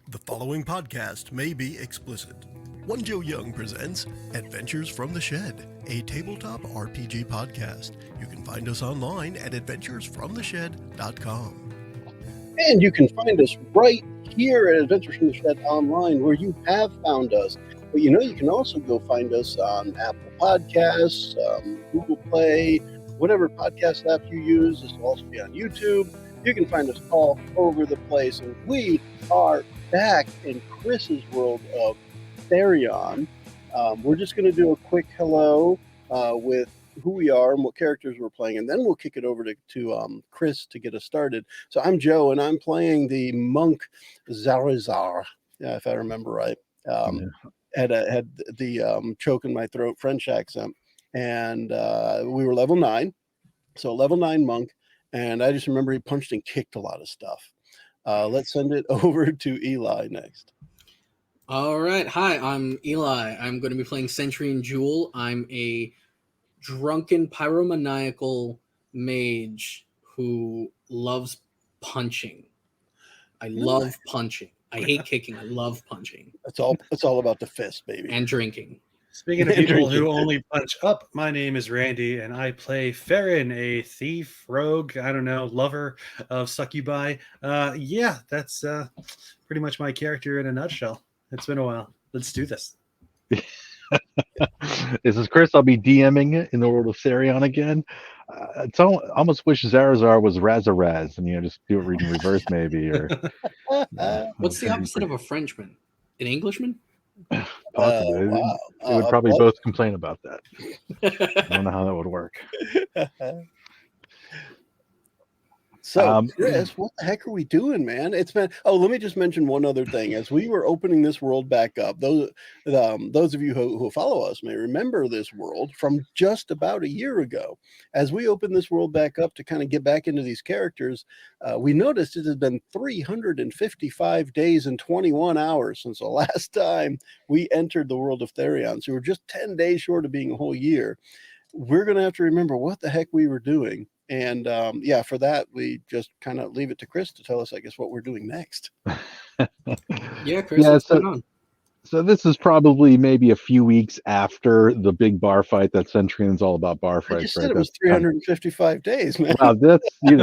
The following podcast may be explicit. One Joe Young presents Adventures from the Shed, a tabletop RPG podcast. You can find us online at adventuresfromtheshed.com. And you can find us right here at Adventures from the Shed Online, where you have found us. But you can also go find us on Apple Podcasts, Google Play, whatever podcast app you use. This will also be on YouTube. You can find us all over the place. And we are back in Chris's world of Therion. We're just going to do a quick hello with who we are and what characters we're playing, and then we'll kick it over to Chris to get us started. So I'm Joe, and I'm playing the monk Zarazar, if I remember right. Had the choke in my throat French accent, and we were level 9, so level 9 monk, and I just remember he punched and kicked a lot of stuff. Let's send it over to Eli next. All right. Hi, I'm Eli. I'm going to be playing Sentry and Jewel. I'm a drunken pyromaniacal mage who loves punching. I love punching. I hate kicking. I love punching. It's all about the fist, baby. And drinking. Speaking of people who only punch up, my name is Randy, and I play Therion, a thief, rogue, lover of succubi. That's pretty much my character in a nutshell. It's been a while. Let's do this. This is Chris. I'll be DMing in the world of Therion again. I almost wish Zarazar was Razaraz, and just do it read in reverse, maybe. Or what's the opposite of a Frenchman? An Englishman? Possibly. Wow. They would probably both complain about that. I don't know how that would work. So, Chris, what the heck are we doing, man? It's been. Oh, let me just mention one other thing. As we were opening this world back up, those of you who follow us may remember this world from just about a year ago. As we opened this world back up to kind of get back into these characters, we noticed it has been 355 days and 21 hours since the last time we entered the world of Therion. So we're just 10 days short of being a whole year. We're going to have to remember what the heck we were doing. And for that, we just kind of leave it to Chris to tell us, I guess, what we're doing next. Yeah, Chris, what's going on? So this is probably maybe a few weeks after the big bar fight that Centrion's all about bar fights. I just said it was 355 days, man. Wow, that's, in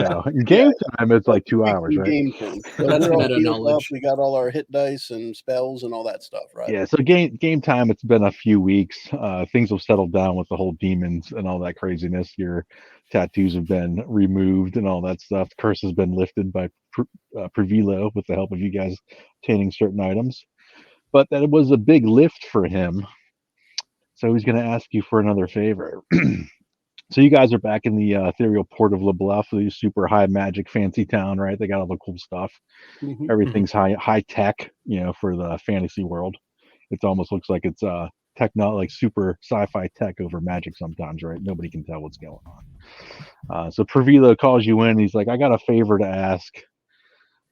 game time, it's like 2 hours, right? Game time. So that's meta knowledge. We got all our hit dice and spells and all that stuff, right? Yeah, so game time, it's been a few weeks. Things have settled down with the whole demons and all that craziness. Your tattoos have been removed and all that stuff. The curse has been lifted by Previlo with the help of you guys obtaining certain items. But that it was a big lift for him. So he's going to ask you for another favor. So you guys are back in the ethereal port of LeBluff, the super high magic fancy town, right? They got all the cool stuff. Mm-hmm. Everything's high tech, for the fantasy world. It almost looks like it's like super sci-fi tech over magic sometimes, right? Nobody can tell what's going on. So Previlo calls you in. He's like, I got a favor to ask.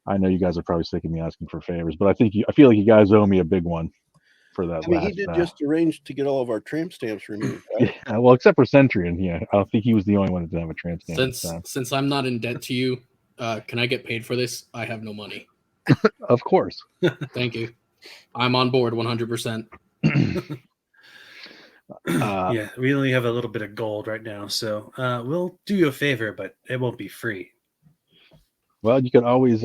I know you guys are probably sick of me asking for favors, but I feel like you guys owe me a big one for that. He did just arrange to get all of our tramp stamps removed, right? Yeah, well, except for Centrion. Yeah, I don't think he was the only one that didn't have a tramp stamp. Since I'm not in debt to you, can I get paid for this? I have no money. Of course. Thank you. I'm on board 100%. We only have a little bit of gold right now, so we'll do you a favor, but it won't be free. Well, you can always,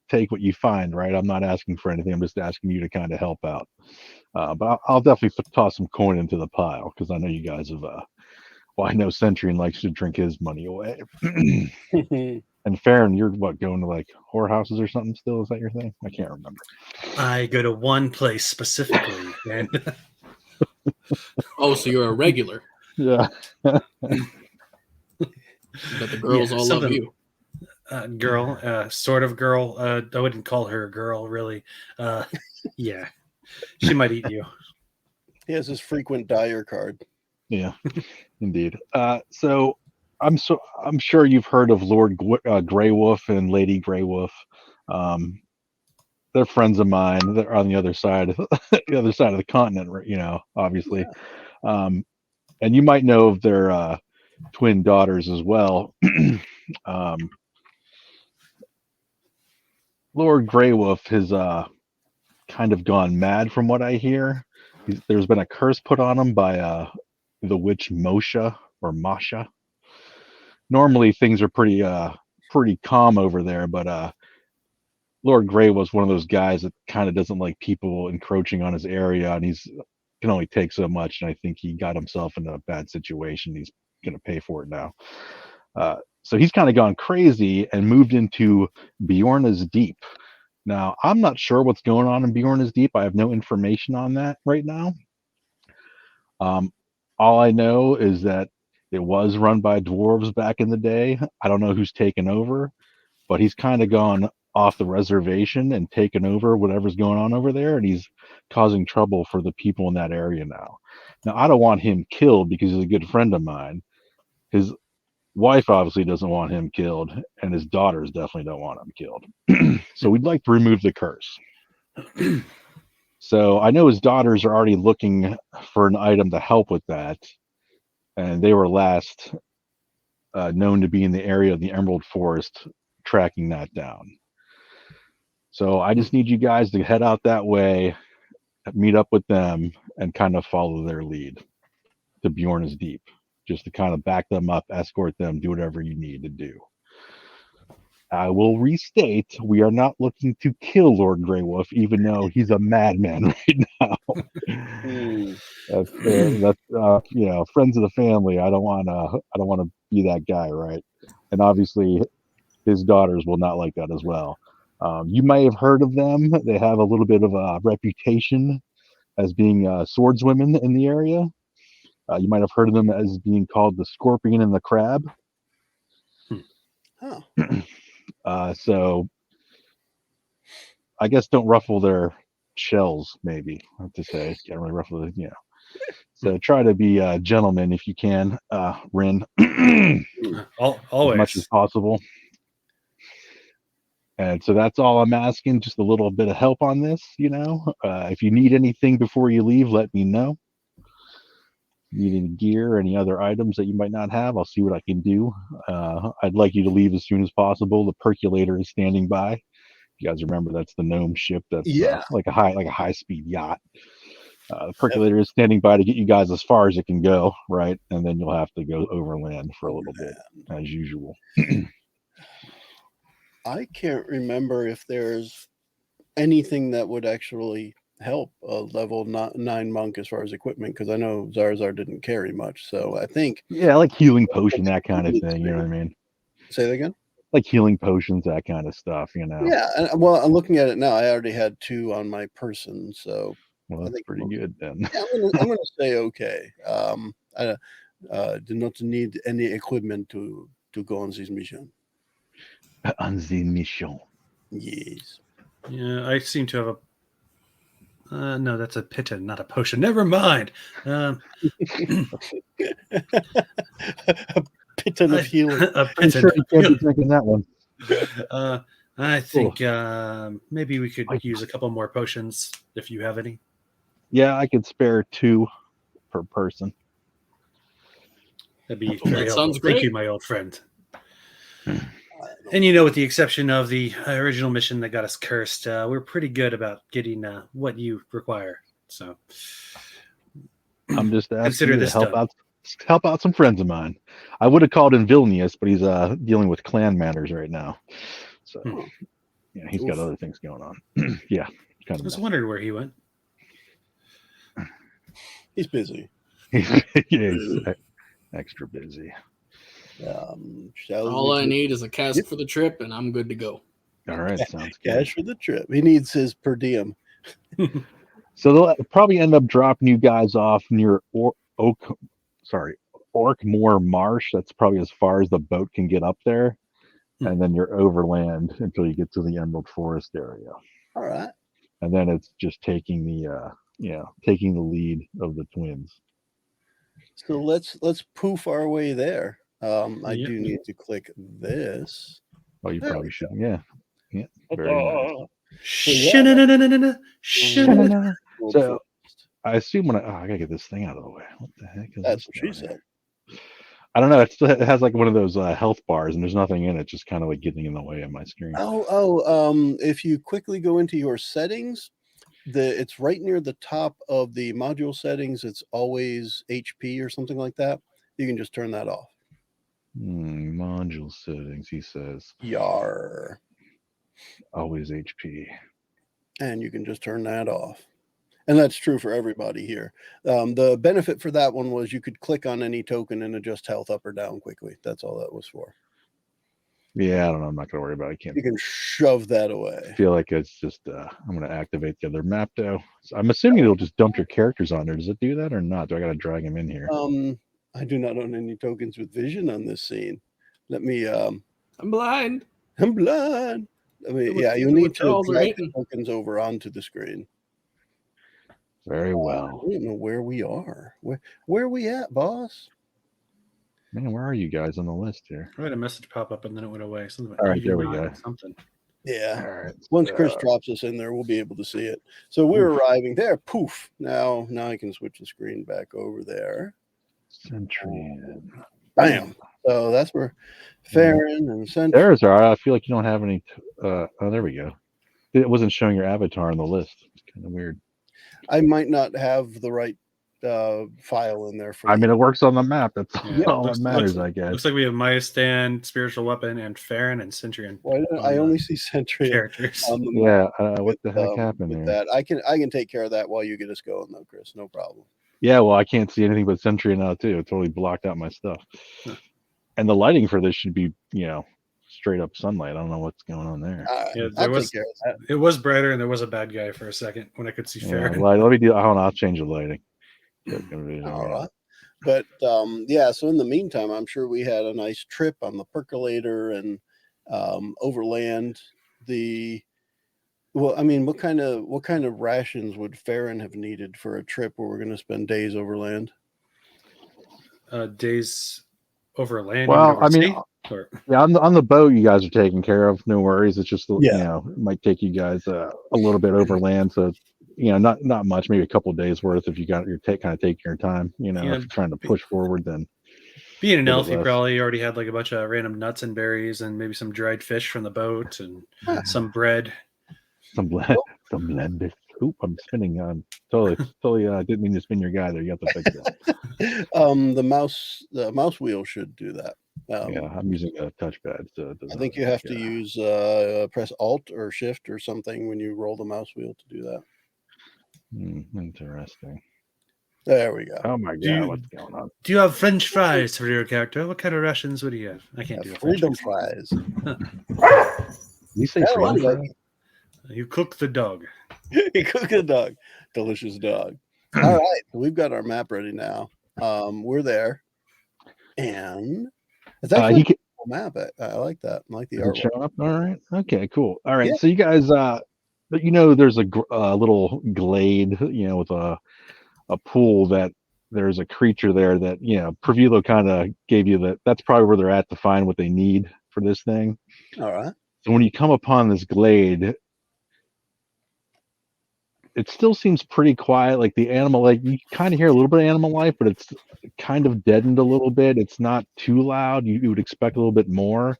take what you find, right? I'm not asking for anything. I'm just asking you to kind of help out. But I'll definitely toss some coin into the pile because I know you guys have. I know Centurion likes to drink his money away. And Farron, you're going to like whorehouses or something still? Is that your thing? I can't remember. I go to one place specifically, and oh, so you're a regular? Yeah. But the girls all love you. Girl, sort of girl. I wouldn't call her a girl, really. Yeah, she might eat you. He has his frequent dyer card. Yeah, indeed. So I'm sure you've heard of Lord Grey Wolf and Lady Grey Wolf. They're friends of mine. They're on the other side, of the continent. Obviously. Yeah. And you might know of their twin daughters as well. Lord Greywolf has kind of gone mad from what I hear. There's been a curse put on him by the witch Mosha or Masha. Normally things are pretty calm over there, but Lord Grey was one of those guys that kind of doesn't like people encroaching on his area, and he's can only take so much. And I think he got himself in a bad situation. He's going to pay for it now. So he's kind of gone crazy and moved into Bjorna's Deep. Now, I'm not sure what's going on in Bjorna's Deep. I have no information on that right now. All I know is that it was run by dwarves back in the day. I don't know who's taken over, but he's kind of gone off the reservation and taken over whatever's going on over there, and he's causing trouble for the people in that area now. Now, I don't want him killed because he's a good friend of mine. His wife obviously doesn't want him killed, and his daughters definitely don't want him killed. So we'd like to remove the curse. So I know his daughters are already looking for an item to help with that, and they were last known to be in the area of the Emerald Forest tracking that down. So I just need you guys to head out that way, meet up with them, and kind of follow their lead to Bjorna's Deep, just to kind of back them up, escort them, do whatever you need to do. I will restate, we are not looking to kill Lord Greywolf, even though he's a madman right now. That's you know, friends of the family. I don't want to be that guy, right? And obviously, his daughters will not like that as well. You may have heard of them. They have a little bit of a reputation as being swordswomen in the area. You might have heard of them as being called the Scorpion and the Crab. So I guess don't ruffle their shells, maybe, I have to say. Can't really ruffle the, you know. So try to be a gentleman if you can, Rin. Always. As much as possible. And so that's all I'm asking, just a little bit of help on this, you know. If you need anything before you leave, let me know. Need any gear, any other items that you might not have, I'll see what I can do. I'd like you to leave as soon as possible. The percolator is standing by. You guys remember that's the gnome ship that's like a high speed yacht. The percolator is standing by to get you guys as far as it can go, right? And then you'll have to go overland for a little bit, as usual. I can't remember if there's anything that would actually help a level 9 monk as far as equipment, because I know Zarzar didn't carry much. So I think like healing potion, that kind of thing. You know what I mean? Say that again. Like healing potions, that kind of stuff. You know. Yeah. And, well, I'm looking at it now. I already had 2 on my person, so well, that's pretty good then. Yeah, I'm gonna say okay. I do not need any equipment to go on this mission. On the mission. Yes. Yeah, I seem to have a. No, that's a piton, not a potion. Never mind. A piton of healing. A I'm piton. sure you can't be drinking that one. I think maybe we could use a couple more potions if you have any. Yeah, I could spare 2 per person. That'd be very helpful. Sounds great. Thank you, my old friend. And you know, with the exception of the original mission that got us cursed, we're pretty good about getting what you require. So I'm just asking consider you to this help out some friends of mine. I would have called in Vilnius, but he's dealing with clan matters right now. So yeah, he's got other things going on. Yeah, kind I was wondering where he went. He's busy. He's extra busy. All I need is a cask for the trip, and I'm good to go. All right, sounds good. Cash for the trip. He needs his per diem. So they'll probably end up dropping you guys off near Orkmore Marsh. That's probably as far as the boat can get up there, and then you're overland until you get to the Emerald Forest area. All right. And then it's just taking the lead of the twins. So let's poof our way there. I do need to click this. Oh, you probably should. Yeah. Very nice. So I assume I gotta get this thing out of the way. What the heck is That's this what she down said. I don't know. It has like one of those health bars, and there's nothing in it. Just kind of like getting in the way of my screen. If you quickly go into your settings, it's right near the top of the module settings. It's always HP or something like that. You can just turn that off. Module settings, he says. Yar. Always HP. And you can just turn that off. And that's true for everybody here. The benefit for that one was you could click on any token and adjust health up or down quickly. That's all that was for. Yeah, I don't know. I'm not going to worry about it. You can shove that away. I feel like it's just, I'm going to activate the other map, though. So I'm assuming it'll just dump your characters on there. Does it do that or not? Do I got to drag them in here? I do not own any tokens with vision on this scene. Let me... I'm blind. I'm blind. I mean, yeah, you need to drag the tokens over onto the screen. Very well. I don't know where we are. Where are we at, boss? Man, where are you guys on the list here? I had a message pop up and then it went away. Something All right, there we go. Something. Yeah. All right. Once Chris drops us in there, we'll be able to see it. So we're arriving there. Poof. Now I can switch the screen back over there. Centurion. Bam. So that's where Therion and Centurion. There's our. I feel like you don't have any. Oh, there we go. It wasn't showing your avatar on the list. It's kind of weird. I might not have the right file in there for. I mean, it works on the map. That's all that looks, matters, I guess. Looks like we have Maya Stand, Spiritual Weapon, and Therion and Centurion. I only see Centurion characters. Yeah. What the heck happened there? That I can take care of that while you get us going, though, Chris. No problem. Yeah, well, I can't see anything but Centurion now too. It totally blocked out my stuff. And the lighting for this should be, straight up sunlight. I don't know what's going on there. Yeah, it was brighter, and there was a bad guy for a second when I could see Fair. Let me do. I'll change the lighting. All right. But so in the meantime, I'm sure we had a nice trip on the percolator and overland. What kind of rations would Farron have needed for a trip where we're going to spend days overland? Days overland. Well, I mean, on the boat, you guys are taken care of. No worries. It's just it might take you guys a little bit overland, so not much, maybe a couple of days worth if you're kind of taking your time. If you're trying to push forward, then. Being an elf, you probably already had like a bunch of random nuts and berries, and maybe some dried fish from the boat, and some bread. Some blend. Oop, I'm spinning. Totally. Didn't mean to spin your guy there. You have to fix that. The mouse wheel should do that. I'm using a touchpad. So I think you have to use press Alt or Shift or something when you roll the mouse wheel to do that. Interesting. There we go. Oh my God, what's going on? Do you have French fries for your character? What kind of rations would you have? I can't do freedom fries. You say freedom fries? You cook the dog. You cook the dog. Delicious dog. All right. So we've got our map ready now. We're there. And it's actually a cool map. I like that. I like the art. All right. Okay, cool. All right. Yeah. So you guys, there's a little glade, with a pool that there's a creature there that, Pravilo kind of gave you that's probably where they're at to find what they need for this thing. All right. So when you come upon this glade, it still seems pretty quiet. Like the animal, like you kind of hear a little bit of animal life, but it's kind of deadened a little bit. It's not too loud. You would expect a little bit more,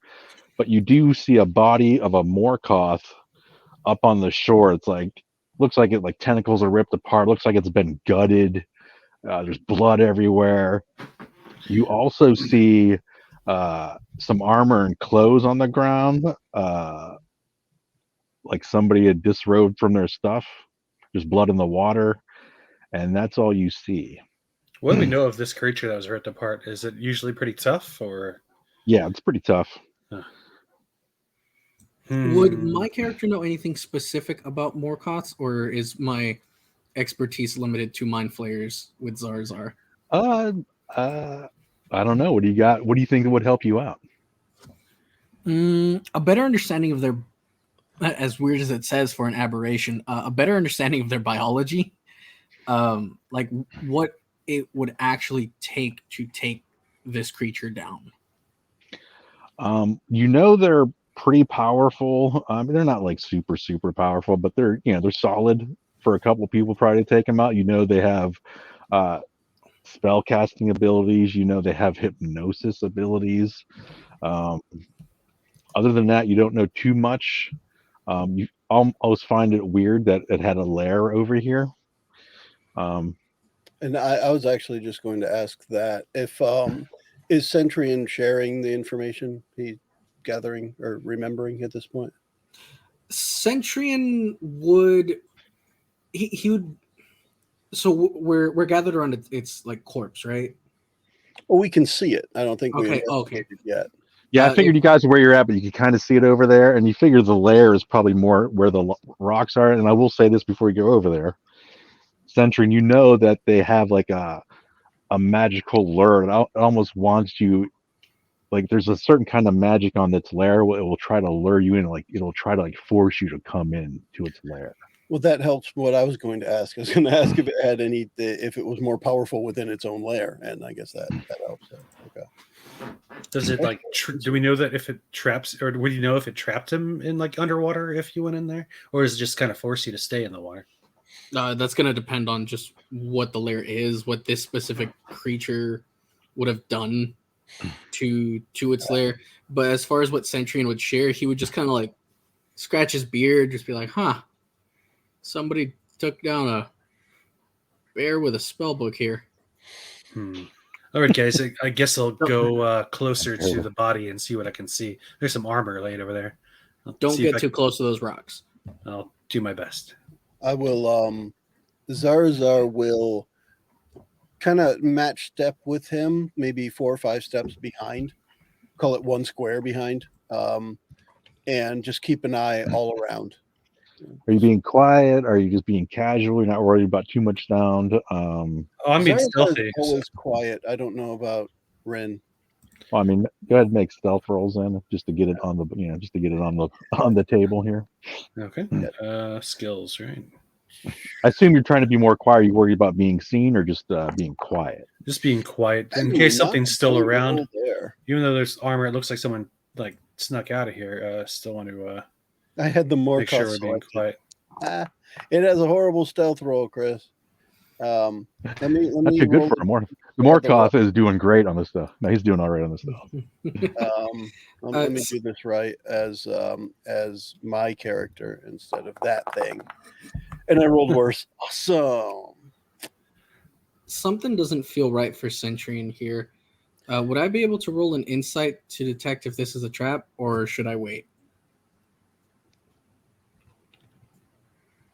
but you do see a body of a Morkoth up on the shore. It's looks like tentacles are ripped apart. Looks like it's been gutted. There's blood everywhere. You also see some armor and clothes on the ground. Like somebody had disrobed from their stuff. There's blood in the water, and that's all you see. What do we know of this creature that was ripped apart? Is it usually pretty tough, or? Yeah, it's pretty tough. Would my character know anything specific about Morkoths, or is my expertise limited to mind flayers with Zarzar? I don't know. What do you got? What do you think would help you out? A better understanding of their, as weird as it says for an aberration, a better understanding of their biology, like what it would actually take to take this creature down. They're pretty powerful. They're not like super powerful, but they're solid for a couple people probably to take them out. They have spell casting abilities. You know they have hypnosis abilities. Um, other than that, you don't know too much. You almost find it weird that it had a lair over here. And I was actually just going to ask that if is Centurion sharing the information he's gathering or remembering at this point? Centurion would he would. So we're gathered around its like corpse, right? Well, we can see it. I don't think we Okay. investigated yet. Yeah, I figured you guys are where you're at, but you can kind of see it over there, and you figure the lair is probably more where the rocks are. And I will say this before you go over there, Centurion, you know that they have like a magical lure. It almost wants you, like there's a certain kind of magic on its lair. It will try to lure you in, like it'll try to like force you to come in to its lair. Well, that helps. What I was going to ask, I was going to ask if it had if it was more powerful within its own lair, and I guess that helps. Okay. Does it like? Do we know that if it traps, or would you know if it trapped him in like underwater if you went in there, or does it just kind of force you to stay in the water? That's going to depend on just what the lair is, what this specific creature would have done to its lair. But as far as what Centurion would share, he would just kind of like scratch his beard, just be like, "Huh, somebody took down a bear with a spell book here." All right, guys. I guess I'll go closer to the body and see what I can see. There's some armor laid over there. Don't get too close to those rocks. I'll do my best. I will. Zarzar will kind of match step with him, maybe 4 or 5 steps behind. Call it 1 square behind, and just keep an eye all around. Are you being quiet? Are you just being casual? You're not worried about too much sound? I'm being Zarzar stealthy. is always quiet. I don't know about Ren. Well, I mean, go ahead and make stealth rolls in just to get it on the, just to get it on the table here. Okay. Skills, right? I assume you're trying to be more quiet. Are you worried about being seen or just being quiet? Just being quiet in case something's still around. There. Even though there's armor, it looks like someone like snuck out of here. Still want to I had the more make sure we're being quiet. It has a horrible stealth roll, Chris. Let me That's good for him. The Morkoth is doing great on this stuff. No, he's doing all right on this stuff. Let me do this right as my character instead of that thing. And I rolled worse. Awesome. Something doesn't feel right for Centurion here. Would I be able to roll an insight to detect if this is a trap, or should I wait?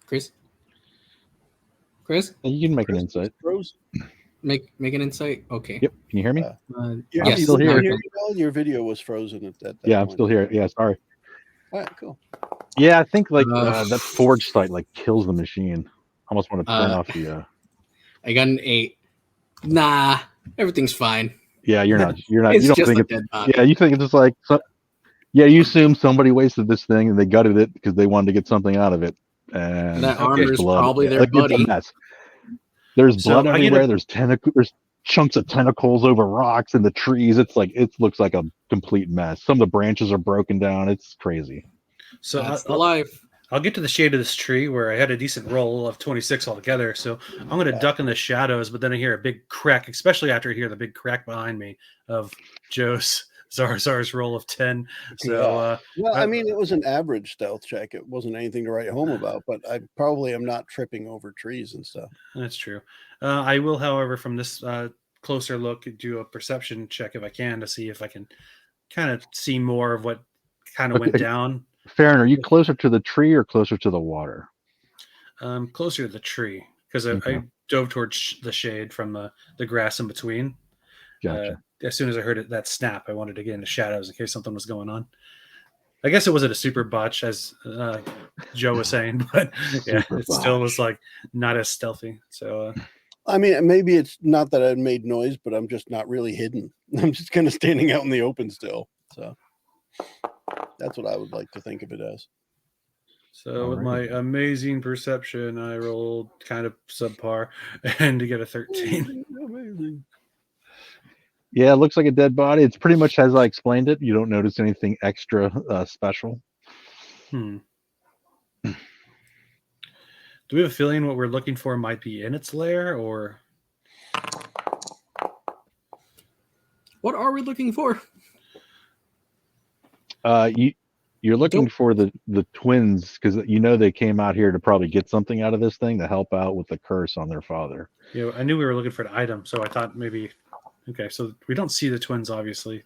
Chris? You can make an insight. Make an insight? Okay. Yep. Can you hear me? I'm still here. Your video was frozen at that Yeah, point. I'm still here. Yeah, sorry. All right, cool. Yeah, I think like that forge site like kills the machine. Almost want to turn off the. I got an 8. Nah, everything's fine. Yeah, you're not. You don't just think a it's. dead body. Yeah, you think it's just like. Yeah, you assume somebody wasted this thing and they gutted it because they wanted to get something out of it. And that armor is blood. probably their Like, buddy. it's a mess. There's blood everywhere. There's there's chunks of tentacles over rocks and the trees. It's like it looks like a complete mess. Some of the branches are broken down. It's crazy. So that's the life. I'll get to the shade of this tree where I had a decent roll of 26 altogether. So I'm going to duck in the shadows, but then I hear a big crack, especially after I hear the big crack behind me of Joe's Zarzar's roll of 10. So, well, I mean, it was an average stealth check. It wasn't anything to write home about, but I probably am not tripping over trees and stuff. That's true. I will, however, from this closer look, do a perception check if I can to see if I can kind of see more of what kind of went down. Farron, are you closer to the tree or closer to the water? Closer to the tree because I dove towards the shade from the grass in between. Gotcha. As soon as I heard that snap, I wanted to get in the shadows in case something was going on. I guess it wasn't a super botch, as Joe was saying, but yeah, it still was like not as stealthy. So, I mean, maybe it's not that I made noise, but I'm just not really hidden. I'm just kind of standing out in the open still. So that's what I would like to think of it as. So with my amazing perception, I rolled kind of subpar and to get a 13. Amazing. Yeah, it looks like a dead body. It's pretty much as I explained it. You don't notice anything extra special. Do we have a feeling what we're looking for might be in its lair, or? What are we looking for? You're looking Don't- for the twins because you know they came out here to probably get something out of this thing to help out with the curse on their father. Yeah, I knew we were looking for an item, so I thought maybe. Okay, so we don't see the twins, obviously.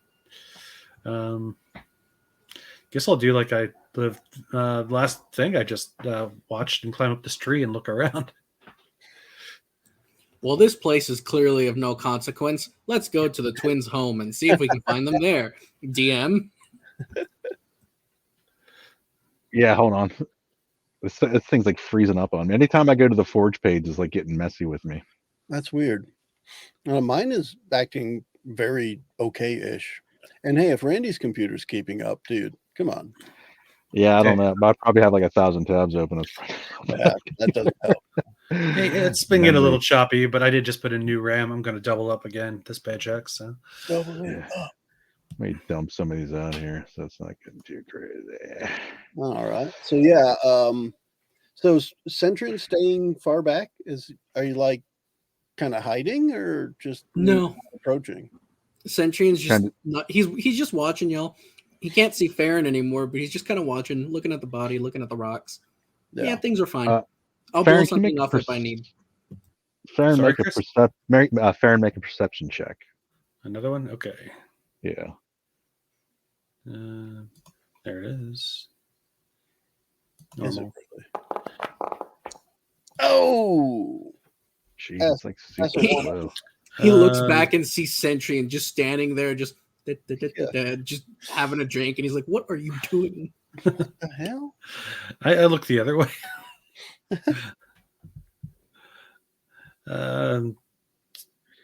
Guess I'll do like I the last thing I just watched and climb up this tree and look around. Well, this place is clearly of no consequence. Let's go to the twins' home and see if we can find them there. DM. Yeah, hold on. This thing's like freezing up on me. Anytime I go to the forge page, it's like getting messy with me. That's weird. Mine is acting very okay-ish. And hey, if Randy's computer's keeping up, dude, come on. Yeah, I don't know. But I probably have like 1,000 tabs open. Yeah, that doesn't help. Hey, it's been getting a little choppy, but I did just put a new RAM. I'm going to double up again this paycheck. So Double it up. Let me dump some of these out here, so it's not getting too crazy. All right. So yeah, so Centurion staying far back are you like kind of hiding or just No. approaching? Centurion's just not. He's just watching y'all. He can't see Farron anymore, but he's just kind of watching, looking at the body, looking at the rocks. Yeah, things are fine. I'll blow something off if I need. Farron, make a perception check. Another one? Okay. Yeah. There it is. Normal. Oh! Jeez, it's like super low. He looks back and sees Sentry and just standing there, just having a drink, and he's like, "What are you doing?" What the hell? I look the other way.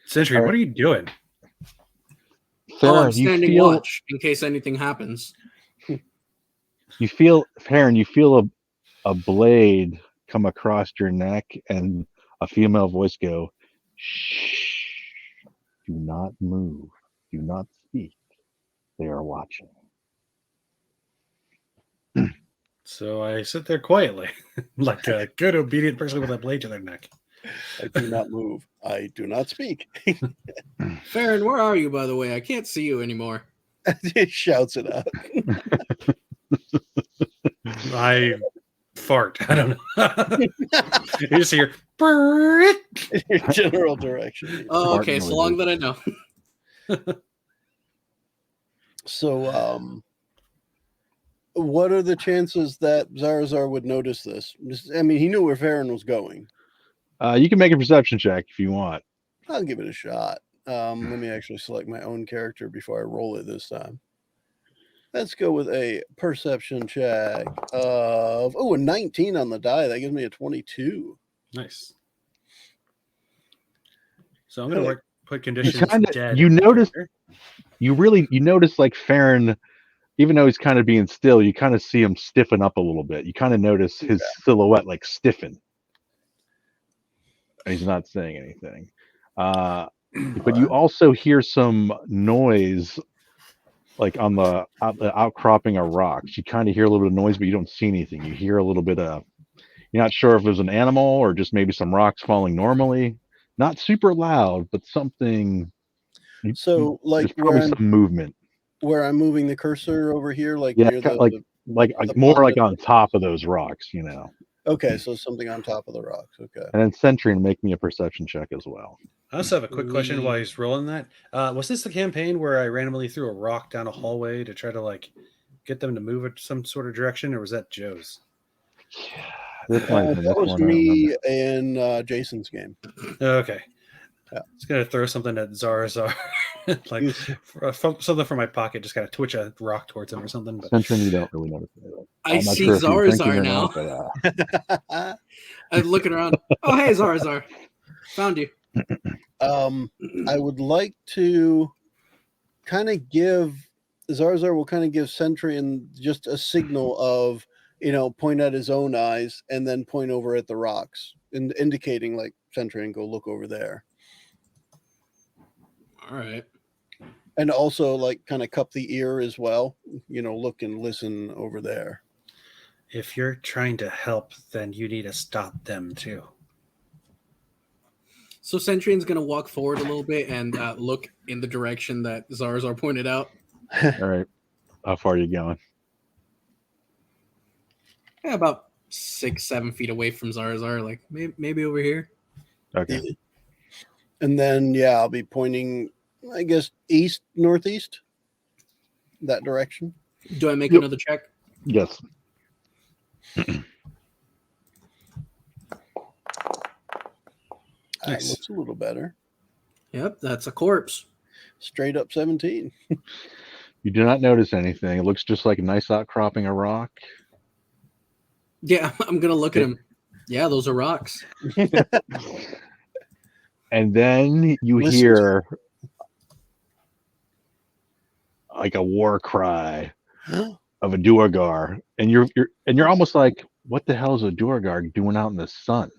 Sentry, what are you doing? Farron, I'm standing watch in case anything happens. You feel, Farron, a blade come across your neck and a female voice go, "Shh, do not move, do not speak. They are watching." So I sit there quietly, like a good obedient person with a blade to their neck. I do not move. I do not speak. Farron, where are you, by the way? I can't see you anymore. He shouts it out. I fart. I don't know. You just hear Your general direction. Oh, okay. So long that I know. So, what are the chances that Zarazar would notice this? I mean, he knew where Farron was going. You can make a perception check if you want. I'll give it a shot. Let me actually select my own character before I roll it this time. Let's go with a perception check of a 19 on the die. That gives me a 22. Nice. So I'm going to put conditions dead. You notice like Farron, even though he's kind of being still, you kind of see him stiffen up a little bit. You kind of notice his silhouette like stiffen. And he's not saying anything. But you also hear some noise like on the outcropping of rocks. You kind of hear a little bit of noise, but you don't see anything. You hear a little bit of, you're not sure if it was an animal or just maybe some rocks falling normally. Not super loud, but something. So, like, there's probably some movement. Where I'm moving the cursor over here, like yeah, near like more like on top of those rocks, you know. Okay, so something on top of the rocks. Okay. And then Sentry and make me a perception check as well. I also have a quick question while he's rolling that. Was this the campaign where I randomly threw a rock down a hallway to try to like get them to move it some sort of direction, or was that Joe's? That was me in Jason's game. Okay. Yeah. I was gonna throw something at Zarazar, like something from my pocket, just kind of twitch a rock towards him or something. But Sentry, you don't really notice it. I see Zarazar now. I'm looking around. Oh, hey, Zarazar. Found you. I would like to kind of give Zarazar will kind of give Centurion just a signal of, point at his own eyes and then point over at the rocks, indicating like Centurion, go look over there. All right. And also like kind of cup the ear as well, look and listen over there. If you're trying to help, then you need to stop them too. So Centrion's gonna walk forward a little bit and look in the direction that Zarazar pointed out. All right. How far are you going? Yeah, about 6-7 feet away from Zarazar, like maybe over here. Okay. And then, yeah, I'll be pointing, I guess, east, northeast, that direction. Do I make Yep. another check? Yes. Nice. Looks a little better. Yep, that's a corpse. Straight up 17. You do not notice anything. It looks just like a nice outcropping of rock. Yeah, I'm gonna look at him. Yeah, those are rocks. And then you Listen hear like a war cry of a Duergar, and you're almost like, what the hell is a Duergar doing out in the sun?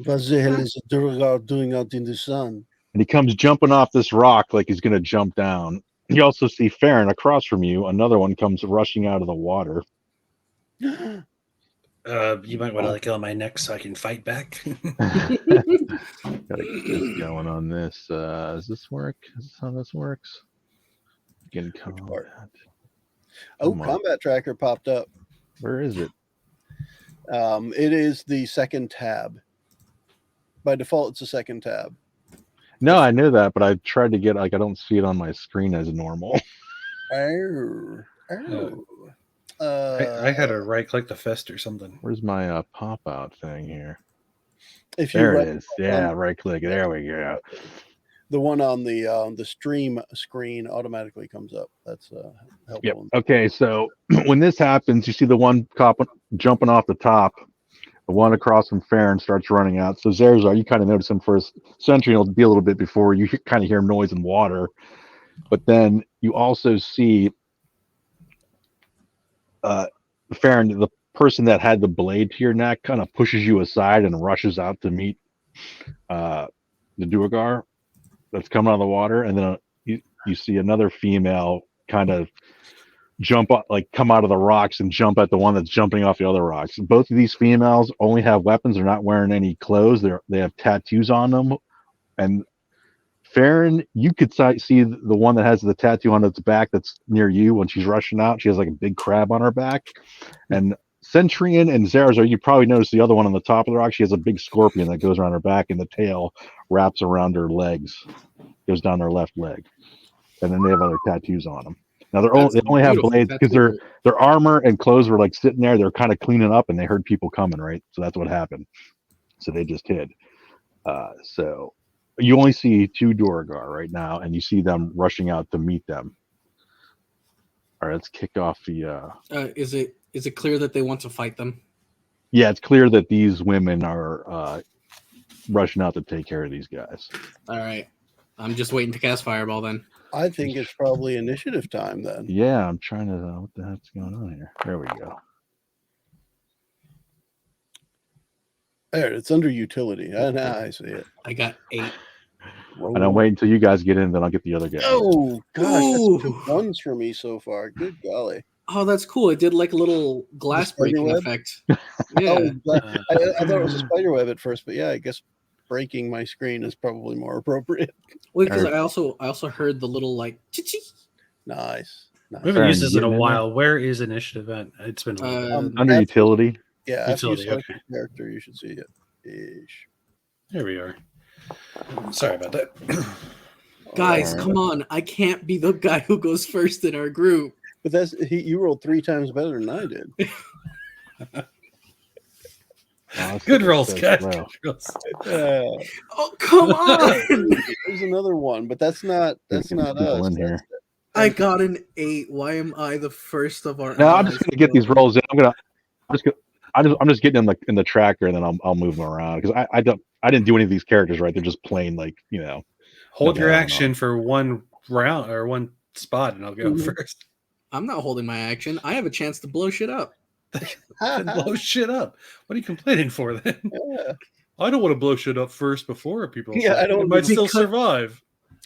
What the hell is a Durgar doing out in the sun? And he comes jumping off this rock like he's gonna jump down. You also see Farron across from you. Another one comes rushing out of the water. You might want to let go of my neck so I can fight back. Gotta get this going on this. Does this work? Is this how this works? Begin combat. Oh, Come on. combat tracker popped up. Where is it? It is the second tab. By default, it's the second tab. No, I knew that, but I tried to get I don't see it on my screen as normal. Oh. I had to right click the fest or something. Where's my pop out thing here? If you There right- it is. Yeah, right click. There we go. The one on the stream screen automatically comes up. That's helpful. Yep. Okay, so when this happens, you see the one cop jumping off the top. The one across from Farron starts running out. So Zarazar, you kind of notice him first. Sentry will be a little bit before you kind of hear noise and water. But then you also see Farron, the person that had the blade to your neck, kind of pushes you aside and rushes out to meet the Duergar that's coming out of the water. And then you see another female kind of jump up, like come out of the rocks and jump at the one that's jumping off the other rocks. Both of these females only have weapons. They're not wearing any clothes. They have tattoos on them. And Farron, you could see the one that has the tattoo on its back that's near you when she's rushing out. She has like a big crab on her back. And Centurion and Zarazar, you probably noticed the other one on the top of the rock. She has a big scorpion that goes around her back, and the tail wraps around her legs, goes down her left leg. And then they have other tattoos on them. Now they only have blades because their armor and clothes were like sitting there. They're kind of cleaning up, and they heard people coming, right? So that's what happened. So they just hid. So you only see two Duergar right now, and you see them rushing out to meet them. All right, let's kick off the. Is it clear that they want to fight them? Yeah, it's clear that these women are rushing out to take care of these guys. All right, I'm just waiting to cast Fireball then. I think it's probably initiative time then. Yeah, I'm trying to. What the heck's going on here? There we go. There, it's under utility. I see it. I got 8. And I'll wait until you guys get in, then I'll get the other guy. Oh gosh, Ooh. that's 2 ones for me so far. Good golly. Oh, that's cool. It did like a little glass breaking spiderweb? effect. Yeah. I thought it was a spider web at first, but yeah, I guess breaking my screen is probably more appropriate. Well, because I also heard the little like chi-chi. Nice. We haven't Farron, used this in a getting in while. Where is initiative at? It's been a while. Under That's- utility. Yeah, after you Utility, select okay. your character, you should see it. Ish. There we are. Sorry about that. Guys, Alright. come on! I can't be the guy who goes first in our group. But you rolled 3 times better than I did. Good rolls, guys. Well, Good rolls. Oh, come on! There's another one, but that's not Getting us. people in here. I got an 8. Why am I the first of our? No, I'm allies just gonna to get go? these rolls in. I'm just getting in the tracker, and then I'll move them around because I didn't do any of these characters right. They're just plain like Hold your Okay, action for one round or one spot, and I'll go first. I'm not holding my action. I have a chance to blow shit up. Then blow shit up. What are you complaining for then? Yeah. I don't want to blow shit up first before people. Yeah, I don't- It might still Because- survive.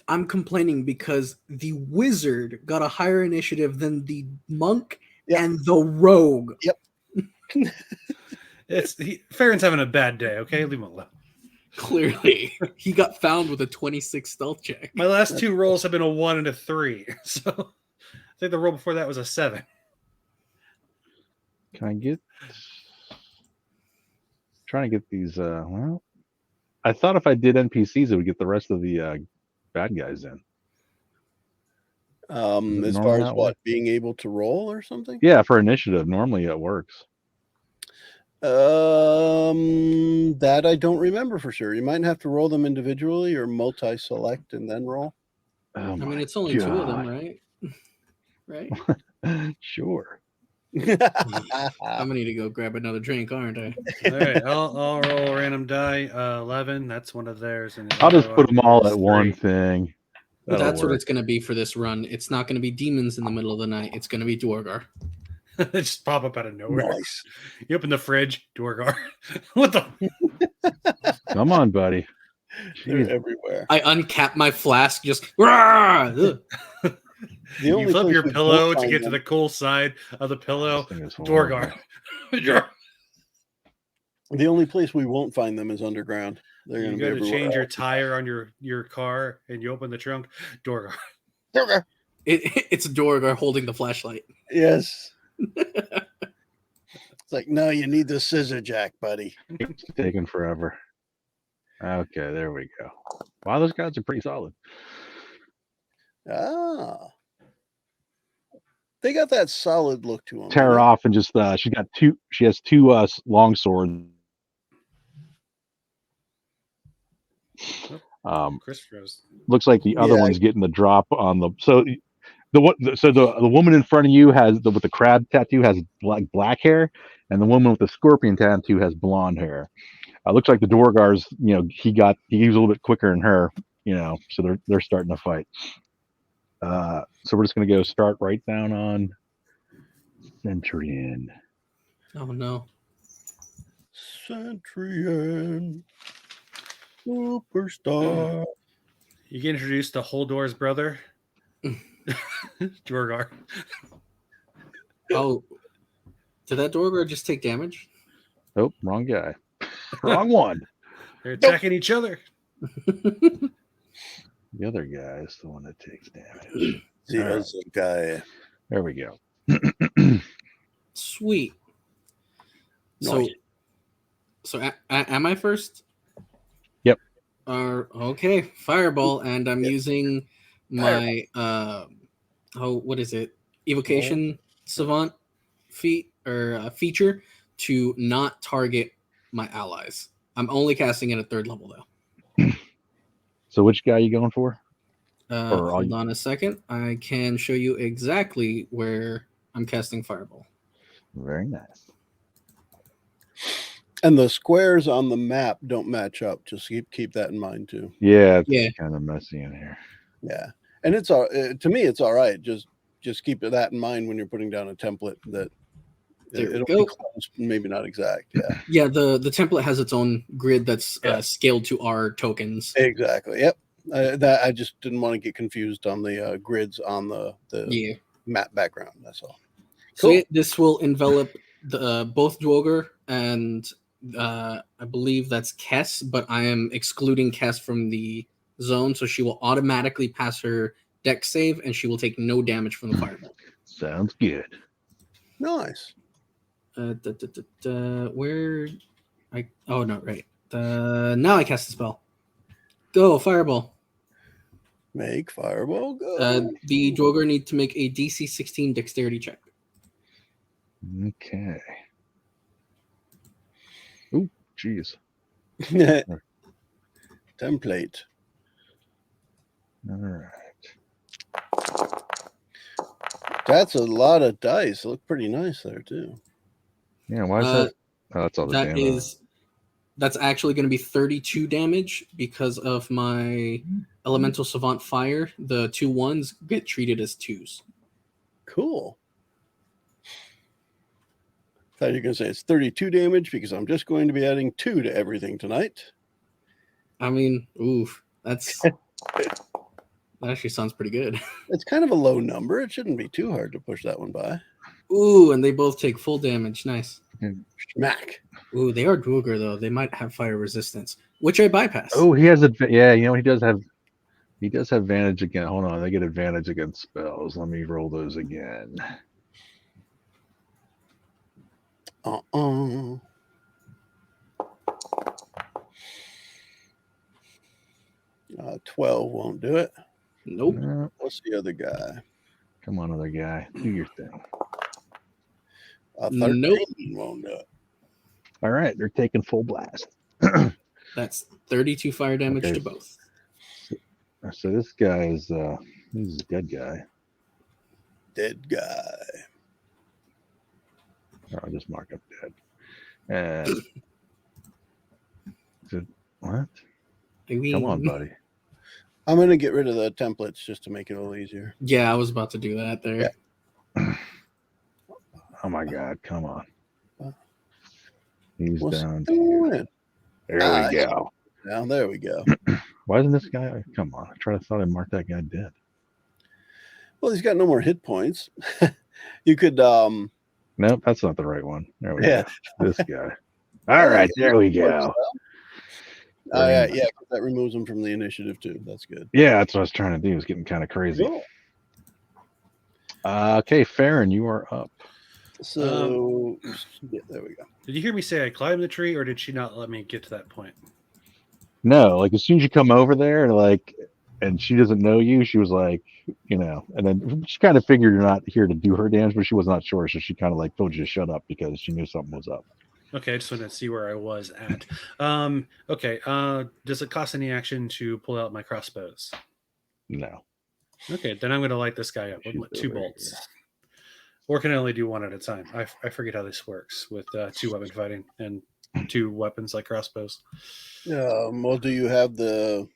I'm complaining because the wizard got a higher initiative than the monk Yep. and the rogue. Yep. Farron's having a bad day. Okay, leave him alone. Clearly, he got found with a 26 stealth check. My last 2 rolls have been a 1 and a 3. So I think the roll before that was a 7. Can I get? Trying to get these. Well, I thought if I did NPCs, it would get the rest of the bad guys in. As normally far as how it what, works? being able to roll or something? Yeah, for initiative, normally it works. That I don't remember for sure. You might have to roll them individually or multi-select and then roll. Oh I mean, my it's only 2 of them, God. right? Right? Sure. I'm gonna need to go grab another drink, aren't I? All right, I'll roll a random die. 11. That's one of theirs. And I'll just put them all is at one 3. thing. But That'll that's what work. it's gonna be for this run. It's not gonna be demons in the middle of the night. It's gonna be Dwargar. They just pop up out of nowhere. Nice. You open the fridge, Dwargar. What the? Come on, buddy. They're Jeez. everywhere. I uncap my flask, just "Rah!" You flip your place we pillow won't to find get to them- the cool side of the pillow. This thing is horrible. Dwargar. The only place we won't find them is underground. They're You going go to be to everywhere. change your else. tire on your car, and you open the trunk. Dwargar. Durgar. It's Dwargar holding the flashlight. Yes. It's like, no, you need the scissor jack, buddy. It's taking forever. Okay, there we go. Wow, those guys are pretty solid. Ah. They got that solid look to them. Tear her off and just she has 2 long swords. Chris froze. Looks like the other Yeah. one's getting the drop on the the woman in front of you has with the crab tattoo has black hair, and the woman with the scorpion tattoo has blonde hair. Looks like the Dwargar's, he was a little bit quicker than her, so they're starting to fight. So we're just gonna go start right down on Therion. Oh no. Therion. Superstar. You get introduced to Holdor's brother, Dwargar. Oh, did that Dwargar just take damage? Oh, wrong guy. Wrong one. They're attacking each other. The other guy is the one that takes damage. The All right. other guy. There we go. Sweet. Nice. So am I first? Yep. Okay, fireball, and I'm Yep. using my what is it? Evocation savant feature to not target my allies. I'm only casting it at 3rd level though. So which guy are you going for? Hold on a second. I can show you exactly where I'm casting fireball. Very nice. And the squares on the map don't match up. Just keep that in mind too. Yeah, it's Yeah. kind of messy in here. Yeah, and it's to me it's all right. Just keep that in mind when you're putting down a template that There we it'll go. be close, maybe not exact. Yeah, Yeah, the template has its own grid that's scaled to our tokens. exactly. Yep. That I just didn't want to get confused on the grids on the Yeah. map background. That's all. So Cool. this will envelop both Dwoger and I believe that's Kess, but I am excluding Kess from the zone, so she will automatically pass her dex save, and she will take no damage from the fireball. Sounds good. Nice. Where? Oh no, right. Now I cast the spell. Go fireball. Make fireball go. The Dwoger need to make a DC 16 dexterity check. Okay. Ooh, jeez. Template. All right. That's a lot of dice. Look pretty nice there too. Yeah, why is that? Oh, that's all the That damage. that's actually going to be 32 damage because of my elemental savant fire. The 2 1s get treated as 2s. Cool. Thought you were going to say it's 32 damage because I'm just going to be adding 2 to everything tonight. I mean, oof, that actually sounds pretty good. It's kind of a low number. It shouldn't be too hard to push that one by. Ooh, and they both take full damage. Nice. Smack. Ooh, they are Dwooger, though. They might have fire resistance, which I bypass. Oh, he has yeah. You know, he does have advantage again. Hold on, they get advantage against spells. Let me roll those again. 12 won't do it. Nope. No. What's the other guy? Come on, other guy, do your thing. 13 Nope. won't do it. All right, they're taking full blast. That's 32 fire damage Okay. to both. So this guy is he's a dead guy. Dead guy. I'll just mark up dead. And what? I mean, Come on, buddy. I'm going to get rid of the templates just to make it a little easier. Yeah, I was about to do that there. Yeah. Oh my God! Come on. He's What's down. doing? There we go. Now, there we go. Why isn't this guy? Come on! I thought I marked that guy dead. Well, he's got no more hit points. You could. Nope, that's not the right one. There we Yeah. go. This guy. All right, there we go. Yeah, 'cause that removes him from the initiative too. That's good. Yeah, that's what I was trying to do. It's getting kind of crazy. Cool. Okay, Farron, you are up. So, yeah, there we go. Did you hear me say I climbed the tree, or did she not let me get to that point? No, like as soon as you come over there, and she doesn't know you, she was like, you know, and then she kind of figured you're not here to do her damage, but she was not sure, so she kind of like told you to shut up because she knew something was up. Okay, I just wanted to see where I was at. Okay, does it cost any action to pull out my crossbows? No. Okay, then I'm going to light this guy up with She's 2 over bolts. here. Or can I only do one at a time? I forget how this works with 2-weapon fighting and 2 weapons like crossbows. Well, do you have the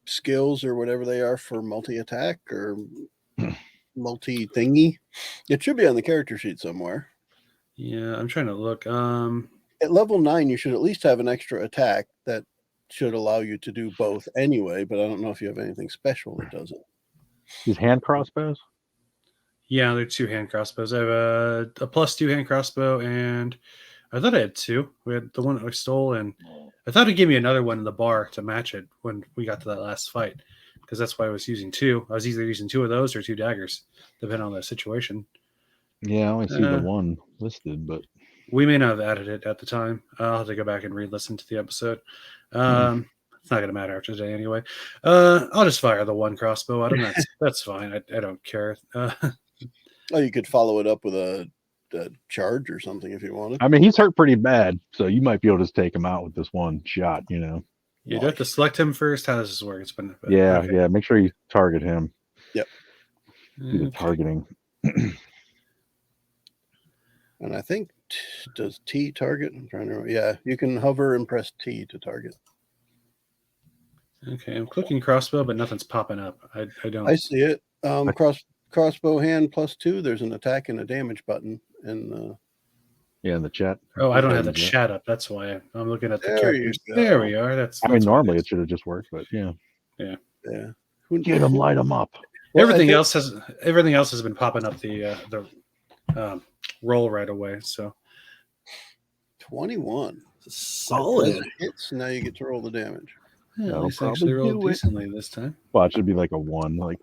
skills or whatever they are for multi-attack or multi-thingy? It should be on the character sheet somewhere. Yeah, I'm trying to look. At level 9, you should at least have an extra attack that should allow you to do both anyway, but I don't know if you have anything special that does it. These hand crossbows? Yeah, they're 2 hand crossbows. I have a +2 hand crossbow, and I thought I had 2. We had the one that I stole, and I thought it gave me another one in the bar to match it when we got to that last fight, because that's why I was using 2. I was either using 2 of those or 2 daggers, depending on the situation. Yeah, I only see the one listed, but we may not have added it at the time. I'll have to go back and re-listen to the episode. It's not going to matter after today anyway. I'll just fire the 1 crossbow at him. That's fine. I don't care. Oh, you could follow it up with a charge or something if you wanted. I mean, he's hurt pretty bad, so you might be able to just take him out with this 1 shot, you know. You do have to select him first. How does this work? It's been Yeah, okay. yeah. Make sure you target him. Yep. Do the targeting. And I think, does T target? I'm trying to remember. Yeah, you can hover and press T to target. Okay, I'm clicking crossbow, but nothing's popping up. I don't. I see it. Crossbow hand +2. There's an attack and a damage button. And Yeah, in the chat. Oh, I don't have the Yeah. chat up. That's why I'm looking at the There characters. you go. There we are. That's. I mean, that's what normally it it should have just worked, but yeah. yeah. Get them, light them up. Well, everything else has been popping up the roll right away. So 21. Solid. Hits. Now you get to roll the damage. yeah, at That'll least I actually probably rolled do it. decently this time. Well, it should be like a 1, like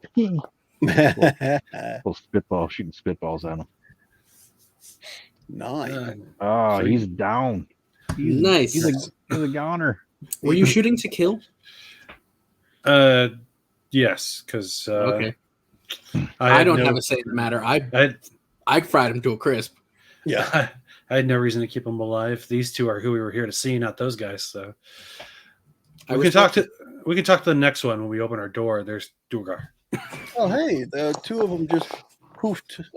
little spitball, shooting spitballs at him. 9. Oh, So he's down. Nice. He's a goner. Were you shooting to kill? Yes, because Okay. I don't no, have a say in the matter. I I fried him to a crisp. Yeah. I had no reason to keep them alive. These 2 are who we were here to see, not those guys. So we can talk to the next one when we open our door. There's Duergar. Oh, hey, the 2 of them just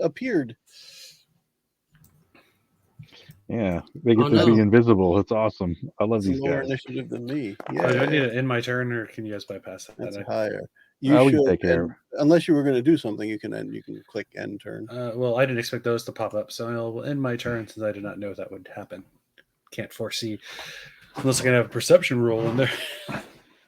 appeared. Yeah, they get Oh, to no. be invisible. It's awesome. I love It's these lower guys. initiative than me. Do Yeah, I need to end my turn, or can you guys bypass that? that's I- higher. We You can should, take care of and unless you were going to do something, you can end. You can click end turn. Well, I didn't expect those to pop up, so I'll end my turn since I did not know that would happen. Can't foresee, unless I can have a perception roll in there.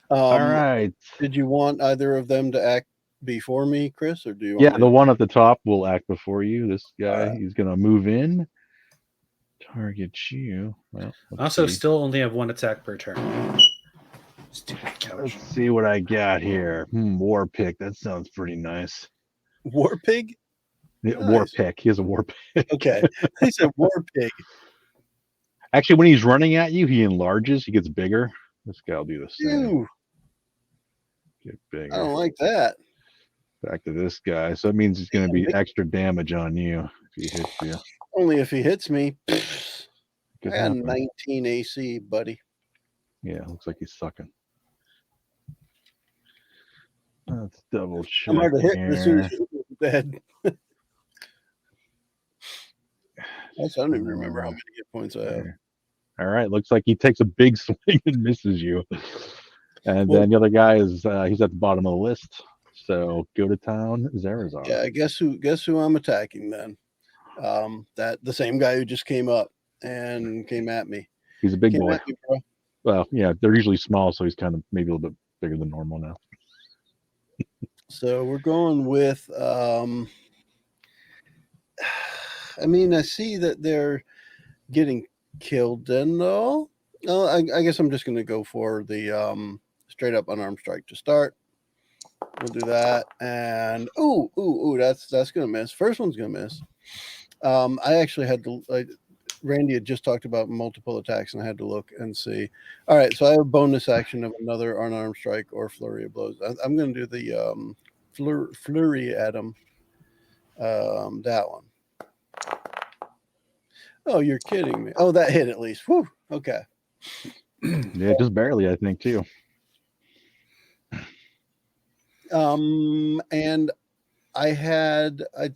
All right. Did you want either of them to act before me, Chris, or do you? Yeah, Want the me one at the top will act before you. This guy, Alright. he's gonna move in, target you. Well, I let's also see. still only have 1 attack per turn. Stupid couch. Let's see what I got here. War pick. That sounds pretty nice. War Pig? Yeah, War Nice. pick. He has a war pick. Okay, he said War Pig. Actually, when he's running at you, he enlarges. He gets bigger. This guy will do the same. Ew, Get I don't bigger. like that. Back to this guy. So that means he's going to be extra damage on you if he hits you. Only if he hits me. I Could got happen. 19 AC, buddy. Yeah, looks like he's sucking. Let's double check I'm hard to hit as soon as here. you hit the head. I don't even remember how many hit points I have. All right, looks like he takes a big swing and misses you. And Well- then the other guy is he's at the bottom of the list. So go to town, Zarazar. Yeah, guess who I'm attacking then? That the same guy who just came up and came at me. He's a big Came boy. at me, bro. Well, yeah, they're usually small, so he's kind of maybe a little bit bigger than normal now. So we're going with I mean, I see that they're getting killed and all. Oh, I guess I'm just gonna go for the straight up unarmed strike to start. We'll do that. And ooh, that's gonna miss. First one's gonna miss. I actually had to Randy had just talked about multiple attacks, and I had to look and see. All right, so I have a bonus action of another unarmed strike or flurry of blows. I'm going to do the flurry at him. That one. Oh, you're kidding me! Oh, that hit at least. Whew. Okay. Yeah, just barely, I think, too. And I had, I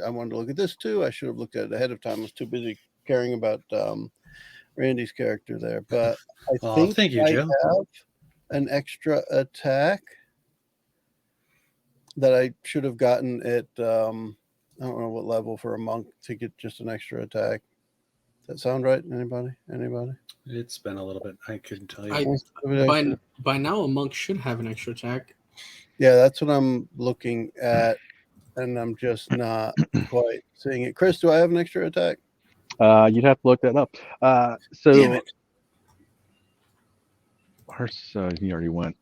wanted to look at this too. I should have looked at it ahead of time. I was too busy caring about Randy's character there. But I think thank you, I Joe. have an extra attack that I should have gotten at, I don't know what level for a monk to get just an extra attack. Does that sound right? Anybody? It's been a little bit. I couldn't tell you. By now, a monk should have an extra attack. Yeah, that's what I'm looking at, and I'm just not quite seeing it. Chris, do I have an extra attack? You'd have to look that up. Damn So it. he already went.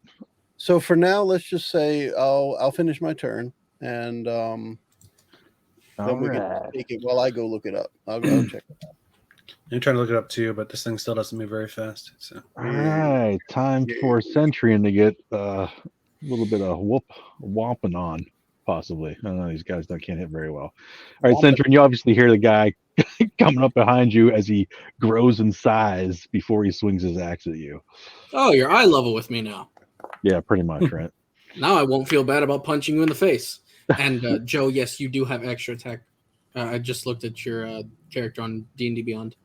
So for now, let's just say I'll finish my turn, and then we can take it while I go look it up. I'll go check it out. I'm trying to look it up too, but this thing still doesn't move very fast. So All right, time for Centurion to get a little bit of whomping on, possibly. I don't know, these guys can't hit very well. All right, Centurion, you obviously hear the guy coming up behind you as he grows in size before he swings his axe at you. Oh, you're eye level with me now. Yeah, pretty much, right? Now I won't feel bad about punching you in the face. And Joe, yes, you do have extra attack. I just looked at your character on D&D Beyond.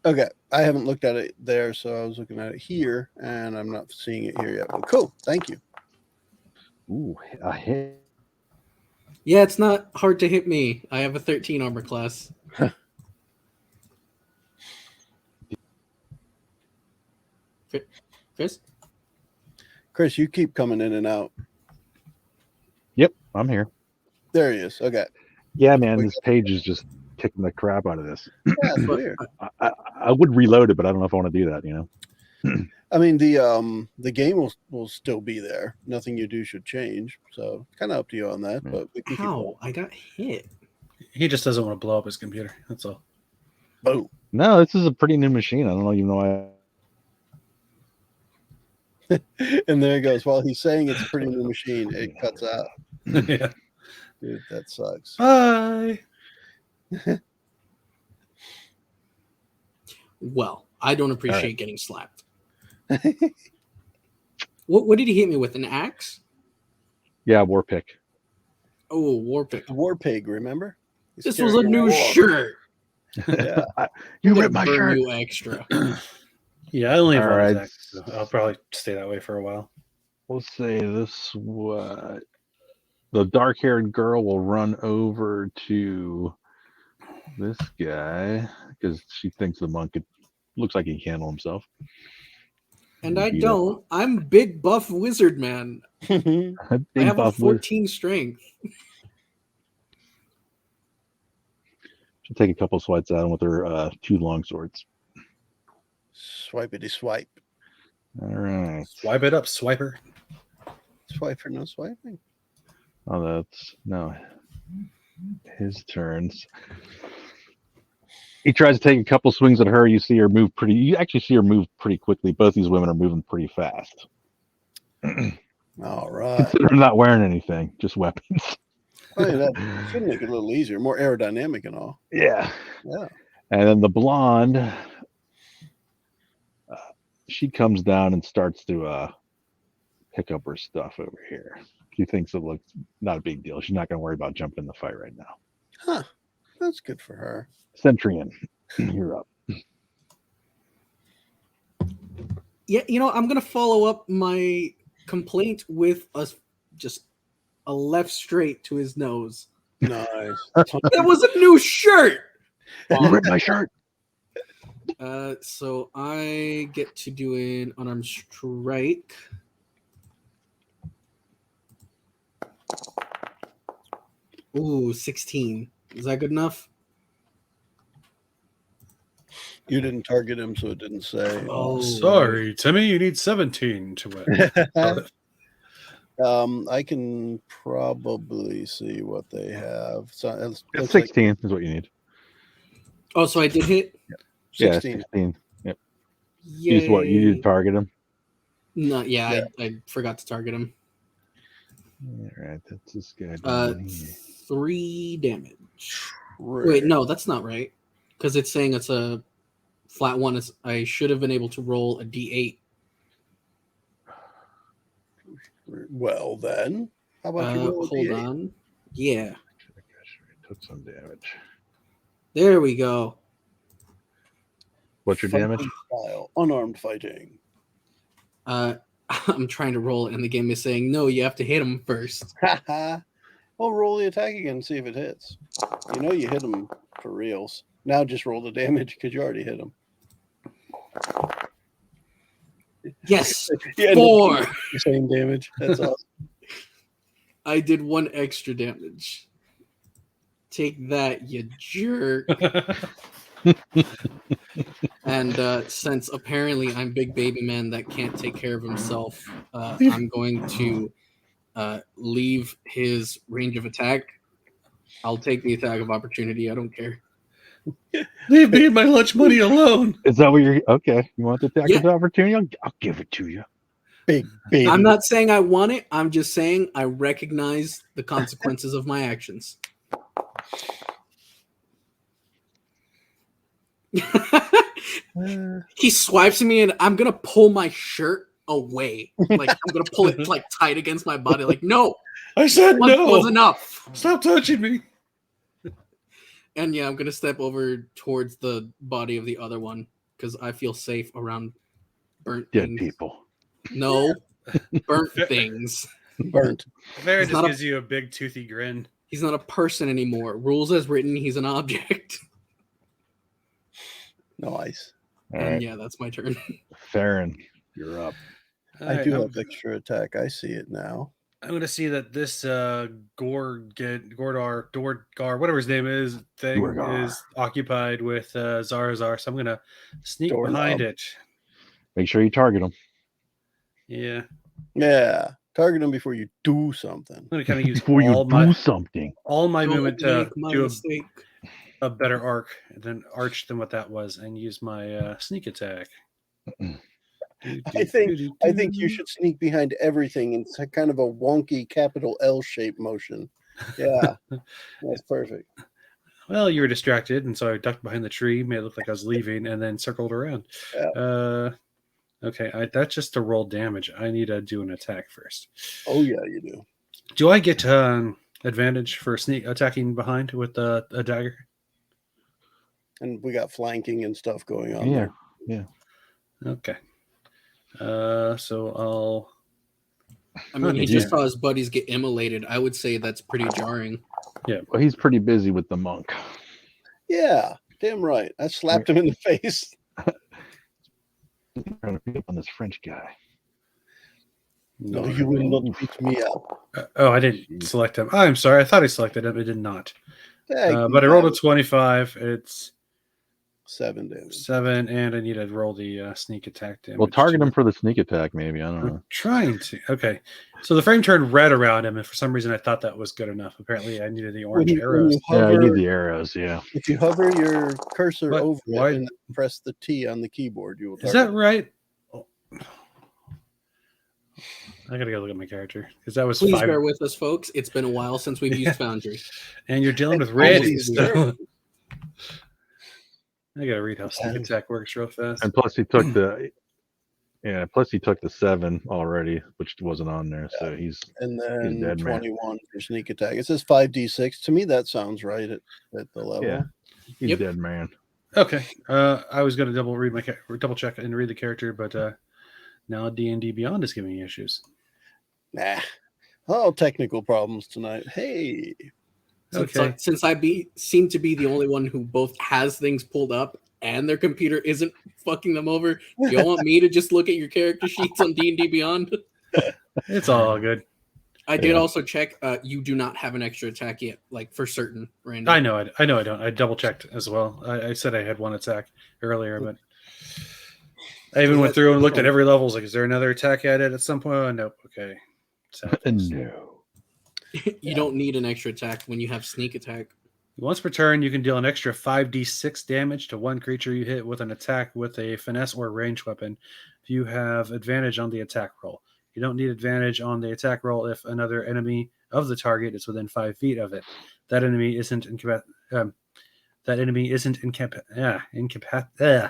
Okay, I haven't looked at it there, so I was looking at it here, and I'm not seeing it here yet. But cool, thank you. Ooh, a hit. Yeah, it's not hard to hit me. I have a 13 armor class. Chris, you keep coming in and out. Yep, I'm here. There he is. Okay. Yeah, man, this page is just kicking the crap out of this. Yeah, it's weird. I would reload it, but I don't know if I want to do that, I mean, the game will still be there. Nothing you do should change. So kind of up to you on that. But we can keep How? going. I got hit. he just doesn't want to blow up his computer. That's all. Boom. No, this is a pretty new machine. I don't even know why. And there he goes. While he's saying it's a pretty new machine, it cuts out. Yeah. Dude, that sucks. Bye. Well, I don't appreciate getting slapped. What did he hit me with? An axe? Yeah, war pick. Oh, war pick. War Pig, remember? He's This was a carrying new war. shirt. Yeah. You I'm ripped my gonna burn shirt. you extra. Yeah, I only have All one right. attack, so I'll probably stay that way for a while. We'll say this. What? The dark-haired girl will run over to this guy because she thinks the monk looks like he can handle himself. And I Beat up. don't. I'm big buff wizard man. I Big have a buff whiz. 14 strength. She'll take a couple swipes at him with her 2 long swords. Swipity swipe. All right. Swipe it up, swiper. Swipe for no swiping. Oh, that's no. His turns. He tries to take a couple swings at her. You see her move pretty. You actually see her move pretty quickly. Both these women are moving pretty fast. All right. They're not wearing anything, just weapons. Oh, yeah, that should make it a little easier, more aerodynamic and all. Yeah. Yeah. And then the blonde, she comes down and starts to pick up her stuff over here. She thinks it looks not a big deal. She's not going to worry about jumping in the fight right now. Huh. That's good for her. Centurion, you're up. Yeah, I'm gonna follow up my complaint with just a left straight to his nose. Nice. That was a new shirt. You ripped my shirt. So I get to do an unarmed strike. Ooh, 16. Is that good enough? You didn't target him, so it didn't say. Oh, Sorry, Timmy, you need 17 to win. I can probably see what they have. So it looks 16 is what you need. Oh, so I did hit? like Yeah, 16. 16. Yep. Yay. Use what? You need to target him. No, yeah, Yeah. I forgot to target him. All right, that's this guy. 3 damage. Wait, no, that's not right. Because it's saying it's a flat one. I should have been able to roll a D8. Well, then. How about you roll a Hold D8? on. Yeah, Took some damage. there we go. What's your damage? Fighting style, unarmed fighting. I'm trying to roll it, and the game is saying, no, you have to hit him first. Haha. Well, roll the attack again and see if it hits. You know you hit him for reals. Now just roll the damage because you already hit him. Yes, You end up 4. doing the same damage. That's awesome. I did 1 extra damage. Take that, you jerk. And since apparently I'm big baby man that can't take care of himself, I'm going to leave his range of attack. I'll take the attack of opportunity. I don't care. Leave me and my lunch money alone. Is that what you're okay? You want the attack Yeah. of opportunity? I'll give it to you. Big baby. I'm not saying I want it. I'm just saying I recognize the consequences of my actions. He swipes me and I'm gonna pull my shirt away. Like I'm gonna pull it like tight against my body. Like, no, I said one was no. enough. Stop touching me. And yeah, I'm gonna step over towards the body of the other one because I feel safe around burnt Dead things. people. No, burnt things. Burnt. Vera It's just not a- gives you a big toothy grin. He's not a person anymore. Rules as written, he's an object. Nice. All And right, yeah, that's my turn. Farron, you're up. I do have extra attack. I see it now. I'm gonna see that this Gordar, whatever his name is, thing Gorgar. is occupied with Zarazar. So I'm gonna sneak Doorknob. behind it. Make sure you target him. Yeah, Yeah. Target him before you do something. I'm gonna kind of use Before you all do my something. movement to make my do mistake. a better arc than what that was, and use my sneak attack. I think you should sneak behind everything in kind of a wonky capital L shape motion. Yeah. That's perfect. Well, you were distracted, and so I ducked behind the tree, made it look like I was leaving, and then circled around. Yeah. Okay, that's just to roll damage. I need to do an attack first. Oh yeah, you do. Do I get advantage for sneak attacking behind with a dagger? And we got flanking and stuff going on Yeah. there. Okay. So I'll. I mean, he Yeah. just saw his buddies get immolated. I would say that's pretty jarring. Well, he's pretty busy with the monk. Yeah, damn right. I slapped him in the face. All trying to beat up on this French guy. No, you will not beat me up. I didn't select him. I'm sorry. I thought I selected him. I did not. But I rolled a 25. It's 7 damage. 7, and I need to roll the sneak attack damage. Well, target him for the sneak attack, maybe. I don't know. I'm trying to. Okay. So the frame turned red around him, and for some reason I thought that was good enough. Apparently I needed the orange arrows. Yeah, you need the arrows, yeah. If you hover your cursor What? over Why? it and press the T on the keyboard, you will Is target that right? Oh. I gotta go look at my character because that was Please 5. bear with us, folks. It's been a while since we've used Foundry. And you're dealing with Always Randy. there. So I gotta read how sneak attack works real fast. And plus he took the 7 already, which wasn't on there. So he's and then dead, man. 21 for sneak attack. It says 5d6. To me, that sounds right at the level. Yeah. He's Yep. dead, man. Okay. I was gonna double check and read the character, but now D&D Beyond is giving me issues. Nah. Oh, technical problems tonight. Hey. Since I seem to be the only one who both has things pulled up and their computer isn't fucking them over, do you want me to just look at your character sheets on D&D Beyond? It's all good. I did also check. You do not have an extra attack yet, like for certain, Randy. I know I don't. I double checked as well. I said I had one attack earlier, but I even went through and looked at every level. I was like, is there another attack added at some point? Oh, nope. Okay. No. You don't need an extra attack when you have sneak attack. Once per turn, you can deal an extra 5d6 damage to one creature you hit with an attack with a finesse or ranged weapon. If you have advantage on the attack roll. You don't need advantage on the attack roll if another enemy of the target is within 5 feet of it. That enemy isn't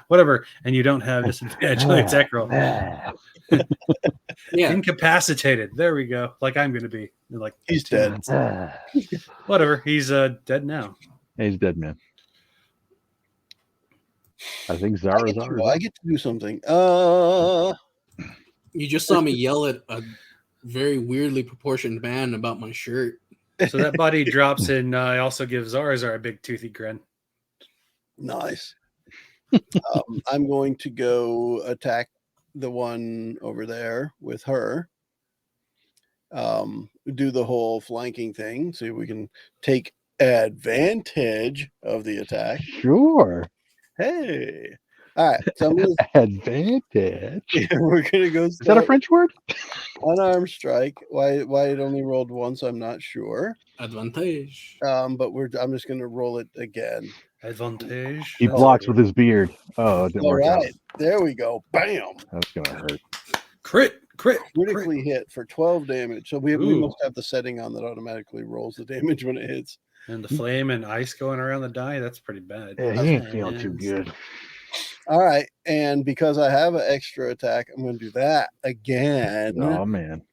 whatever, and you don't have disadvantage on the attack roll. Yeah. Incapacitated. There we go. Like I'm going to be. Like He's dead. Whatever. He's dead now. He's dead, man. I think Zara's already. I get to do something. You just saw me yell at a very weirdly proportioned man about my shirt. So that body drops in. I also give Zarazar a big toothy grin. Nice. I'm going to go attack the one over there with her. Do the whole flanking thing. See if we can take advantage of the attack. Sure. Hey. All right. So I'm gonna, Advantage. we're going to go. Is that a French word? Unarmed strike. Why it only rolled once, I'm not sure. Advantage. But I'm just going to roll it again. Advantage. He blocks with his beard. Oh, it didn't All work out. right. There we go. Bam. That's going to hurt. Crit. Critically hit for 12 damage. So we Ooh. must have the setting on that automatically rolls the damage when it hits. And the flame and ice going around the die, that's pretty bad. Yeah, he ain't feeling too good. All right. And because I have an extra attack, I'm going to do that again. Oh, man.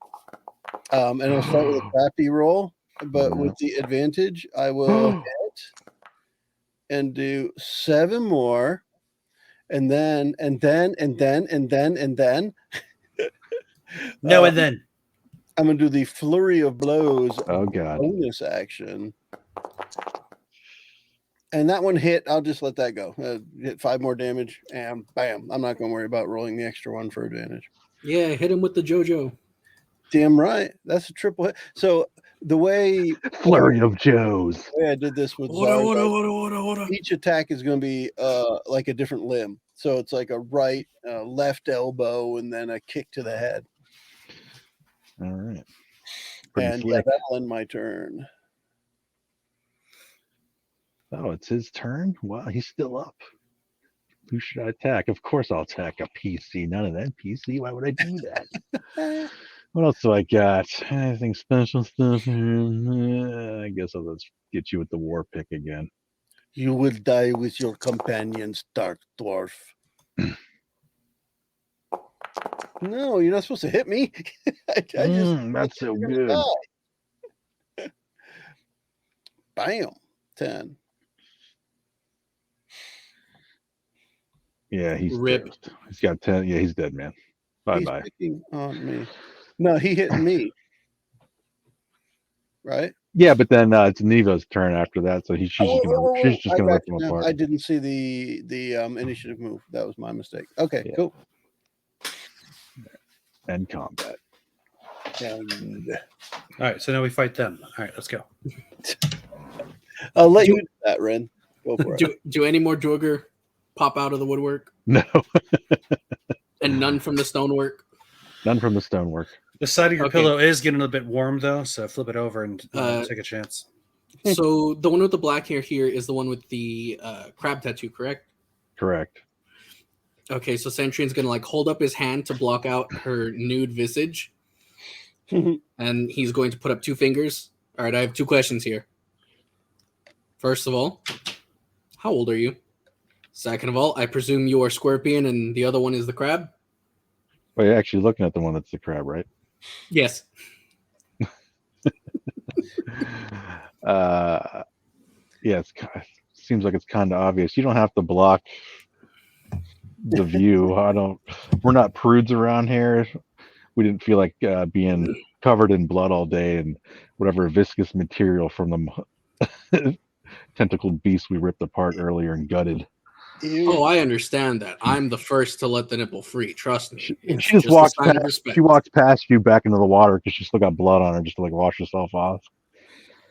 And I'll start with a crappy roll. But with the advantage, I will hit and do 7 more. And then. No, and then. I'm going to do the flurry of blows. Oh, God. Bonus action. And that one hit. I'll just let that go. Hit 5 more damage, and bam. I'm not going to worry about rolling the extra one for advantage. Yeah, hit him with the JoJo. Damn right. That's a triple hit. So the way Flurry of Joes. the way I did this with Zarya, each attack is going to be like a different limb. So it's like a right, left elbow, and then a kick to the head. All right. Pretty And yeah, slick. that'll end my turn. Oh, it's his turn? Wow, he's still up. Who should I attack? Of course I'll attack a PC. None of that PC. Why would I do that? What else do I got? Anything special stuff? I guess I'll just get you with the war pick again. You will die with your companions, Dark Dwarf. No, you're not supposed to hit me. That's so good. Bam. 10. Yeah, he's Rip. toast. He's got 10. Yeah, he's dead, man. Bye-bye. He's picking on me. No, he hit me. Right? Yeah, but then it's Neva's turn after that, so she's just gonna rip him apart. I didn't see the initiative move. That was my mistake. Okay, Yeah. cool. and combat. And All right, so now we fight them. All right, let's go. I'll let you do that, Ren. Go for it. Do any more Jorger pop out of the woodwork? No, And none from the stonework? none from the stonework. The side of your Okay. pillow is getting a little bit warm, though, so flip it over and take a chance. So the one with the black hair here is the one with the crab tattoo, correct? Correct. Okay, so Centrion's going to like hold up his hand to block out her nude visage. And he's going to put up 2 fingers. All right, I have 2 questions here. First of all, how old are you? Second of all, I presume you are Scorpion and the other one is the crab? Well, you're actually looking at the one that's the crab, right? Yes. Yeah, it seems like it's kind of obvious. You don't have to block the view. We're not prudes around here. We didn't feel like being covered in blood all day and whatever viscous material from the tentacled beast we ripped apart earlier and gutted. Oh, I understand that. I'm the first to let the nipple free. Trust me. She It's just a walks sign of past, respect. she walks past you back into the water because she still got blood on her just to like wash herself off.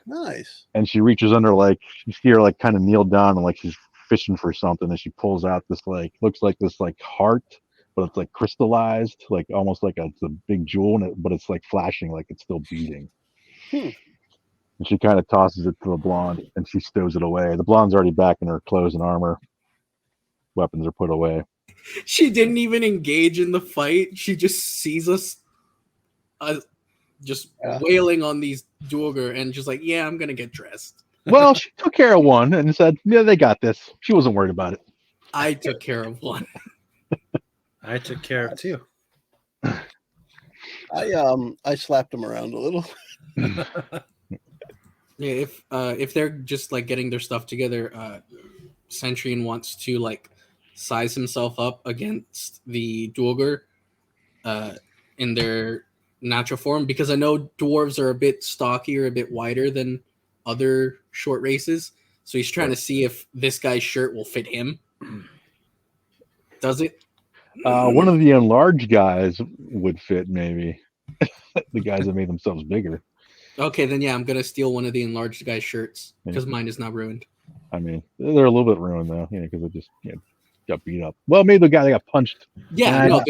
Nice. And she reaches under, like, you see her like kind of kneel down and like she's fishing for something, and she pulls out this like looks like this like heart, but it's like crystallized, like almost like it's a big jewel, but it's like flashing, like it's still beating. And she kind of tosses it to the blonde, and she stows it away. The blonde's already back in her clothes and armor. Weapons are put away. She didn't even engage in the fight. She just sees us just wailing on these Duergar and just like, yeah, I'm going to get dressed. Well, she took care of one and said, yeah, they got this. She wasn't worried about it. I took care of one. I took care of 2. I slapped him around a little. Yeah, if they're just like getting their stuff together, Centurion wants to like size himself up against the Duergar in their natural form, because I know dwarves are a bit stockier, a bit wider than other short races. So he's trying to see if this guy's shirt will fit him. Does it? One of the enlarged guys would fit, maybe. The guys that made themselves bigger. Okay, then yeah, I'm gonna steal one of the enlarged guy's shirts because mine is not ruined. I mean, they're a little bit ruined though, because it just got beat up. Well, maybe the guy that got punched. Yeah, no,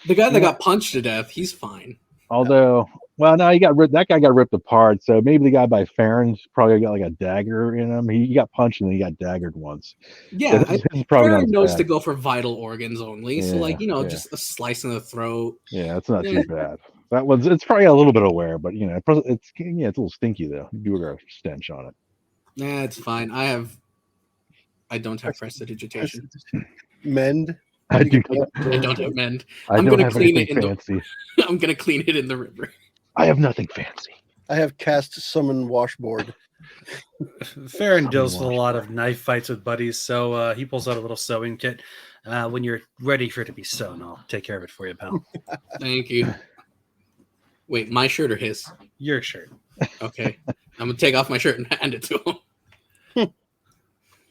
the guy that got punched to death, he's fine. Although, well, no, that guy got ripped apart. So maybe the guy by Farron's probably got like a dagger in him. He got punched and then he got daggered once. Yeah, so his probably Farron not knows bad. to go for vital organs only. So, like, Yeah. just a slice in the throat. Yeah, it's not too bad. It's probably a little bit of wear, but it's a little stinky though. You do a stench on it. Nah, it's fine. I don't have prestidigitation. Mend. I do. I don't have mend. I I'm don't gonna have clean anything it in fancy. I'm gonna clean it in the river. I have nothing fancy. I have cast summon washboard. Farron deals with a lot of knife fights with buddies, so he pulls out a little sewing kit. When you're ready for it to be sewn, I'll take care of it for you, pal. Thank you. Wait, my shirt or his? Your shirt. Okay. I'm gonna take off my shirt and hand it to him.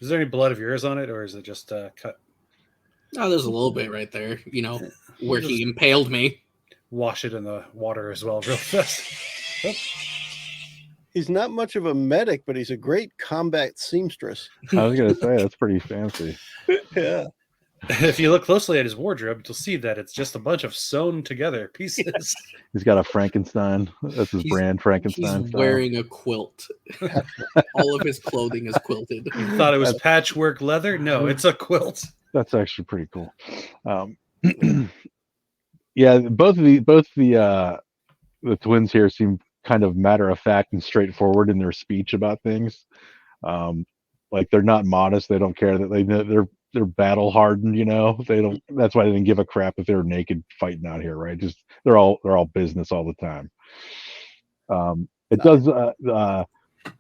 Is there any blood of yours on it, or is it just cut? Oh, there's a little bit right there, where he impaled me. Wash it in the water as well, real fast. Oh. He's not much of a medic, but he's a great combat seamstress. I was gonna say that's pretty fancy. Yeah. If you look closely at his wardrobe, you'll see that it's just a bunch of sewn together pieces. He's got a Frankenstein. That's his brand, Frankenstein. He's style. wearing a quilt. All of his clothing is quilted. You thought it was patchwork leather? No, it's a quilt. That's actually pretty cool. Yeah, both the twins here seem kind of matter of fact and straightforward in their speech about things. Like they're not modest. They don't care that they're battle hardened. They don't. That's why they didn't give a crap if they were naked fighting out here, right? Just they're all business all the time. It does.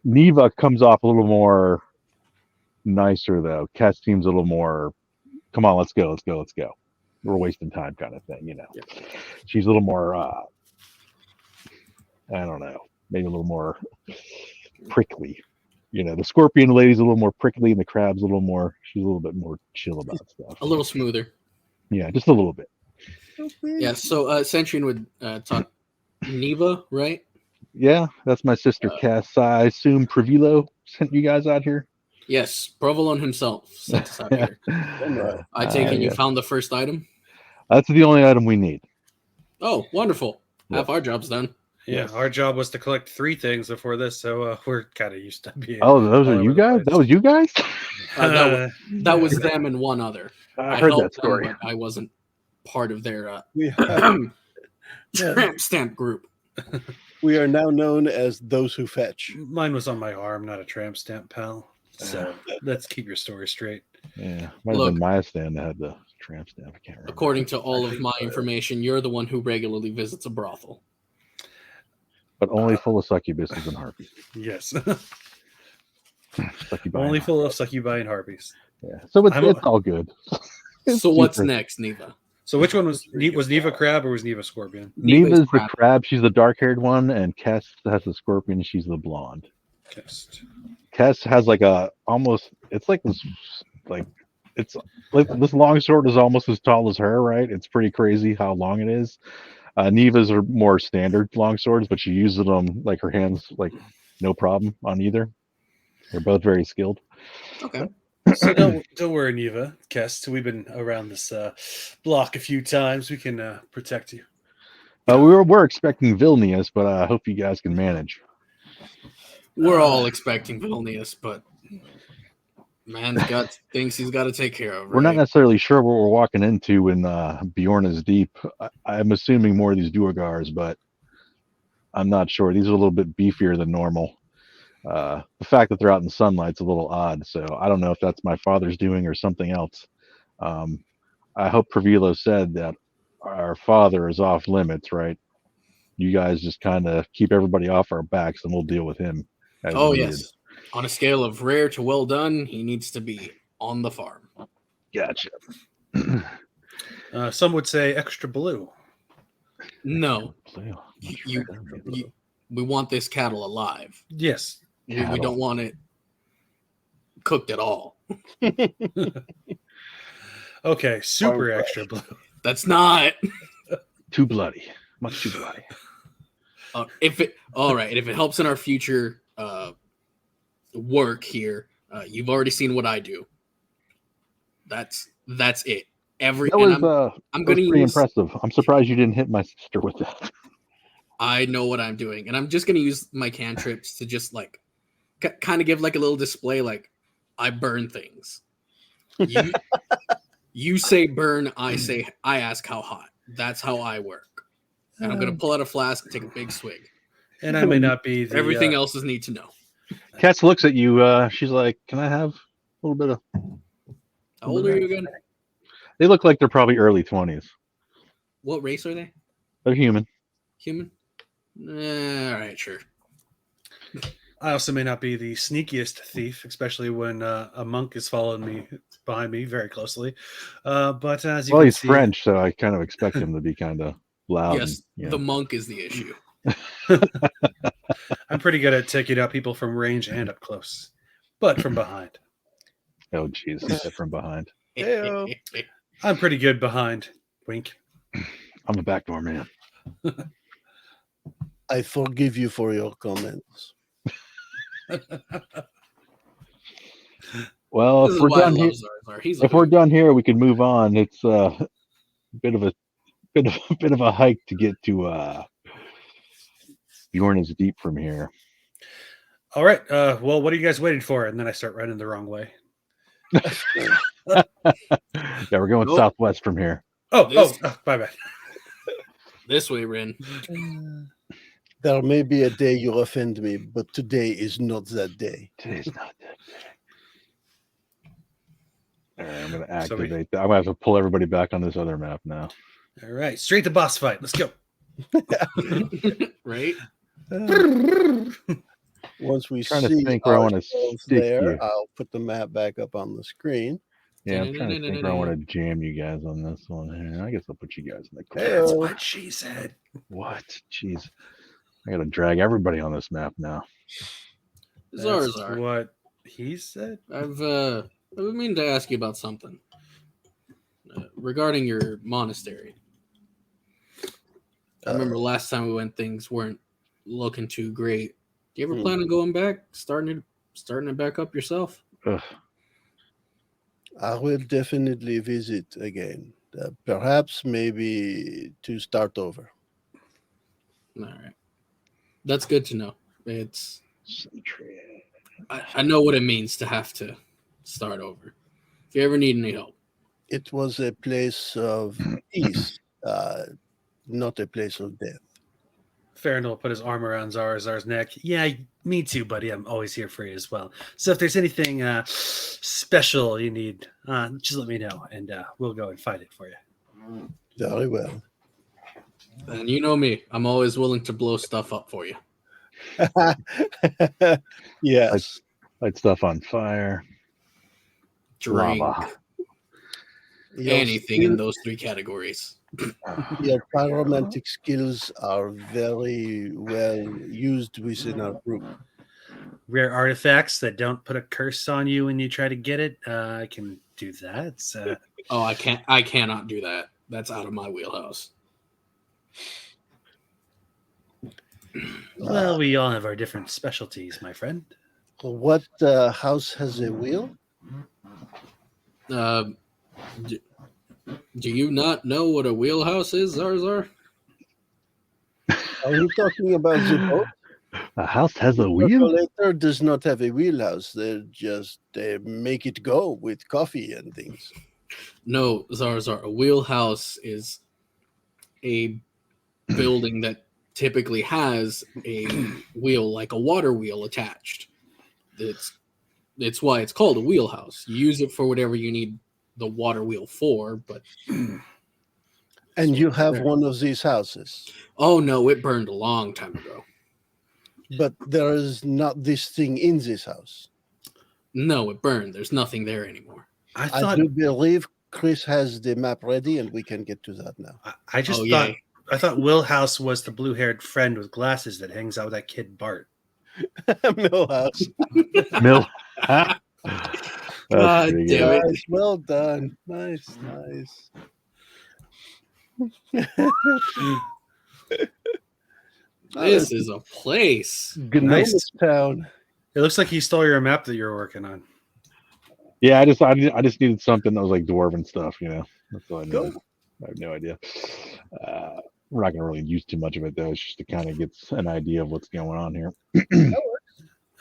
Neva comes off a little more nicer though. Kat seems a little more. Come on, let's go. We're wasting time, kind of thing. Yeah. She's a little more. I don't know. Maybe a little more prickly. The scorpion lady's a little more prickly, and the crab's she's a little bit more chill about stuff. A little smoother. Yeah, just a little bit. Yeah, so Centurion would talk Neva, right? Yeah, that's my sister Cass. I assume Previlo sent you guys out here. Yes, Provolone himself sent us out here. I take it you found the first item? That's the only item we need. Oh, wonderful. Half Yep. our job's done. Yeah, Yes. our job was to collect 3 things before this, so we're kind of used to being. Oh, those all are over you the guys? place. That was you guys? That was them and one other. I heard that helped story. them, but I wasn't part of their We have, tramp stamp group. we are now known as those who fetch. Mine was on my arm, not a tramp stamp, pal. So let's keep your story straight. Yeah, might have Look. been my stand that had the tramp stamp. I can't remember. According to all of my information, you're the one who regularly visits a brothel. But only full of succubuses and harpies. Yes. Succubi Only and full of succubi and harpies. Yeah, so it's all good. So what's next, Neva? So which one was Neva crab or was Neva scorpion? Neva's the crab. crab. She's the dark-haired one, and Kess has the scorpion. She's the blonde. Kess has like a almost. It's like this, like it's like this long sword is almost as tall as her. Right? It's pretty crazy how long it is. Neva's are more standard long swords, but she uses them like her hands, like no problem on either. They're both very skilled. Okay. So don't worry, Neva. Kest, we've been around this block a few times. We can protect you. We're expecting Vilnius, but I hope you guys can manage. We're all expecting Vilnius, but man's got things he's got to take care of. We're not right? necessarily sure what we're walking into when Bjorn is deep. I'm assuming more of these Duergars, but I'm not sure. These are a little bit beefier than normal. The fact that they're out in sunlight's a little odd, so I don't know if that's my father's doing or something else. I hope Previlo said that our father is off limits, right? You guys just kind of keep everybody off our backs, and we'll deal with him. Oh needed. yes. On a scale of rare to well done, he needs to be on the farm. Gotcha. Some would say extra blue. No, we want this cattle alive. Yes. We don't want it cooked at all. Okay, super extra blue. That's not. Too bloody. Much too bloody. If it helps in our future work here, you've already seen what I do. That's it. I'm going to use. Pretty impressive. I'm surprised you didn't hit my sister with that. I know what I'm doing, and I'm just going to use my cantrips to just like kind of give like a little display, like I burn things. You say burn, I ask how hot. That's how I work. And I'm going to pull out a flask and take a big swig. And I may not be the... Everything else is need to know. Cass looks at you. She's like, can I have a little bit of... How old are you again? They look like they're probably early 20s. What race are they? They're human. Human? All right, sure. I also may not be the sneakiest thief, especially when a monk is following behind me very closely. But as you can he's see, French, so I kind of expect him to be kind of loud. Yes, the monk is the issue. I'm pretty good at taking out people from range and up close, but from behind. Oh, jeez, he said from behind. I'm pretty good behind. Wink. I'm a backdoor man. I forgive you for your comments. Well, if we're done here, we can move on. It's a bit of a hike to get to Bjorn is deep from here. All right. Well, what are you guys waiting for? And then I start running the wrong way. Yeah, we're going southwest from here. Oh, bye bye. This way, Rin. There may be a day you offend me, but today is not that day. Today's not that day. All right, I'm going to activate that. I'm going to have to pull everybody back on this other map now. All right, straight to boss fight. Let's go. Right? Once we trying to see think where I want to stick there, you. I'll put the map back up on the screen. Yeah, I'm trying to think where I want to jam you guys on this one here. I guess I'll put you guys in the That's corner. what she said. What? Jeez. I got to drag everybody on this map now. That's what he said. I've been meaning to ask you about something regarding your monastery. I remember last time we went, things weren't looking too great. Do you ever Hmm. plan on going back, starting it back up yourself? Ugh. I will definitely visit again. Perhaps maybe to start over. All right, that's good to know. It's Centurion. I know what it means to have to start over. If you ever need any help, It was a place of peace, not a place of death. Farron will put his arm around Zar's neck. Yeah, me too, buddy. I'm always here for you as well. So if there's anything special you need, just let me know, and we'll go and find it for you. Very well. and you know me, I'm always willing to blow stuff up for you. Yes. Light stuff on fire. Drink Lava. anything in those three categories. Your pyromantic skills are very well used within our group. Rare artifacts that don't put a curse on you when you try to get it. I can do that. Oh, I cannot do that. That's out of my wheelhouse. Well, we all have our different specialties, my friend. What house has a wheel? Do you not know what a wheelhouse is, Zarzar? Are you talking about the boat? A house has a The wheel? collector does not have a wheelhouse. They make it go with coffee and things. No, Zarzar. A wheelhouse is a building that typically has a wheel, like a water wheel, attached. It's why it's called a wheelhouse. You use it for whatever you need the water wheel for, but And you have one of these houses. oh no, it burned a long time ago. But there is not this thing in this house. No, it burned. There's nothing there anymore. I I thought do believe Chris has the map ready, and we can get to that now. I just Oh, thought yay. I thought Will House was the blue-haired friend with glasses that hangs out with that kid Bart. Millhouse. Mill. That's God pretty damn good. it. Nice, well done. Nice. This is a place. Gnomus Nice. Town. It looks like he stole your map that you were working on. Yeah, I just needed something that was like dwarven stuff, you know. That's all I Go. needed. I have no idea. We're not gonna really use too much of it though. It's just to kind of get an idea of what's going on here.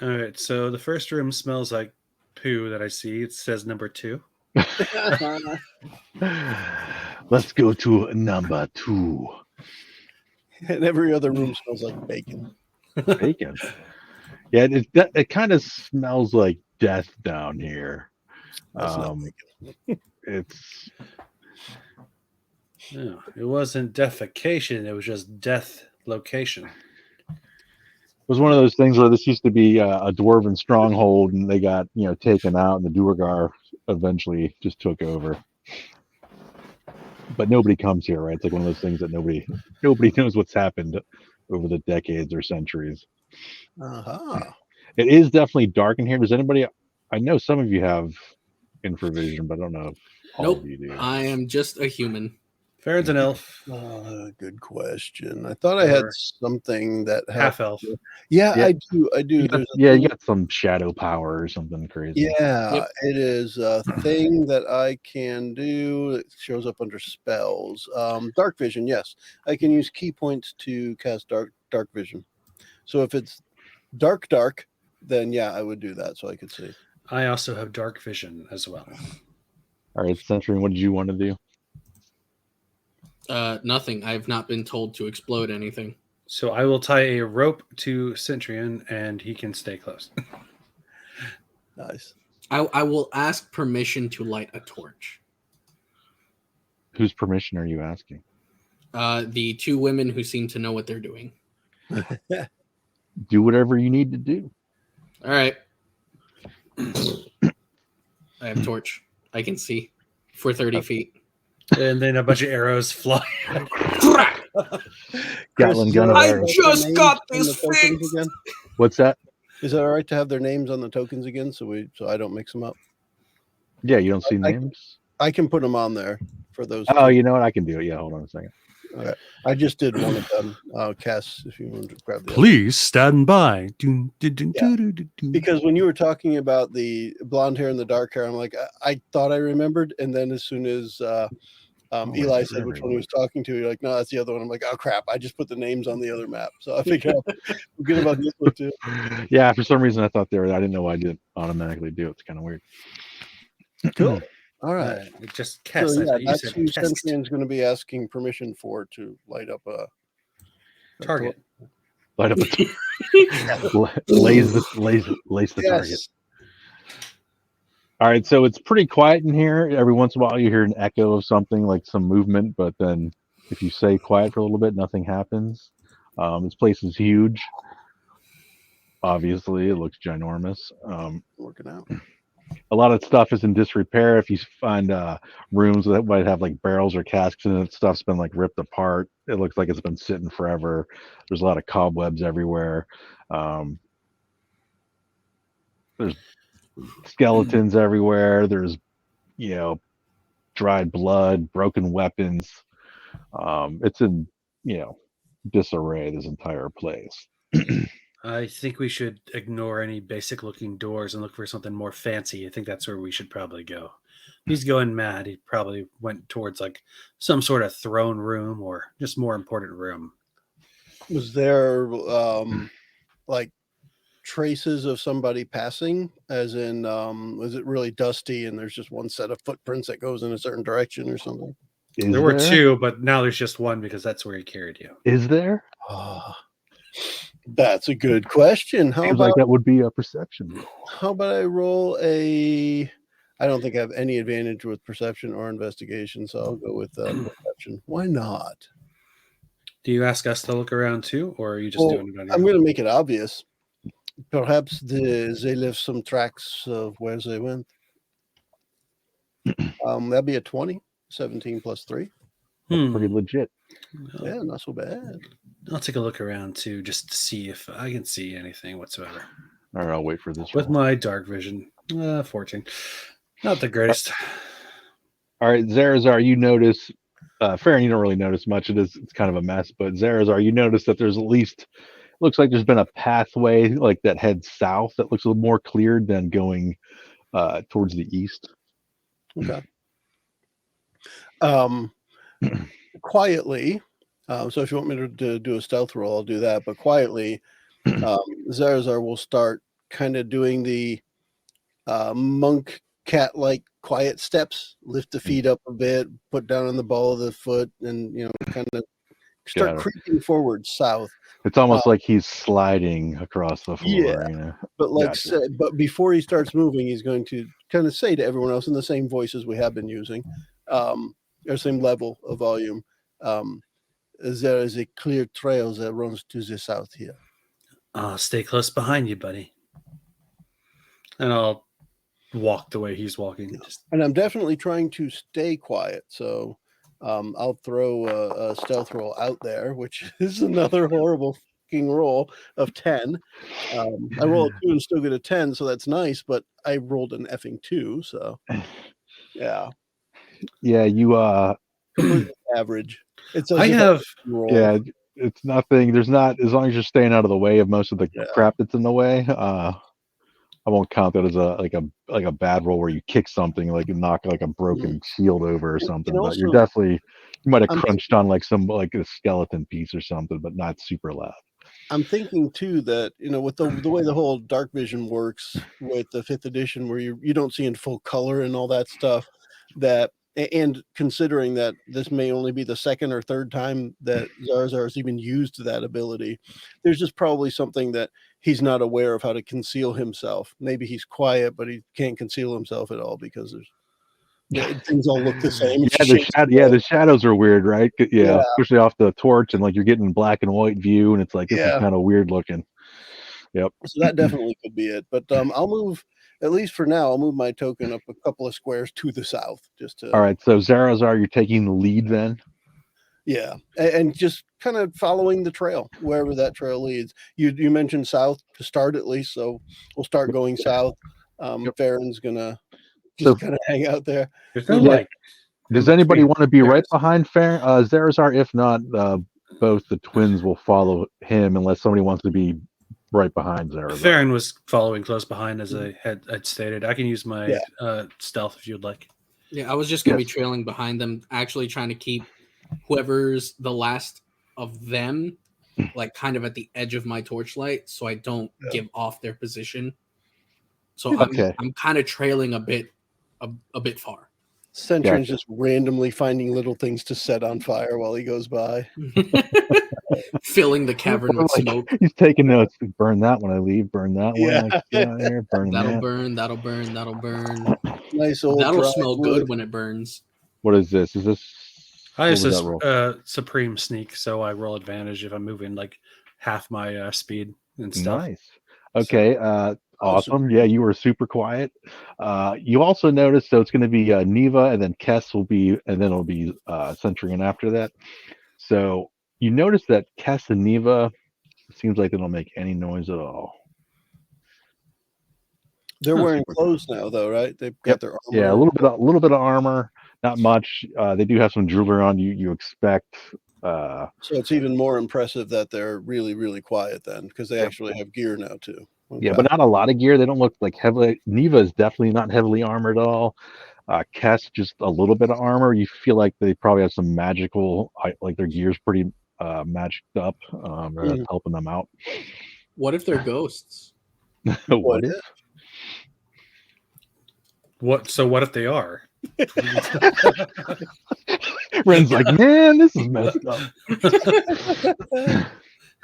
All right, so the first room smells like poo that I see. It says number 2. Let's go to number 2. And every other room smells like bacon. Bacon. Yeah, it kind of smells like death down here. That's not bacon. It's No, it wasn't defecation. It was just death location. It was one of those things where this used to be a dwarven stronghold, and they got taken out, and the Duergar eventually just took over. But nobody comes here, right? It's like one of those things that nobody knows what's happened over the decades or centuries. Uh-huh. It is definitely dark in here. Does anybody? I know some of you have infravision, but I don't know if all Nope. of you do. I am just a human. Farron's an elf, Good question. I thought I had Or something that had. half elf. Yeah, Yeah. I do. You got, you got some shadow power or something crazy. Yeah, Yep. it is a thing that I can do. It shows up under spells. Dark vision, yes. I can use key points to cast dark vision. So if it's dark, then yeah, I would do that so I could see. I also have dark vision as well. All right, Centurion, what did you want to do? Nothing. I've not been told to explode anything. So I will tie a rope to Centurion, and he can stay close. Nice. I will ask permission to light a torch. Whose permission are you asking? The two women who seem to know what they're doing. Do whatever you need to do. All right. I have torch. I can see for 30 feet. And then a bunch of arrows fly. Gatling gun of I arrows. just Names got on this the tokens fixed. again? What's that? Is it all right to have their names on the tokens again so I don't mix them up? Yeah, you don't see I- names. I can put them on there. for those. Oh, two. you know what? I can do it. Yeah, hold on a second. Okay. I just did one of them. Cass, if you want to grab the Please stand by. Because when you were talking about the blonde hair and the dark hair, I'm like, I thought I remembered, and then as soon as Eli said which one he was talking to, you're like, no, that's the other one. I'm like, oh crap, I just put the names on the other map, so I figured I'll forget about this one too. Yeah, for some reason I thought I didn't know why I didn't automatically do it. It's kind of weird. Cool. All right. It just Kess. So yeah, you that's said who Kess. Centrion's going to be asking permission for to light up a Target. Light up lace the target. All right, so it's pretty quiet in here. Every once in a while you hear an echo of something, like some movement, but then if you stay quiet for a little bit, nothing happens. This place is huge. Obviously, it looks ginormous. Working out. A lot of stuff is in disrepair. If you find rooms that might have like barrels or casks in it, stuff's been like ripped apart. It looks like it's been sitting forever. There's a lot of cobwebs everywhere. There's skeletons everywhere. There's, dried blood, broken weapons. It's in, disarray, this entire place. I think we should ignore any basic looking doors and look for something more fancy. I think that's where we should probably go. He's going mad. He probably went towards like some sort of throne room or just more important room. Was there like traces of somebody passing, as in was it really dusty and there's just one set of footprints that goes in a certain direction or something? There were two, but now there's just one because that's where he carried you. Is there? That's a good question. Seems like that would be a perception roll. How about I roll I don't think I have any advantage with perception or investigation, so I'll go with perception. Why not? Do you ask us to look around too, or are you just doing it on your I'm own? going to make it obvious. Perhaps they left some tracks of where they went. That'd be a 20, 17 plus 3. Pretty legit. Yeah, not so bad. I'll take a look around too, just to see if I can see anything whatsoever. All right, I'll wait for this. With my dark vision, 14. Not the greatest. All right, Zarazar, you notice, Farron, you don't really notice much. It's kind of a mess, but Zarazar, you notice that there's at least, looks like there's been a pathway like that heads south that looks a little more cleared than going towards the east. Okay. Quietly, so if you want me to do a stealth roll, I'll do that. But quietly, Zarazar will start kind of doing the monk cat-like quiet steps. Lift the feet up a bit, put down on the ball of the foot, and kind of start creeping forward south. It's almost like he's sliding across the floor. Yeah, but but before he starts moving, he's going to kind of say to everyone else in the same voice as we have been using, or same level of volume. There is a clear trail that runs to the south here. Stay close behind you, buddy. And I'll walk the way he's walking. And I'm definitely trying to stay quiet. So I'll throw a stealth roll out there, which is another horrible fucking roll of 10. I roll a 2 and still get a 10, so that's nice, but I rolled an effing 2, so yeah. Yeah, you completely average. It's it's nothing. There's not, as long as you're staying out of the way of most of the crap that's in the way. I won't count that as a bad roll where you kick something, like you knock like a broken shield over or something. But you're definitely, you might have crunched on like a skeleton piece or something, but not super loud. I'm thinking too that with the way the whole dark vision works with the 5th edition, where you don't see in full color and all that stuff, and considering that this may only be the second or third time that Zarazar has even used that ability, there's just probably something that he's not aware of how to conceal himself. Maybe he's quiet, but he can't conceal himself at all because things all look the same. The shadows are weird, right? Yeah, especially off the torch, and like you're getting black and white view, and it's like this is kind of weird looking. Yep. So that definitely could be it. But I'll move. At least for now, I'll move my token up a couple of squares to the south. All right, so Zarazar, you're taking the lead then? Yeah, and just kind of following the trail, wherever that trail leads. You mentioned south to start at least, so we'll start going south. Farron's going to just kind of hang out there. There's no Does anybody want to be right There's- behind Zarazar? If not, both the twins will follow him unless somebody wants to be right behind Zarazar. Therion was following close behind, as I had stated. I can use my stealth if you'd like. Yeah, I was just gonna be Yes. trailing behind them, actually trying to keep whoever's the last of them, like kind of at the edge of my torchlight, so I don't give off their position. So Okay. I'm kind of trailing a bit far. Centrion's Gotcha. just randomly finding little things to set on fire while he goes by. Filling the cavern with Like, smoke. he's taking notes. Burn that when I leave. Burn that Yeah. one. I get out of here. Burn That'll that. burn, that'll burn, that'll burn. Nice old That'll dry smell wood. good when it burns. What is this? Is this? I What have was that roll? supreme sneak, so I roll advantage if I'm moving like half my speed and stuff. Nice. Okay. Awesome. Yeah, you were super quiet. You also noticed, so it's going to be Neva, and then Kess will be, and then it'll be Centurion after that. So you notice that Kess and Neva, it seems like they don't make any noise at all. They're wearing clothes now, though, right? They've got their armor. Yeah, a little bit of armor, not much. They do have some jewelry on. You expect. So it's even more impressive that they're really, really quiet then, because they actually have gear now too. Yeah, but not a lot of gear. They don't look like heavily. Neva is definitely not heavily armored at all. Kess, just a little bit of armor. You feel like they probably have some magical, like their gear's pretty magicked up. That's helping them out. What if they're ghosts? What if? What if they are? Ren's like, man, this is messed up.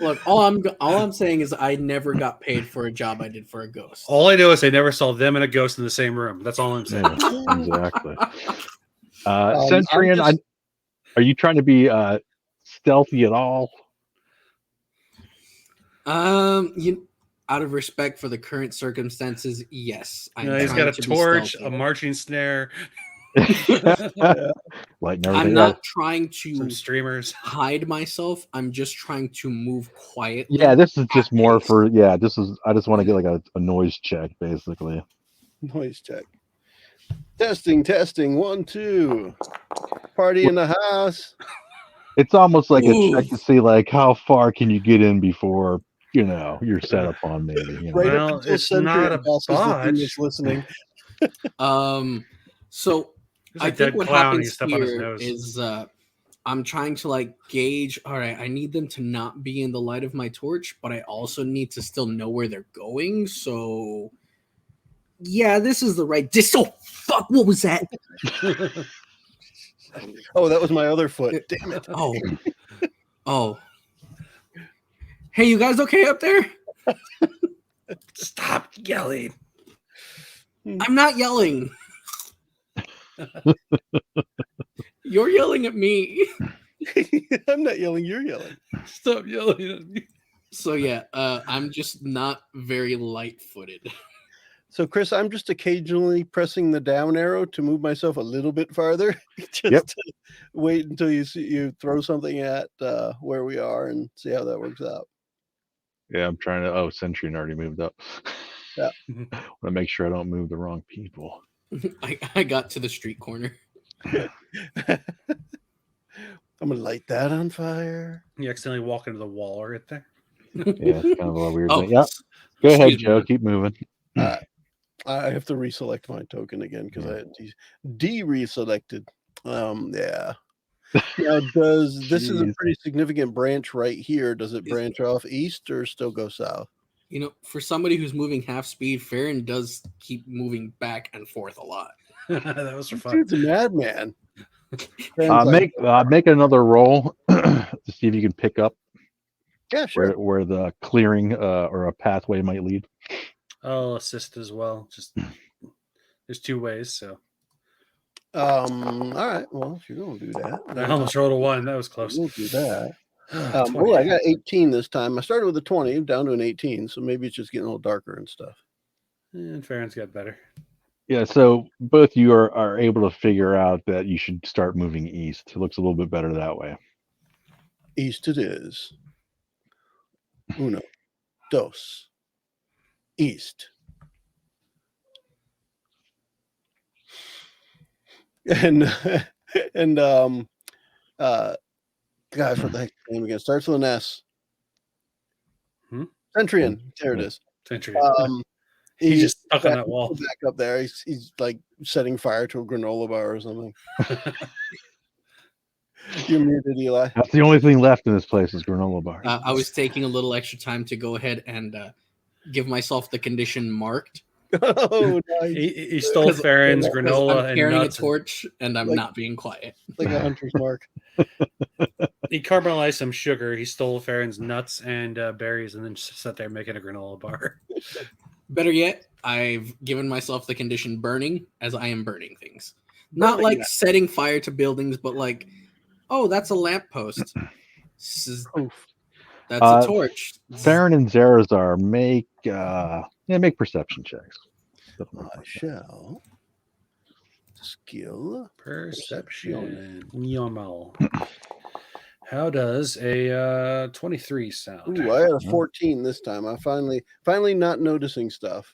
Look, all I'm saying is I never got paid for a job I did for a ghost. All I know is I never saw them and a ghost in the same room. That's all I'm saying. Yeah, exactly. Centurion, are you trying to be stealthy at all? Out of respect for the current circumstances, yes. He's got a torch, a marching snare. I'm not trying to some streamers hide myself. I'm just trying to move quietly. Yeah, this is just more for I just want to get like a noise check, basically. Noise check. Testing. 1, 2. Party in the house. It's almost like a check to see like how far can you get in before you're set up on maybe. Right, well, it's not a botch. Listening. So There's I think what happens here nose. is I'm trying to like gauge. All right, I need them to not be in the light of my torch, but I also need to still know where they're going. So yeah, this is the right. Fuck! What was that? Oh, that was my other foot. Damn it! Oh. Hey, you guys okay up there? Stop yelling. I'm not yelling. You're yelling at me. I'm not yelling. You're yelling. Stop yelling at me. So yeah, I'm just not very light-footed. So Chris, I'm just occasionally pressing the down arrow to move myself a little bit farther. To wait until you throw something at where we are and see how that works out. Yeah, I'm trying to. Oh, Centurion already moved up. Yeah. Want to make sure I don't move the wrong people. I got to the street corner. I'm gonna light that on fire. You accidentally walk into the wall right there. Yeah, it's kind of a weird thing. Oh, Yeah. Go ahead, excuse me. Joe. Keep moving. I have to reselect my token again because I had de-reselected. Yeah. Now, this is a pretty significant branch right here. Does it branch off east or still go south? For somebody who's moving half speed, Farron does keep moving back and forth a lot. That was for fun. Dude's a madman. Make another roll to see if you can pick up where the clearing or a pathway might lead. I'll assist as well. Just there's 2 ways, so. All right. Well, if you're gonna do that, I almost rolled a 1. That was close. We'll do that. I got 18 this time. I started with a 20, down to an 18, so maybe it's just getting a little darker and stuff. And Farron's got better. Yeah, so both you are able to figure out that you should start moving east. It looks a little bit better that way. East it is. 1, 2. East. And And gosh, what the heck's the name again? Starts with an S. Therion. There it is. Therion. He's just stuck on that wall. Back up there. He's like setting fire to a granola bar or something. You're muted, Eli. That's the only thing left in this place is granola bar. I was taking a little extra time to go ahead and give myself the condition marked. Oh, nice. He stole Farron's granola I'm carrying and a nuts. torch, and I'm not being quiet. Like a hunter's mark. He caramelized some sugar. He stole Farron's nuts and berries, and then just sat there making a granola bar. Better yet, I've given myself the condition burning, as I am burning things. Not like setting fire to buildings, but like, oh, that's a lamppost. That's a torch. Therion and Zarazar make perception checks. I shall. Skill. Perception. Normal. How does a 23 sound? Ooh, I had a 14 this time. I finally not noticing stuff.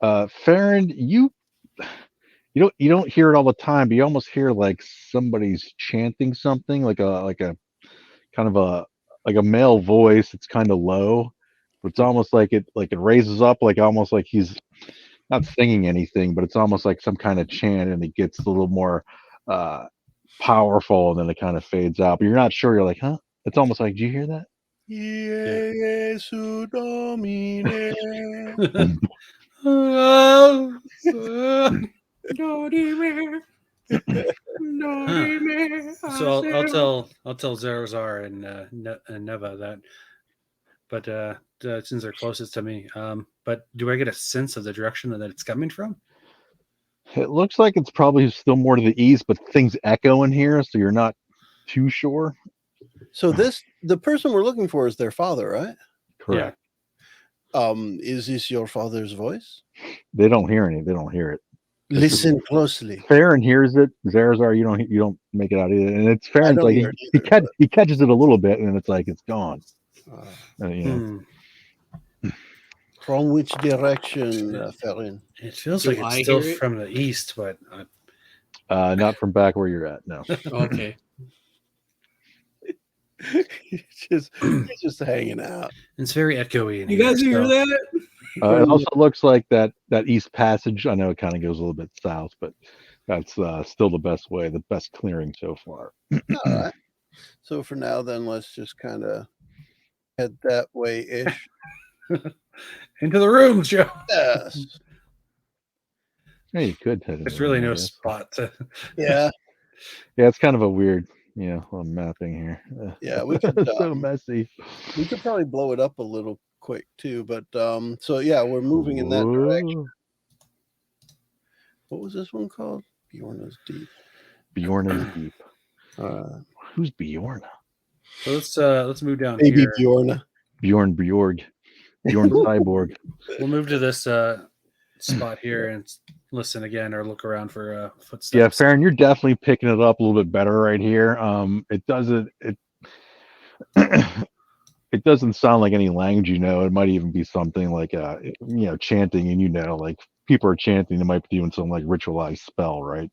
Therion, you don't hear it all the time, but you almost hear like somebody's chanting something, like a kind of a male voice. It's kind of low, but it's almost like it raises up, like almost like he's not singing anything, but it's almost like some kind of chant, and it gets a little more powerful, and then it kind of fades out. But you're not sure. You're like, huh? It's almost like, did you hear that? Jesu Domine. So I'll tell Zarazar and Neva that, but since they're closest to me, but do I get a sense of the direction that it's coming from? It looks like it's probably still more to the east, but things echo in here, so you're not too sure. So the person we're looking for is their father, right? Correct. Yeah. Is this your father's voice? They don't hear any. They don't hear it. Listen closely. Therion hears it. Zarazar, you don't make it out either. And it's Farron's like he catches it a little bit, and it's like it's gone. From which direction, Therion? It feels like it's still from the east, but not from back where you're at. No. Okay. He's just hanging out. It's very echoey. You guys hear that? It also looks like that east passage. I know it kind of goes a little bit south, but that's still the best way, the best clearing so far. All right. So for now, then, let's just kind of head that way-ish. Into the rooms, Joe. Yes. Yeah, you could head. There's really no spot to. Yeah. Yeah, it's kind of a weird, little mapping here. Yeah, we could. So messy. We could probably blow it up a little quick too, but so yeah, we're moving in that direction. What was this one called? Bjorna's Deep. Bjorna's Deep. Who's Bjorna? So let's move down Maybe here. Bjorna. Bjorn Cyborg. We'll move to this spot here and listen again or look around for footsteps. Yeah, Farron, you're definitely picking it up a little bit better right here. It doesn't sound like any language It might even be something like chanting, and like people are chanting. They might be doing some like ritualized spell, right?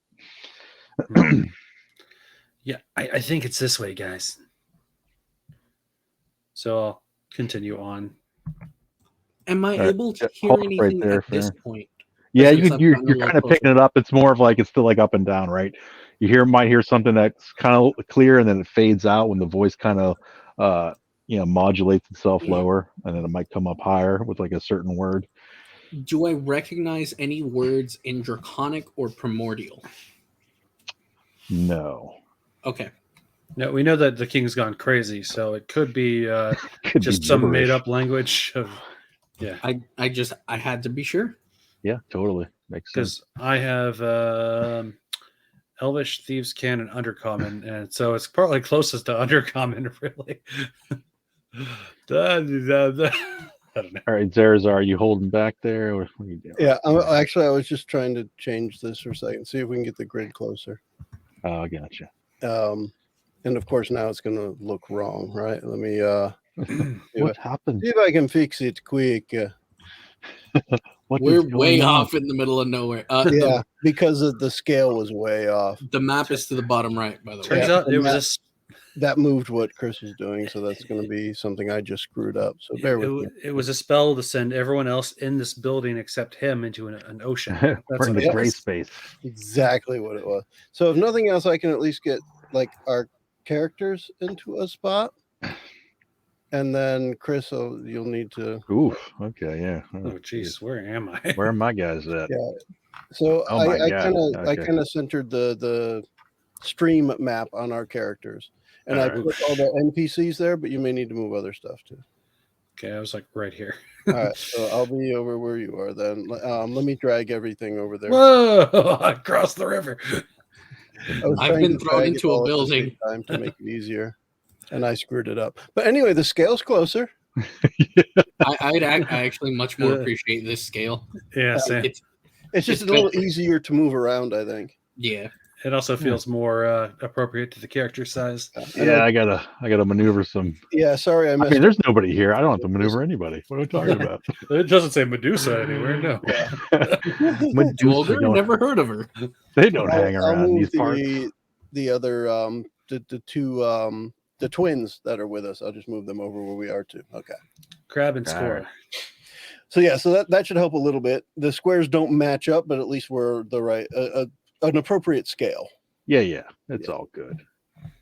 Yeah, I think it's this way, guys. So I'll continue on. Am I able to hear anything at this point? Yeah, you're kind of picking it up. It's more of like it's still like up and down, right? You might hear something that's kind of clear, and then it fades out when the voice kind of modulates itself lower, and then it might come up higher with like a certain word. Do I recognize any words in Draconic or Primordial? No. Okay. No, we know that the king's gone crazy, so it could be just some made-up language of. Yeah, I had to be sure. Yeah, totally makes sense. Because I have Elvish, Thieves' Canon, Undercommon, and so it's probably closest to Undercommon, really. I don't know. All right, Zarazar, are you holding back there? Or what are you doing? Yeah, I was just trying to change this for a second, see if we can get the grid closer. Oh, I gotcha. And of course now it's going to look wrong, right? Let me what happened? see if I can fix it quick. We're way off in the middle of nowhere. Yeah, because the scale was way off. The map is to the bottom right, by the way. Turns out it was that moved what Chris was doing, so that's going to be something I just screwed up. So bear with me. It was a spell to send everyone else in this building except him into an ocean. We're in the gray space. Exactly what it was. So if nothing else, I can at least get like our characters into a spot, and then Chris, you'll need to. Oof. Okay. Yeah. Oh, jeez, where am I? Where are my guys at? Yeah. So I kind of centered the stream map on our characters, and I put all the NPCs there, but you may need to move other stuff too. Okay, I was like right here. All right, so I'll be over where you are then. Let me drag everything over there. Whoa! Across the river. I've been thrown into a building time to make it easier, and I screwed it up. But anyway, the scale's closer. I actually much more appreciate this scale. Yeah, same. It's just a little easier to move around, I think. Yeah. It also feels more appropriate to the character size. Yeah, I gotta maneuver some. Yeah, sorry, I mean, there's nobody here. I don't have to maneuver anybody. What are we talking about? It doesn't say Medusa anywhere. No. Medusa, never heard of her. They don't hang around these parts. The other the two the twins that are with us. I'll just move them over where we are too. Okay. Crab and score. So yeah, so that should help a little bit. The squares don't match up, but at least we're the right an appropriate scale. Yeah, it's all good.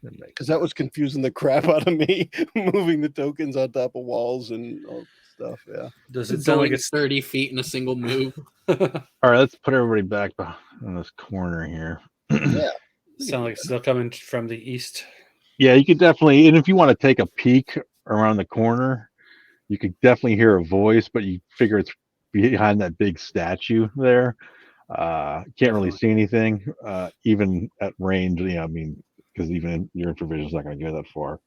Because that was confusing the crap out of me, moving the tokens on top of walls and all stuff. Yeah. Does it sound like it's 30 feet in a single move? All right, let's put everybody back in this corner here. Yeah. Sound like it's still coming from the east. Yeah, you could definitely, and if you want to take a peek around the corner, you could definitely hear a voice, but you figure it's behind that big statue there. Can't really see anything, even at range. Yeah, I mean, because even your infravision is not going to go that far.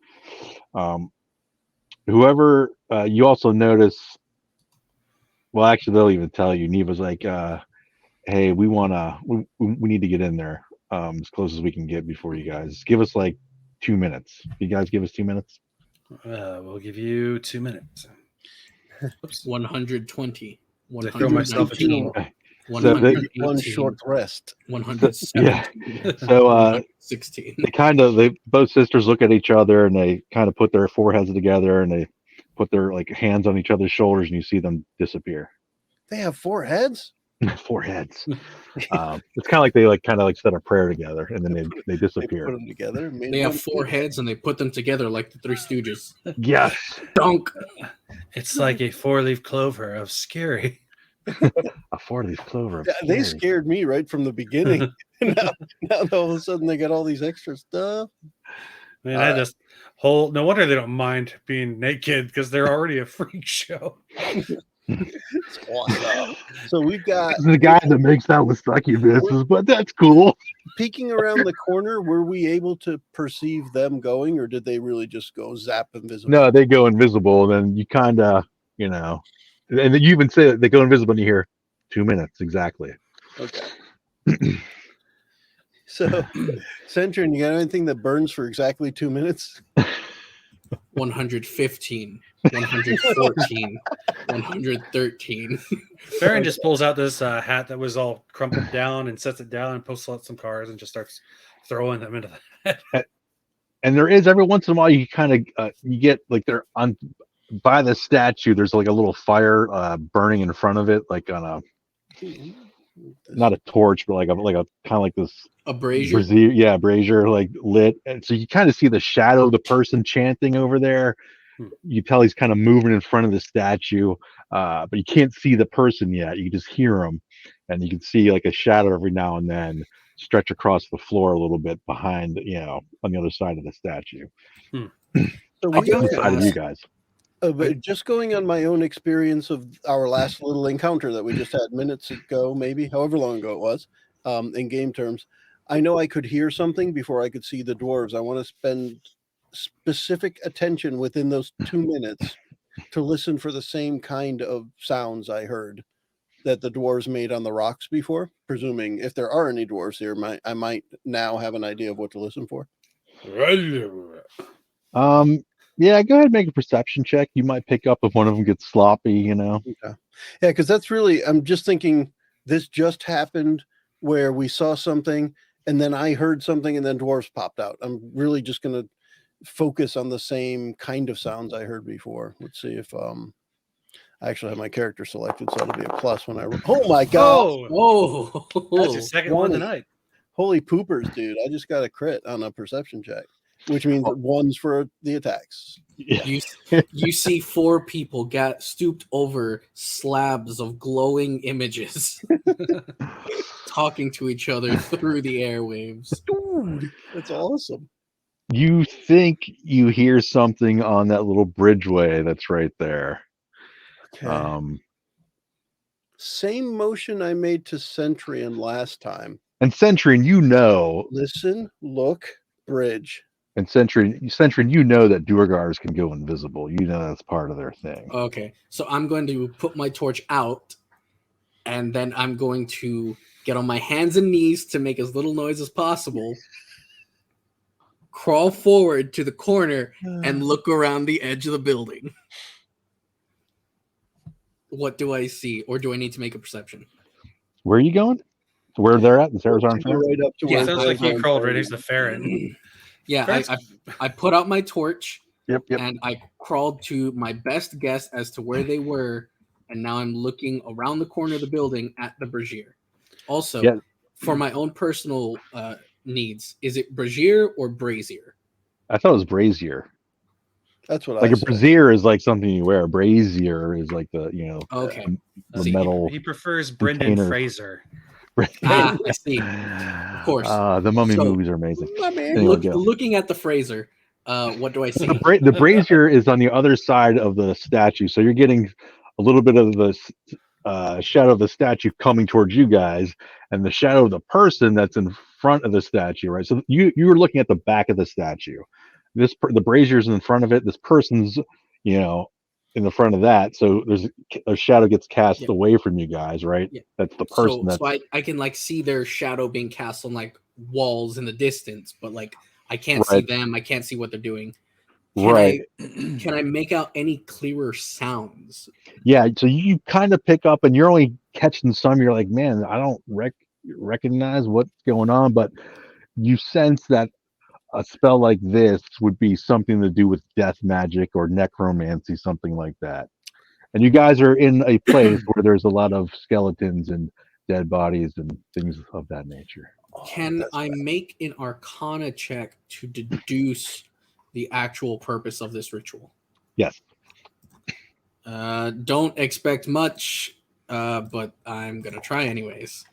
Whoever you also notice, well, actually, they'll even tell you. Neva's like, "Hey, we need to get in there as close as we can get before you guys. Give us like 2 minutes. You guys give us 2 minutes. We'll give you 2 minutes. Oops. 120. I throw myself a one short rest. 117. Yeah. So 16. They both sisters look at each other and they kind of put their foreheads together and they put their like hands on each other's shoulders and you see them disappear. They have 4 heads? 4 heads. It's kind of like they said a prayer together and then they disappear. They put them together. They have 4 heads and they put them together like the Three Stooges. Yes. Dunk. It's like a 4-leaf clover of scary. A 4-leaf clover. They scared me right from the beginning. now all of a sudden they got all these extra stuff. Man, no wonder they don't mind being naked because they're already a freak show. It's awesome. So we've got the guy that makes out with succubuses, but that's cool. Peeking around the corner, were we able to perceive them going, or did they really just go zap invisible? No, they go invisible, and then you kind of, and then you even say that they go invisible, and you hear 2 minutes exactly. Okay. So, Centurion, you got anything that burns for exactly 2 minutes? 115, 114, 113. Therion just pulls out this hat that was all crumpled down and sets it down and posts out some cards and just starts throwing them into the hat. And there is every once in a while you kind of you get like they're on by the statue. There's like a little fire burning in front of it, like on a not a torch, but like a kind of like this a brazier. Yeah, brazier like lit, and so you kind of see the shadow of the person chanting over there. You tell he's kind of moving in front of the statue, but you can't see the person yet. You can just hear him, and you can see like a shadow every now and then stretch across the floor a little bit behind, on the other side of the statue. So on the other side of you guys. But just going on my own experience of our last little encounter that we just had minutes ago, maybe however long ago it was, in game terms, I know I could hear something before I could see the dwarves. I want to spend specific attention within those 2 minutes to listen for the same kind of sounds I heard that the dwarves made on the rocks before, presuming if there are any dwarves here, I might now have an idea of what to listen for. Yeah, go ahead and make a perception check. You might pick up if one of them gets sloppy, you know. Okay. Yeah, because that's really, I'm just thinking this just happened where we saw something and then I heard something and then dwarves popped out. I'm really just going to focus on the same kind of sounds I heard before. Let's see if I actually have my character selected, so it'll be a plus when I. Oh my god! Oh, that's your Oh, second one tonight. Holy poopers, dude! I just got a crit on a perception check, which means one's for the attacks. you you see 4 people got stooped over slabs of glowing images, talking to each other through the airwaves. Dude, that's awesome. You think you hear something on that little bridgeway that's right there. Okay. Same motion I made to Centurion last time. And Centurion, you know, Listen, look, bridge. and Centurion, you know that Duergars can go invisible. You know that's part of their thing. Okay, so I'm going to put my torch out, and then I'm going to get on my hands and knees to make as little noise as possible, crawl forward to the corner, and look around the edge of the building. What do I see, or do I need to make a perception? Where are you going? To where they're at? The Sarah's Arm Fair? Right up to Yeah, where Sounds like you crawled right next to Therion. Yeah, I put out my torch, Yep. and I crawled to my best guess as to where they were, and now I'm looking around the corner of the building at the brazier. Also, Yeah. for my own personal needs, is it brazier or brazier? I thought it was brazier. That's what Like I a said. brazier is like something you wear. A brazier is like the Okay. the See, metal. He prefers Brendan container. Fraser. I see. Of course. The Mummy So- movies are amazing. My man. Anyway, go. Looking at the Fraser, what do I see? The brazier is on the other side of the statue, so you're getting a little bit of the shadow of the statue coming towards you guys, and the shadow of the person that's in front of the statue, right? So you were looking at the back of the statue. The brazier's in front of it. This person's, in the front of that. So there's a shadow gets cast away from you guys, right? Yeah. That's the person. So I can like see their shadow being cast on like walls in the distance, but like I can't see them. I can't see what they're doing. Can I make out any clearer sounds? Yeah. So you kind of pick up, and you're only catching some. You're like, man, I don't recognize what's going on, but you sense that a spell like this would be something to do with death magic or necromancy, something like that. And you guys are in a place where there's a lot of skeletons and dead bodies and things of that nature. Can I make an Arcana check to deduce the actual purpose of this ritual? Yes. Don't expect much, but I'm gonna try anyways.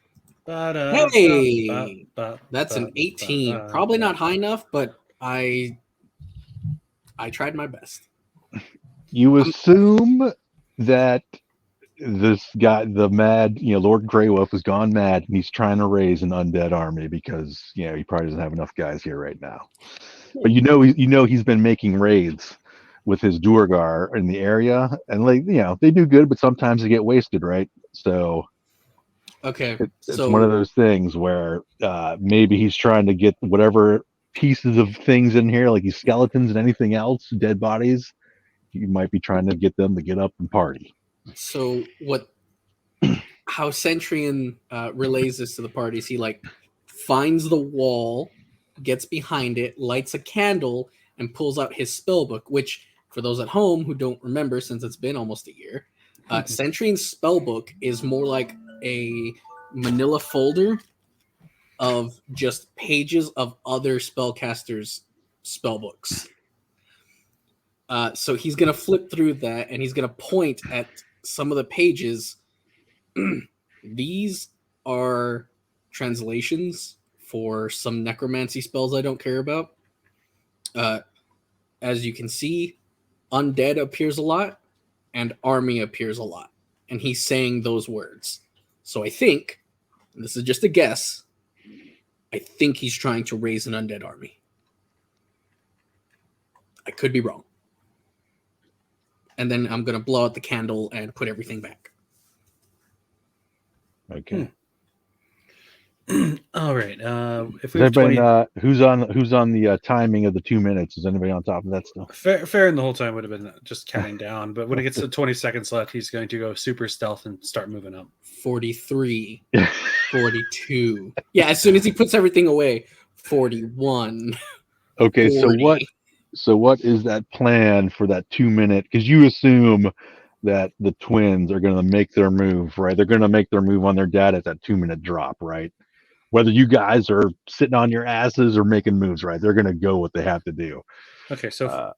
Hey, That's an 18. Probably not high enough, but I tried my best. You assume that this guy, the mad, Lord Grey Wolf, has gone mad, and he's trying to raise an undead army because he probably doesn't have enough guys here right now. But he's been making raids with his Duergar in the area, and they do good, but sometimes they get wasted, right? So. Okay, it's one of those things where maybe he's trying to get whatever pieces of things in here, like these skeletons and anything else, dead bodies. You might be trying to get them to get up and party. So how Centurion relays this to the party is he finds the wall, gets behind it, lights a candle, and pulls out his spellbook, which for those at home who don't remember, since it's been almost a year, Centurion's spellbook is more like a manila folder of just pages of other spellcasters' spellbooks. So he's going to flip through that, and he's going to point at some of the pages. These are translations for some necromancy spells I don't care about. As you can see, undead appears a lot, and army appears a lot. And he's saying those words. So I think, and this is just a guess, I think he's trying to raise an undead army. I could be wrong. And then I'm going to blow out the candle and put everything back. Okay. All right. If we Has have 20, who's on the timing of the 2 minutes? Is anybody on top of that still? Farron the whole time would have been just counting down, but when it gets to 20 seconds left, he's going to go super stealth and start moving up. 43, 42. Yeah, as soon as he puts everything away, 41. Okay, 40. so what is that plan for that 2 minute? Because you assume that the twins are going to make their move, right? They're going to make their move on their dad at that 2 minute drop, right? Whether you guys are sitting on your asses or making moves, right? They're going to go what they have to do. Okay, so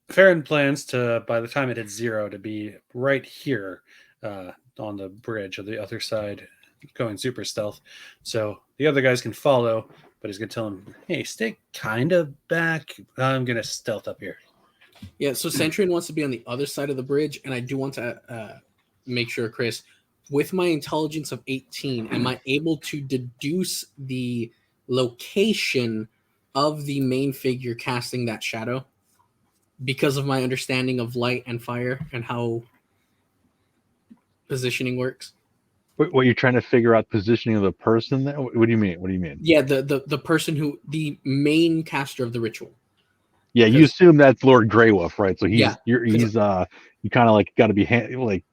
Farron plans to, by the time it hits 0, to be right here on the bridge on the other side, going super stealth. So the other guys can follow, but he's going to tell him, hey, stay kind of back. I'm going to stealth up here. Yeah, so Centurion wants to be on the other side of the bridge, and I do want to make sure, Chris, with my intelligence of 18, am I able to deduce the location of the main figure casting that shadow because of my understanding of light and fire and how positioning works? What you're trying to figure out positioning of the person? What do you mean? What do you mean? Yeah, the person the main caster of the ritual. Yeah, you assume that's Lord Grey Wolf, right? So you kind of like got to be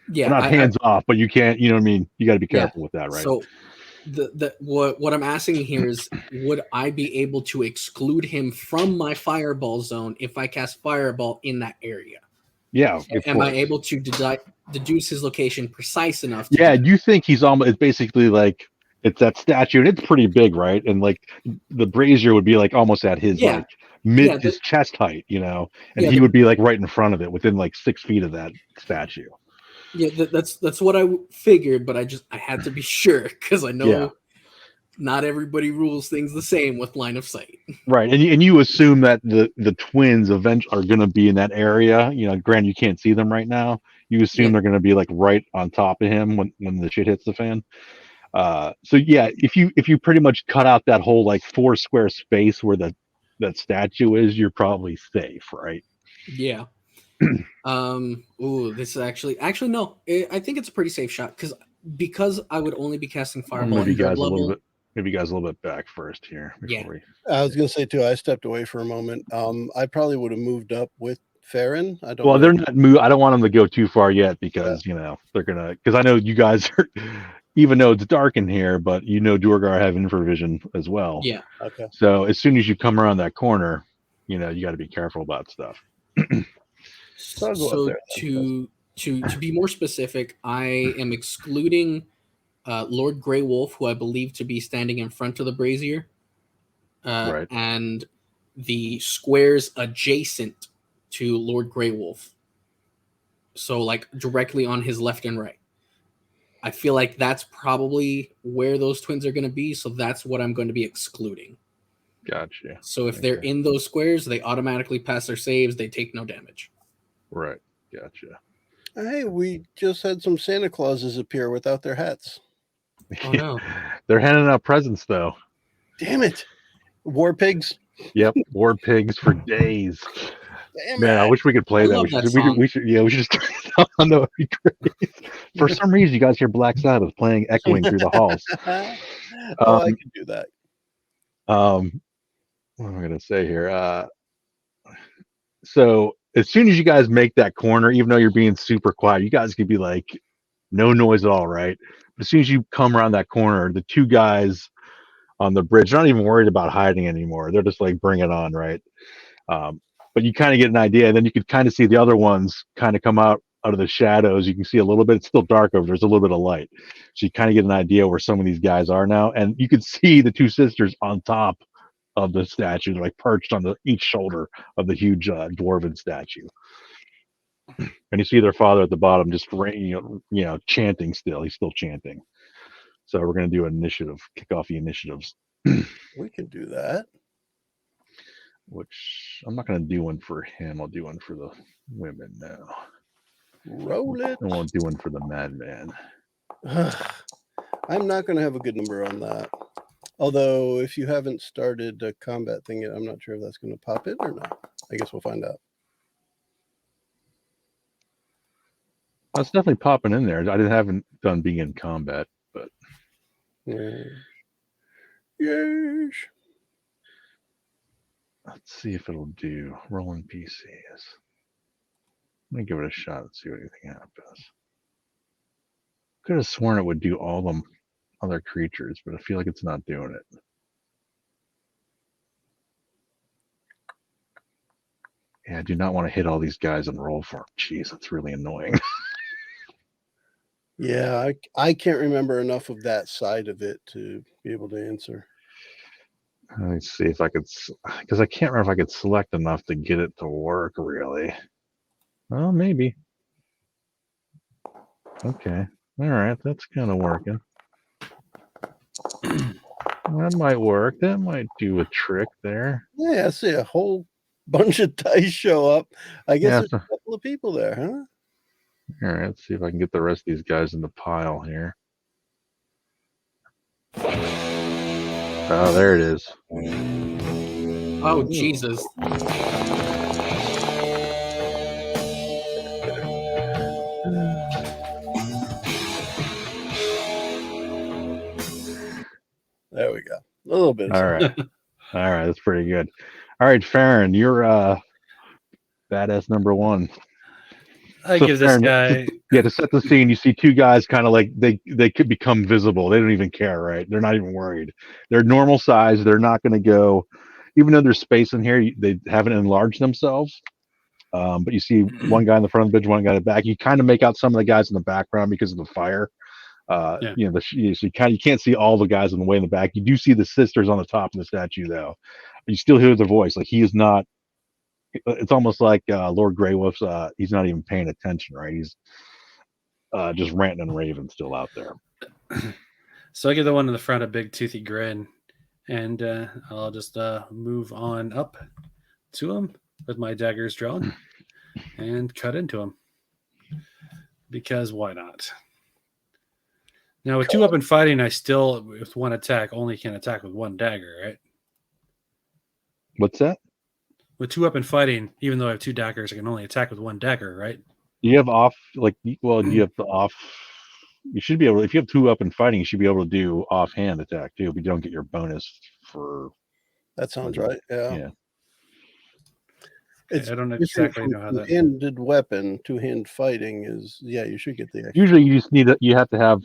not hands off, but you can't, you know what I mean? You got to be careful with that, right? So what I'm asking here is, would I be able to exclude him from my fireball zone if I cast fireball in that area? Yeah. Am I able to deduce his location precise enough? You think he's almost, it's basically like, it's that statue, and it's pretty big, right? And like the brazier would be like almost at his like his chest height, you know, and he would be like right in front of it, within like 6 feet of that statue. Yeah, that's what I figured, but I had to be sure because I know not everybody rules things the same with line of sight. Right, and you assume that the twins eventually are going to be in that area. You know, granted, you can't see them right now. You assume they're going to be like right on top of him when the shit hits the fan. So yeah, if you pretty much cut out that whole like 4 square space where that statue is, you're probably safe, right? Yeah. This is actually no. I think it's a pretty safe shot because I would only be casting fireball. Maybe guys a little bit back first here. I was going to say too. I stepped away for a moment. I probably would have moved up with Farron. They're not move. I don't want them to go too far yet because they're gonna. Because I know you guys are. Even though it's dark in here, but Duergar have infravision as well. Yeah. Okay. So as soon as you come around that corner, you got to be careful about stuff. So to be more specific, I am excluding Lord Grey Wolf, who I believe to be standing in front of the brazier, right, and the squares adjacent to Lord Grey Wolf. So like directly on his left and right. I feel like that's probably where those twins are going to be, so that's what I'm going to be excluding. Gotcha. So if they're in those squares, they automatically pass their saves. They take no damage. Right. Gotcha. Hey, we just had some Santa Clauses appear without their hats. Oh, no. They're handing out presents, though. Damn it. War pigs? Yep. War pigs for days. Damn Man, I wish we could play that. We should just turn it on. That would be great. For some reason, you guys hear Black Sabbath playing, echoing through the halls. I can do that. What am I going to say here? So as soon as you guys make that corner, even though you're being super quiet, you guys could be like, no noise at all, right? But as soon as you come around that corner, the 2 guys on the bridge are not even worried about hiding anymore. They're just like, bring it on, right? But you kind of get an idea, and then you could kind of see the other ones kind of come out of the shadows. You can see a little bit. It's still dark over. There's a little bit of light. So you kind of get an idea where some of these guys are now. And you can see the 2 sisters on top of the statue. They're like perched on each shoulder of the huge dwarven statue. And you see their father at the bottom just chanting still. He's still chanting. So we're going to do an initiative, kick off the initiatives. We can do that. Which I'm not going to do one for him. I'll do one for the women now. Roll it. I won't do one for the madman. I'm not going to have a good number on that. Although, if you haven't started a combat thing yet, I'm not sure if that's going to pop in or not. I guess we'll find out. It's definitely popping in there. I haven't done being in combat, but Yes. Let's see if it'll do. Rolling PCs. Let me give it a shot and see what anything happens. Could have sworn it would do all them other creatures, but I feel like it's not doing it. Yeah, I do not want to hit all these guys and roll for them. Jeez, that's really annoying. Yeah, I can't remember enough of that side of it to be able to answer. Let me see if I could, because I can't remember if I could select enough to get it to work, really. Well, maybe. Okay. All right, that's kind of working. That might work. That might do a trick there. Yeah, I see a whole bunch of dice show up. I guess Yeah, there's a couple of people there, huh? All right, let's see if I can get the rest of these guys in the pile here. Oh, there it is. Oh, Jesus. There we go. A little bit. All right. All right, that's pretty good. All right, Farron, you're badass number one. I So give this Farron, guy. to set the scene, you see two guys kind of like they could become visible. They don't even care, right? They're not even worried. They're normal size. They're not going to go, even though there's space in here. They haven't enlarged themselves. But you see one guy in the front of the bench, one guy in the back. You kind of make out some of the guys in the background because of the fire. Yeah. You know, so you can't see all the guys in the way in the back. You do see the sisters on the top of the statue, though. You still hear their voice. Like he is not. It's almost like Lord Grey Wolf's. He's not even paying attention, right? He's just ranting and raving still out there. So I give the one in the front a big toothy grin, and I'll just move on up to him with my daggers drawn and cut into him. Because why not? Now with 2-up and fighting, I still with one attack only can attack with one dagger, right? What's that? With 2-up and fighting, even though I have 2 daggers, I can only attack with one dagger, right? You have off you have the off. You should be able. If you have 2-up and fighting, you should be able to do offhand attack too. But you don't get your bonus for. That sounds right. Yeah. Yeah. It's I don't exactly know how that. Two-handed weapon, two-hand fighting is. Yeah, you should get the. Extra. Usually, you just you have to have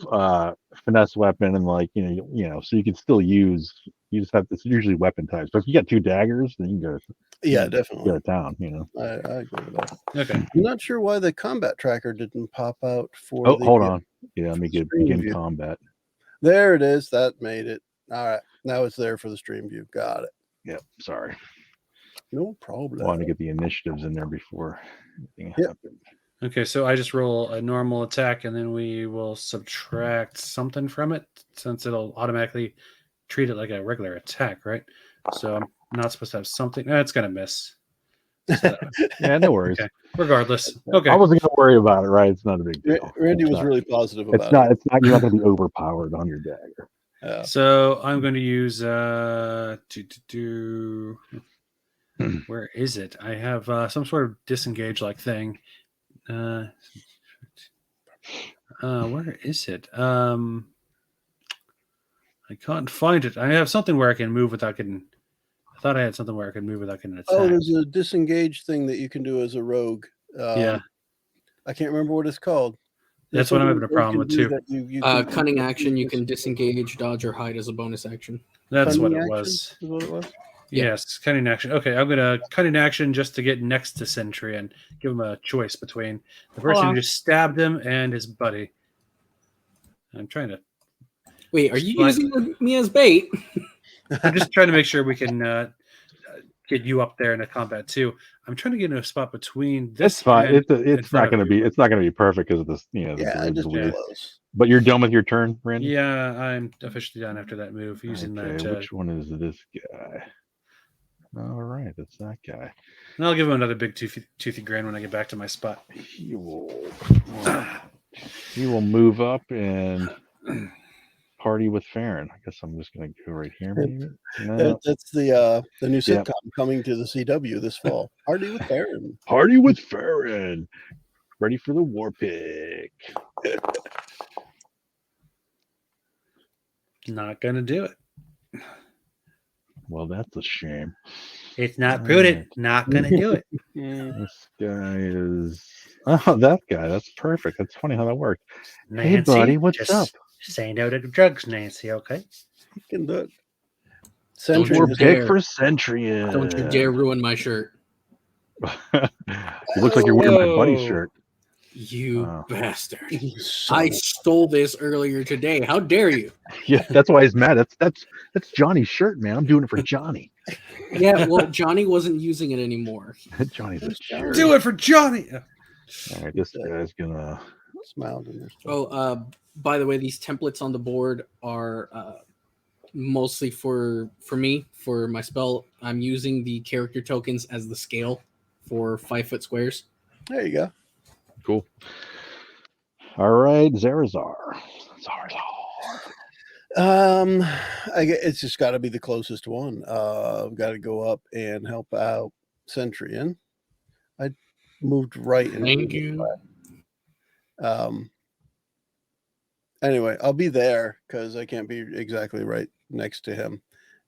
finesse weapon and so you can still use. You just have it's usually weapon types. But if you got 2 daggers, then you can go. Yeah, Go definitely. to town. I agree with that. Okay. I'm not sure why the combat tracker didn't pop out for. Oh, hold on. Yeah, let me stream begin view. combat. There it is. That made it. All right. Now it's there for the stream view. Got it. Yep. Sorry. No problem. Want to get the initiatives in there before anything happened. Okay, so I just roll a normal attack, and then we will subtract something from it, since it'll automatically treat it like a regular attack, right? So I'm not supposed to have something. It's gonna miss. So, Yeah, no worries. okay. Regardless. Okay. I wasn't going to worry about it, right? It's not a big deal. Randy It's was not- really positive about It's not. it. It's not. You're not going to be overpowered on your dagger. Yeah. So I'm going to use where is it? I have some sort of disengage like thing. Where is it? I can't find it. I have something where I can move without getting. I thought I had something where I could move without getting attacked. Oh, there's a disengage thing that you can do as a rogue. Yeah. I can't remember what it's called. That's what I'm having a problem with too. Cunning action, you can disengage, dodge, or hide as a bonus action. That's what Cunning it action was. is what it was. Yeah. Yes, cunning action. Okay, I'm gonna cunning action just to get next to Sentry and give him a choice between the person who just stabbed him and his buddy. I'm trying to. Wait, are you using me as bait? I'm just trying to make sure we can get you up there in a combat too. I'm trying to get in a spot between this. It's fine. and in It's front not of going to you. be. It's not going to be perfect because of this. The Yeah, grid's just be weird. close. But you're done with your turn, Randy. Yeah, I'm officially done after that move using Okay, that. which one is this guy? All right, that's that guy. And I'll give him another big toothy grin when I get back to my spot. He will move up and party with Farron. I guess I'm just going to go right here. Maybe. No. That's the new sitcom coming to the CW this fall. Party with Aaron. Party with Farron. Ready for the war pick. Not gonna do it. Well, that's a shame. It's not prudent. Not gonna do it. This guy is. Oh, that guy. That's perfect. That's funny how that worked. Nancy, Hey, buddy, what's just up? say no to drugs, Nancy. Okay. You can do it. Don't Sentry you More is- dare. pick for Centurion. Don't you dare ruin my shirt. It looks like you're wearing my buddy's Whoa. shirt. You Oh. bastard. You son I of- stole this earlier today. How dare you? Yeah, that's why he's mad. That's Johnny's shirt, man. I'm doing it for Johnny. Yeah, well, Johnny wasn't using it anymore. Johnny's a jerk. Do it for Johnny. All right, this guy's gonna. smiled in their Oh, by the way, these templates on the board are mostly for me, for my spell. I'm using the character tokens as the scale for 5-foot squares. There you go. Cool. All right, Zarazar. It's just got to be the closest one. I've got to go up and help out Centurion. I moved right in. Thank you. Anyway, I'll be there because I can't be exactly right next to him.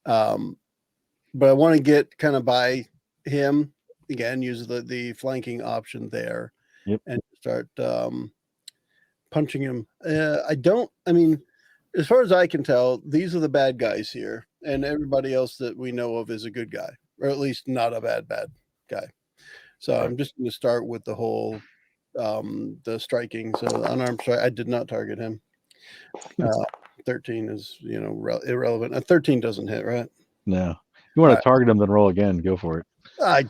But I want to get kind of by him again, use the flanking option there. Yep. And start punching him. I mean, as far as I can tell, these are the bad guys here, and everybody else that we know of is a good guy, or at least not a bad guy. So I'm just going to start with the whole the striking. So unarmed strike, I did not target him. 13 is irrelevant. 13 doesn't hit, right? No. If you want to target him, then roll again. Go for it. I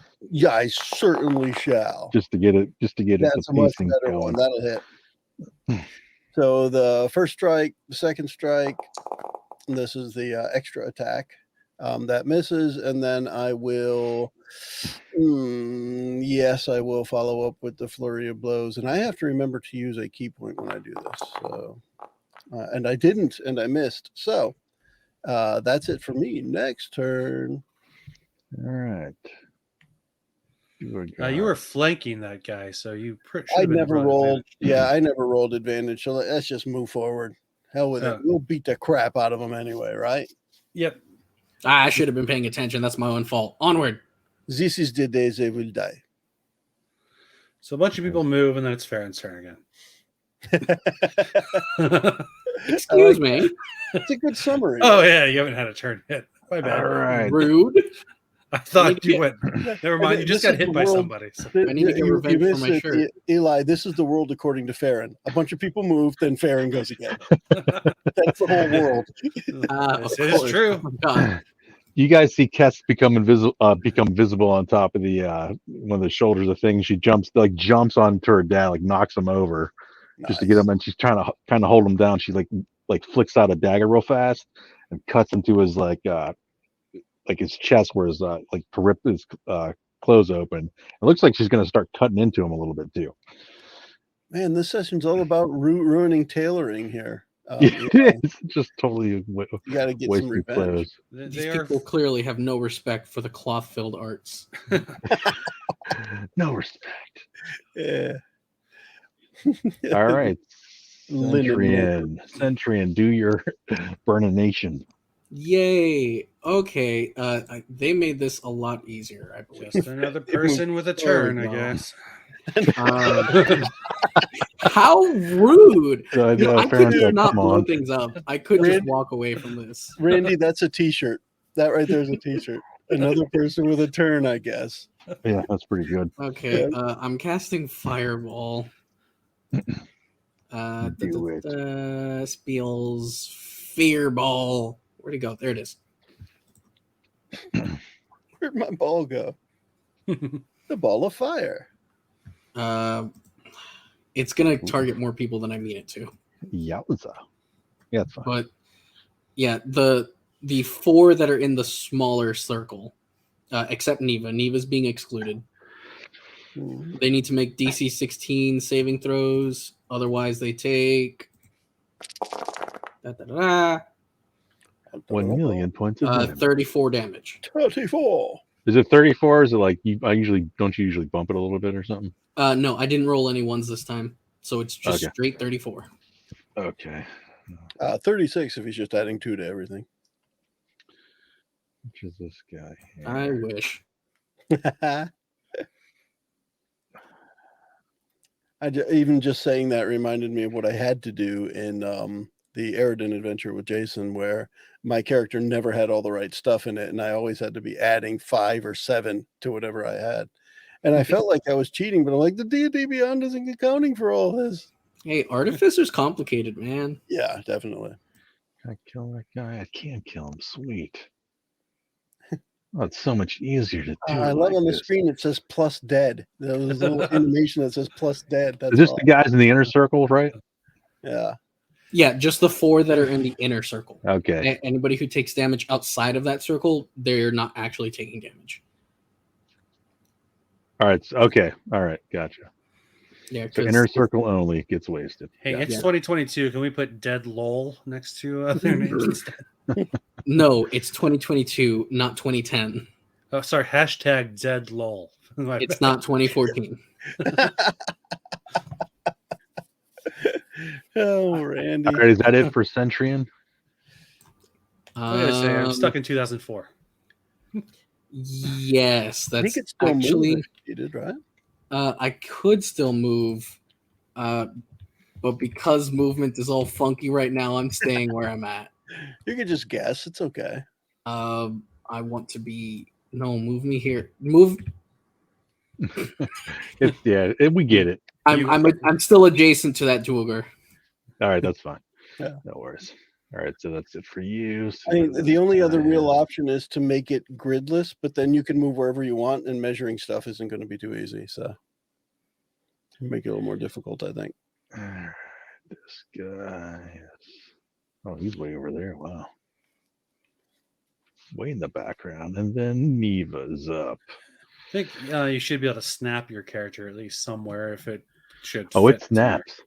certainly shall. Just to get it. That's a much better one. That'll hit. So the first strike, the second strike, and this is the extra attack that misses, and then I will. Yes, I will follow up with the flurry of blows, and I have to remember to use a key point when I do this. So, and I didn't, and I missed. So that's it for me. Next turn. All right. You were flanking that guy, so you. I never rolled. Yeah, I never rolled advantage. So let's just move forward. Hell with it. We'll beat the crap out of them anyway, right? Yep. I should have been paying attention. That's my own fault. Onward. This is the day they will die. So a bunch of people move, and then it's Farron's turn again. Excuse me. It's a good summary. Oh yeah, you haven't had a turn yet. My bad. All right. Rude. I thought you went. Never mind. You just got hit by somebody. So. I need to get revenge for my shirt. Eli, this is the world according to Farron. A bunch of people move, then Farron goes again. That's the whole world. This is true. Oh, God. You guys see Kess become visible on top of the one of the shoulders of things. She jumps onto her dad, like knocks him over, just to get him, and she's trying to hold him down. She like flicks out a dagger real fast and cuts into his like his chest, where his to rip his clothes open. It looks like she's gonna start cutting into him a little bit too. Man, this session's all about ruining tailoring here. It's just totally you got to get some wasted revenge. clothes. These people clearly have no respect for the cloth-filled arts. No respect. Yeah. All right. Linen. Centurion, do your burnination. Yay. Okay. They made this a lot easier, I believe. Just another person with a turn, I guess. How rude. I I could just not blow things up. I could just walk away from this. Randy, that's a t-shirt. That right there is a t-shirt. Another person with a turn, I guess. Yeah, that's pretty good. Okay. I'm casting Fireball. Spells Fearball. Where'd it go? There it is. Where'd my ball go? The ball of fire. It's gonna target more people than I mean it to. Yowza. Yeah, it's fine. But yeah, the 4 that are in the smaller circle, except Neva. Neva's being excluded. They need to make DC 16 saving throws. Otherwise, they take 1 million points of damage. 34 damage. 34. Is it 34? Is it like you usually bump it a little bit or something? No, I didn't roll any ones this time, so it's just straight 34. Okay. 36 if he's just adding 2 to everything. Which is this guy here? I wish. Even just saying that reminded me of what I had to do in the Aridin adventure with Jason, where my character never had all the right stuff in it, and I always had to be adding 5 or 7 to whatever I had. And I felt like I was cheating, but I'm like, the D&D Beyond isn't accounting for all this. Hey, Artificer's complicated, man. Yeah, definitely. Can I kill that guy? I can kill him. Sweet. Oh, it's so much easier to do. I love on the screen it says plus dead. There's a little animation that says plus dead. That's Is this all. the guys in the inner circle, right? Yeah. Yeah, just the 4 that are in the inner circle. Okay. Anybody who takes damage outside of that circle, they're not actually taking damage. All right. Okay. All right. Gotcha. Yeah, So inner circle only gets wasted. Hey, Yeah. it's 2022. Can we put dead lol next to their names instead? No, it's 2022, not 2010. Oh, sorry. Hashtag dead lol. It's not 2014. Oh, Randy. All right. Is that it for Centrion? I gotta say, I'm stuck in 2004. Yes, I think that's it's still actually. moving, you did, right? I could still move, but because movement is all funky right now, I'm staying where I'm at. You could just guess. It's okay. I want to be move me here. Move. We get it. I'm still adjacent to that Duergar. All right, that's fine. Yeah. No worries. All right, so that's it for you. So I mean, the only other real option is to make it gridless, but then you can move wherever you want, and measuring stuff isn't going to be too easy. So make it a little more difficult, I think. All right, this guy. Oh, he's way over there. Wow. Way in the background. And then Neva's up. I think you should be able to snap your character at least somewhere if it should. Oh, it fit snaps.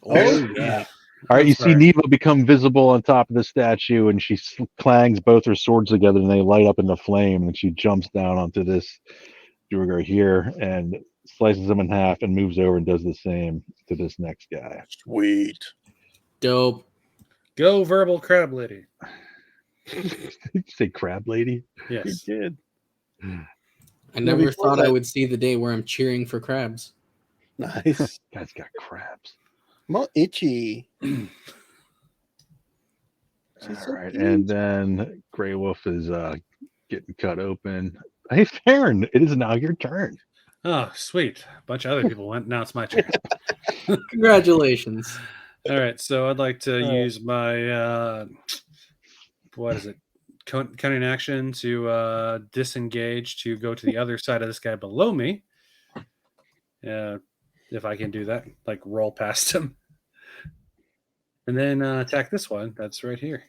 Oh, yeah. All right, you see Sorry. Neva become visible on top of the statue, and she clangs both her swords together, and they light up into flame, and she jumps down onto this Duergar here and slices him in half and moves over and does the same to this next guy. Sweet. Dope. Go verbal crab lady. Did you say crab lady? Yes. You did. I never before thought I that- would see the day where I'm cheering for crabs. Nice. Guy's got crabs. More itchy. All She's so right, cute. and then Grey Wolf is getting cut open. Hey, Farron, it is now your turn. Oh, sweet. A bunch of other people went. Now it's my turn. Congratulations. All right. So I'd like to use my, what is it? Cunning action to disengage to go to the other side of this guy below me. If I can do that, like roll past him. And then attack this one. That's right here.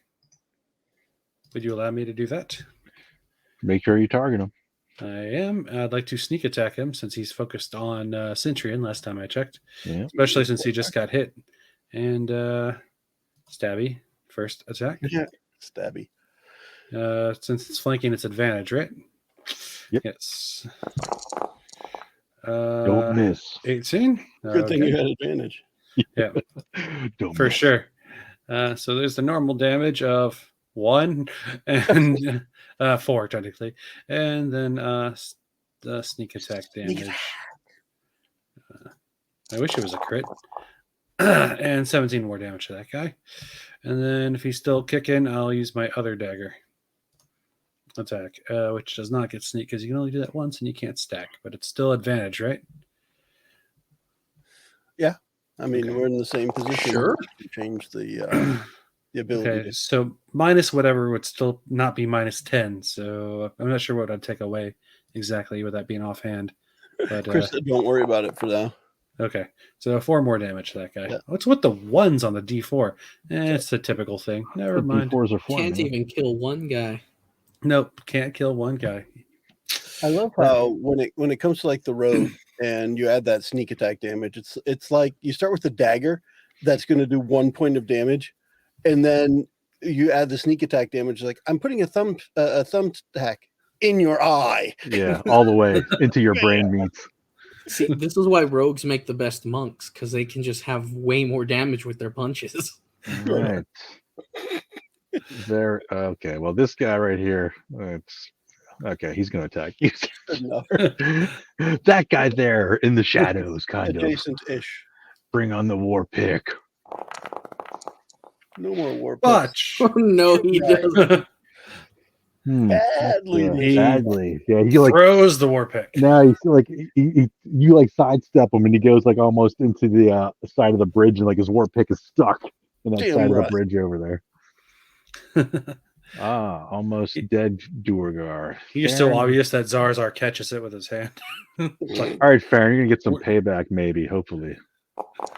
Would you allow me to do that? Make sure you target him. I am. I'd like to sneak attack him since he's focused on Centurion last time I checked. Yeah. Especially since he just got hit. And stabby, first attack. Yeah. Stabby. Since it's flanking, it's advantage, right? Yep. Yes. Don't miss. 18. Good thing you had advantage. Yeah, Don't for miss. sure. So there's the normal damage of 1 and 4 technically, and then the sneak attack damage. I wish it was a crit. And 17 more damage to that guy. And then if he's still kicking, I'll use my other dagger attack, which does not get sneak because you can only do that once and you can't stack, but it's still advantage, right? I mean, we're in the same position. Sure. To change the ability. Okay, so minus whatever would still not be minus 10. So I'm not sure what I'd take away exactly with that being offhand. But Chris said, don't worry about it for now. okay, so 4 more damage to that guy. Yeah. What's with the ones on the D4? It's a typical thing. Never mind. D4s are fun. Can't man. even kill one guy. Nope, can't kill one guy. I love how when it comes to like the rogue and you add that sneak attack damage, it's like you start with the dagger that's going to do 1 point of damage, and then you add the sneak attack damage. Like I'm putting a thumbtack in your eye. Yeah, all the way into your brain meats. See, this is why rogues make the best monks, because they can just have way more damage with their punches. All right. There. Okay. Well, this guy right here. It's okay. He's going to attack you. Good enough. That guy there in the shadows, kind of. Adjacent-ish. Bring on the war pick. No more war picks. Botch. Oh no, he doesn't. Badly missed. Badly. Yeah. He like Throws the war pick. now he's like you like sidestep him and he goes like almost into the side of the bridge and like his war pick is stuck in that Damn side of right. the bridge over there. Almost dead Duergar. He's so obvious that Zarzar catches it with his hand. All right, Farron, you're gonna get some payback, maybe, hopefully.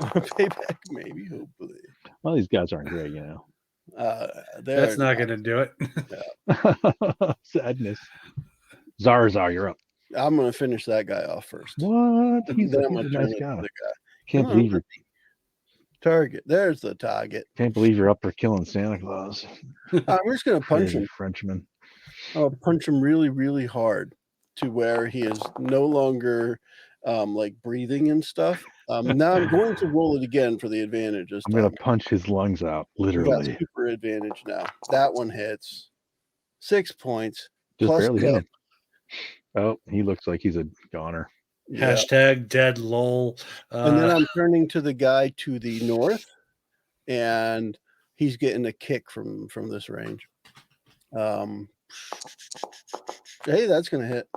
Payback, maybe, hopefully. Well, these guys aren't great, you know. That's not going to do it. Sadness. Zarzar, you're up. I'm going to finish that guy off first. What? He's Then a I'm going to nice turn it guy. to the guy. Can't Come believe on, you're target. There's the target. can't believe you're up for killing Santa Claus. I'm just going to punch Crazy him. Frenchman. I'll punch him really, really hard to where he is no longer like breathing and stuff. Now I'm going to roll it again for the advantage. This I'm time. gonna punch his lungs out, We got literally. super advantage now. That one hits. 6 points. Just plus barely hit hit. him. Oh, he looks like he's a goner. Yeah. Hashtag dead lol. And then I'm turning to the guy to the north, and he's getting a kick from this range. Hey, that's gonna hit.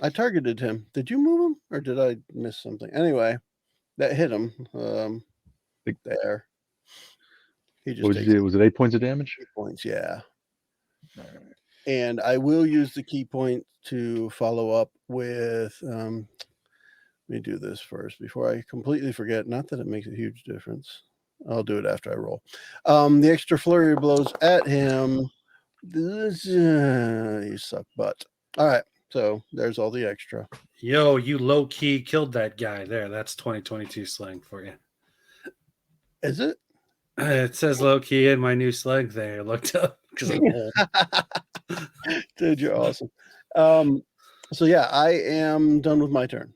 I targeted him. Did you move him, or did I miss something? Anyway, that hit him. There. He just What did takes you do? Was it 8 points of damage? 8 points. Yeah. And I will use the key point to follow up with. Let me do this first before I completely forget. Not that it makes a huge difference. I'll do it after I roll. The extra flurry of blows at him. You suck butt. All right. So there's all the extra. Yo, you low key killed that guy there. That's 2022 slang for you. Is it? It says low key in my new slang there. I looked up because I'm old. Dude, you're awesome. So yeah, I am done with my turn.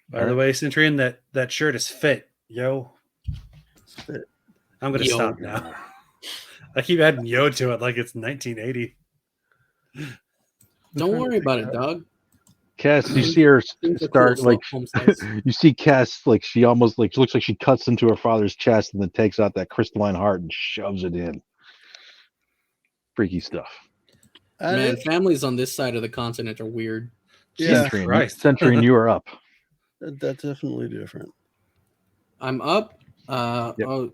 By the way, Centurion, that shirt is fit. Yo. Fit. I'm gonna Yo. stop now. I keep adding yo to it like it's 1980. Don't worry about it, dog. Cass, you see her Things are start cool, like home size. you see Cass like she almost like she looks like she cuts into her father's chest and then takes out that crystalline heart and shoves it in. Freaky stuff. Man, families on this side of the continent are weird. Yeah, Centurion, you are up. that's definitely different. I'm up. Yep. Oh,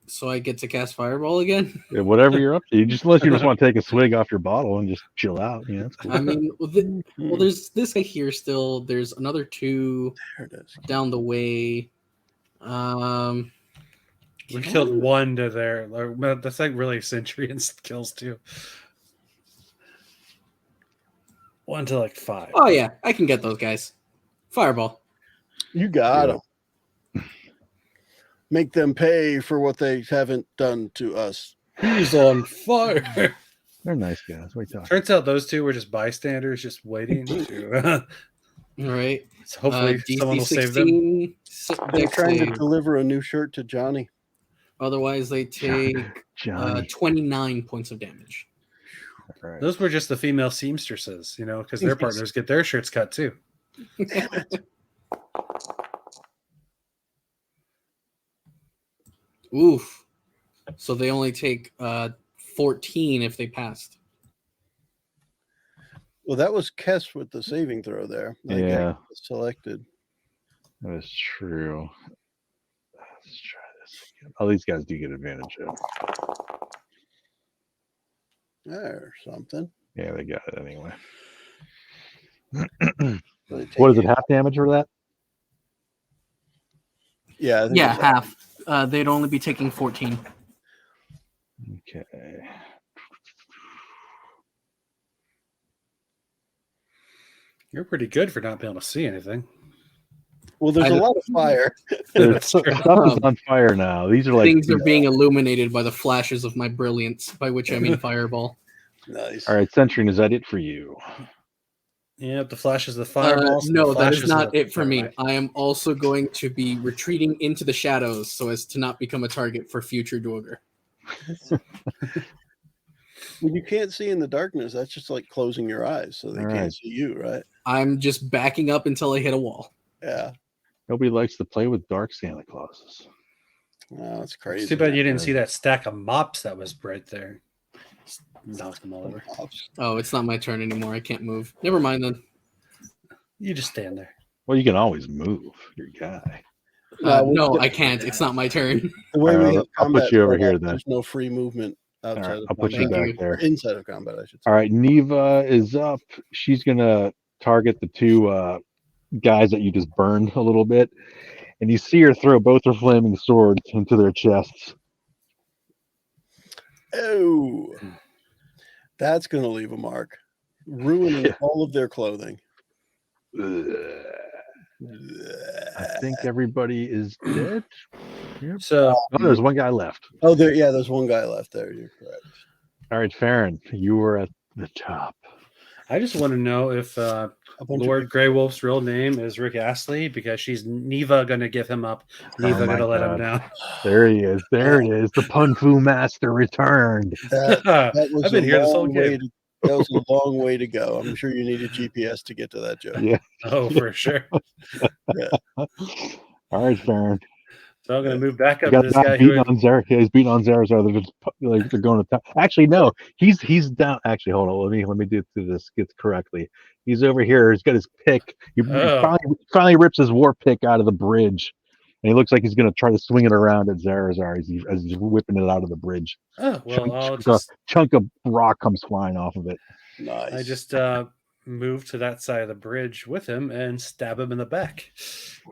so I get to cast Fireball again? Yeah, whatever you're up to, unless you just want to take a swig off your bottle and just chill out. Yeah, that's cool. I mean, well, there's this guy here still. There's another two There it is. down the way. We killed one to there. That's like really Centurion's kills too. 1 to like 5. Oh yeah, I can get those guys. Fireball. You got them. Make them pay for what they haven't done to us. He's on fire. They're nice guys. What are you talking? Turns out those two were just bystanders, just waiting to. All right. So hopefully DC someone will save them. 16. They're Dex trying to save. deliver a new shirt to Johnny. Otherwise, they take Johnny. 29 points of damage. All right. Those were just the female seamstresses, because their partners get their shirts cut too. Oof. So they only take 14 if they passed. Well, that was Kess with the saving throw there. I Yeah. got selected. That is true. Let's try this again. Oh, these guys do get advantage. There's something. Yeah, they got it anyway. So they take What is it? Half damage for that? Yeah. I think Yeah, it's- half. They'd only be taking 14. Okay. You're pretty good for not being able to see anything. Well, there's a lot of fire. Stuff is on fire now. These are like Things are being illuminated by the flashes of my brilliance, by which I mean fireball. Nice. All right, Centurion, is that it for you? Yep, the flashes of the fireballs. No, that is flashes not of it for me. dynamite. I am also going to be retreating into the shadows so as to not become a target for future Duergar. When you can't see in the darkness, that's just like closing your eyes so they All can't right. see you, right? I'm just backing up until I hit a wall. Yeah. Nobody likes to play with dark Santa Clauses. Oh, that's crazy. It's too bad you didn't see that stack of mops that was right there. Just knocked them all over. Oh, it's not my turn anymore. I can't move. Never mind then. You just stand there. Well, you can always move. Your guy. No, I can't. It's not my turn. The way All we right, have I'll put combat you over set up, here then. there's no free movement outside All right, of I'll put you combat. Thank back you. there. Or inside of combat, I should say. All right, Neva is up. She's gonna target the two guys that you just burned a little bit, and you see her throw both her flaming swords into their chests. Oh, that's going to leave a mark, ruining all of their clothing. I think everybody is dead. Yep. So Oh, there's one guy left. Oh, there's one guy left there. You're correct. All right, Farron, you were at the top. I just want to know if Lord Grey Wolf's real name is Rick Astley, because she's Neva going to give him up. Neva my going to let him God. down. There he is. There it is. The Pun Fu Master returned. That was I've been a here this whole long way game. that was a long way to go. I'm sure you need a GPS to get to that joke. Yeah. Oh, for sure. All right, Farron. So I'm going to move back You up got to this that guy beating who. on Zara. Yeah, he's beating on Zara. They're going to town. Actually, no. He's down. Actually, hold on. Let me do this get correctly. He's over here. He's got his pick. He finally rips his war pick out of the bridge, and he looks like he's going to try to swing it around at Zarazar as he's whipping it out of the bridge. Oh, well, A chunk of rock comes flying off of it. Nice. I just move to that side of the bridge with him and stab him in the back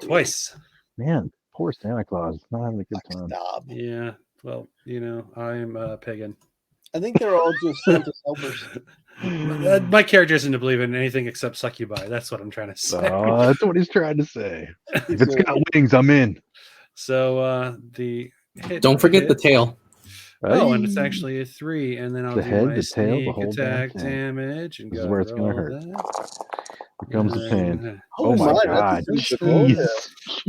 twice. Man, poor Santa Claus. Not having a good time. Stop. Yeah, well, I'm a pagan. I think they're all just Santa's helpers. My character doesn't believe in anything except succubi. That's what I'm trying to say. Oh, that's what he's trying to say. If it's got wings, I'm in. So the hit. Don't forget the tail. Oh, and it's actually a 3, and then I'll The do head, my the tail, the sneak whole damn attack thing. damage, and This is where it's gonna hurt. Here Here comes the pain. Oh my my, God. that's a good roll there.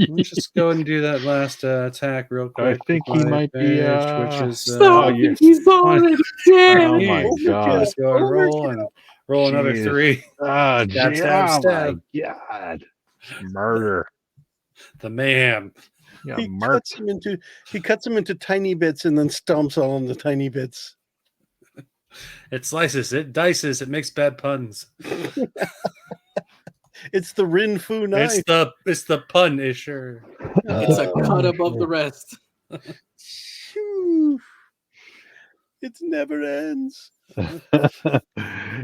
Let's just go ahead and do that last attack real quick. I think he with my might be. bitch, which is Stop! yeah. He's already dead. Oh my God. Let's go and roll another Jeez. 3. Ah, Stab, gee, stab, oh stab. my God. Murder. The man. Yeah, He murder. cuts him into tiny bits and then stomps on the tiny bits. It slices, it dices, it makes bad puns. It's the Rin Fu knife. It's the pun isher. It's a cut above the rest. Phew. It never ends.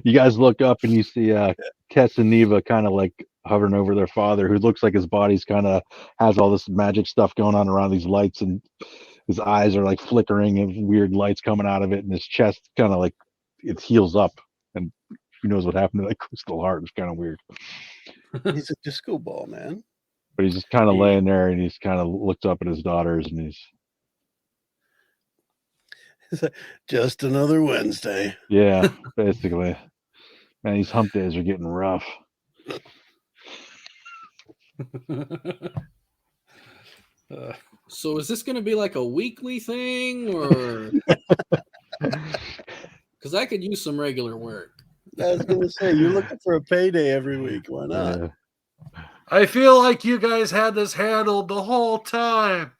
You guys look up and you see Kess and Neva kind of like hovering over their father, who looks like his body's kind of has all this magic stuff going on around these lights, and his eyes are like flickering and weird lights coming out of it, and his chest kind of like it heals up, and who knows what happened to that crystal heart. It's kind of weird. He's a disco ball, man. But he's just kind of laying there, and he's kind of looked up at his daughters, and he's Just another Wednesday. yeah, basically. Man, these hump days are getting rough. So is this going to be like a weekly thing, or? Because I could use some regular work. I was going to say, you're looking for a payday every week. Why not? Yeah. I feel like you guys had this handled the whole time.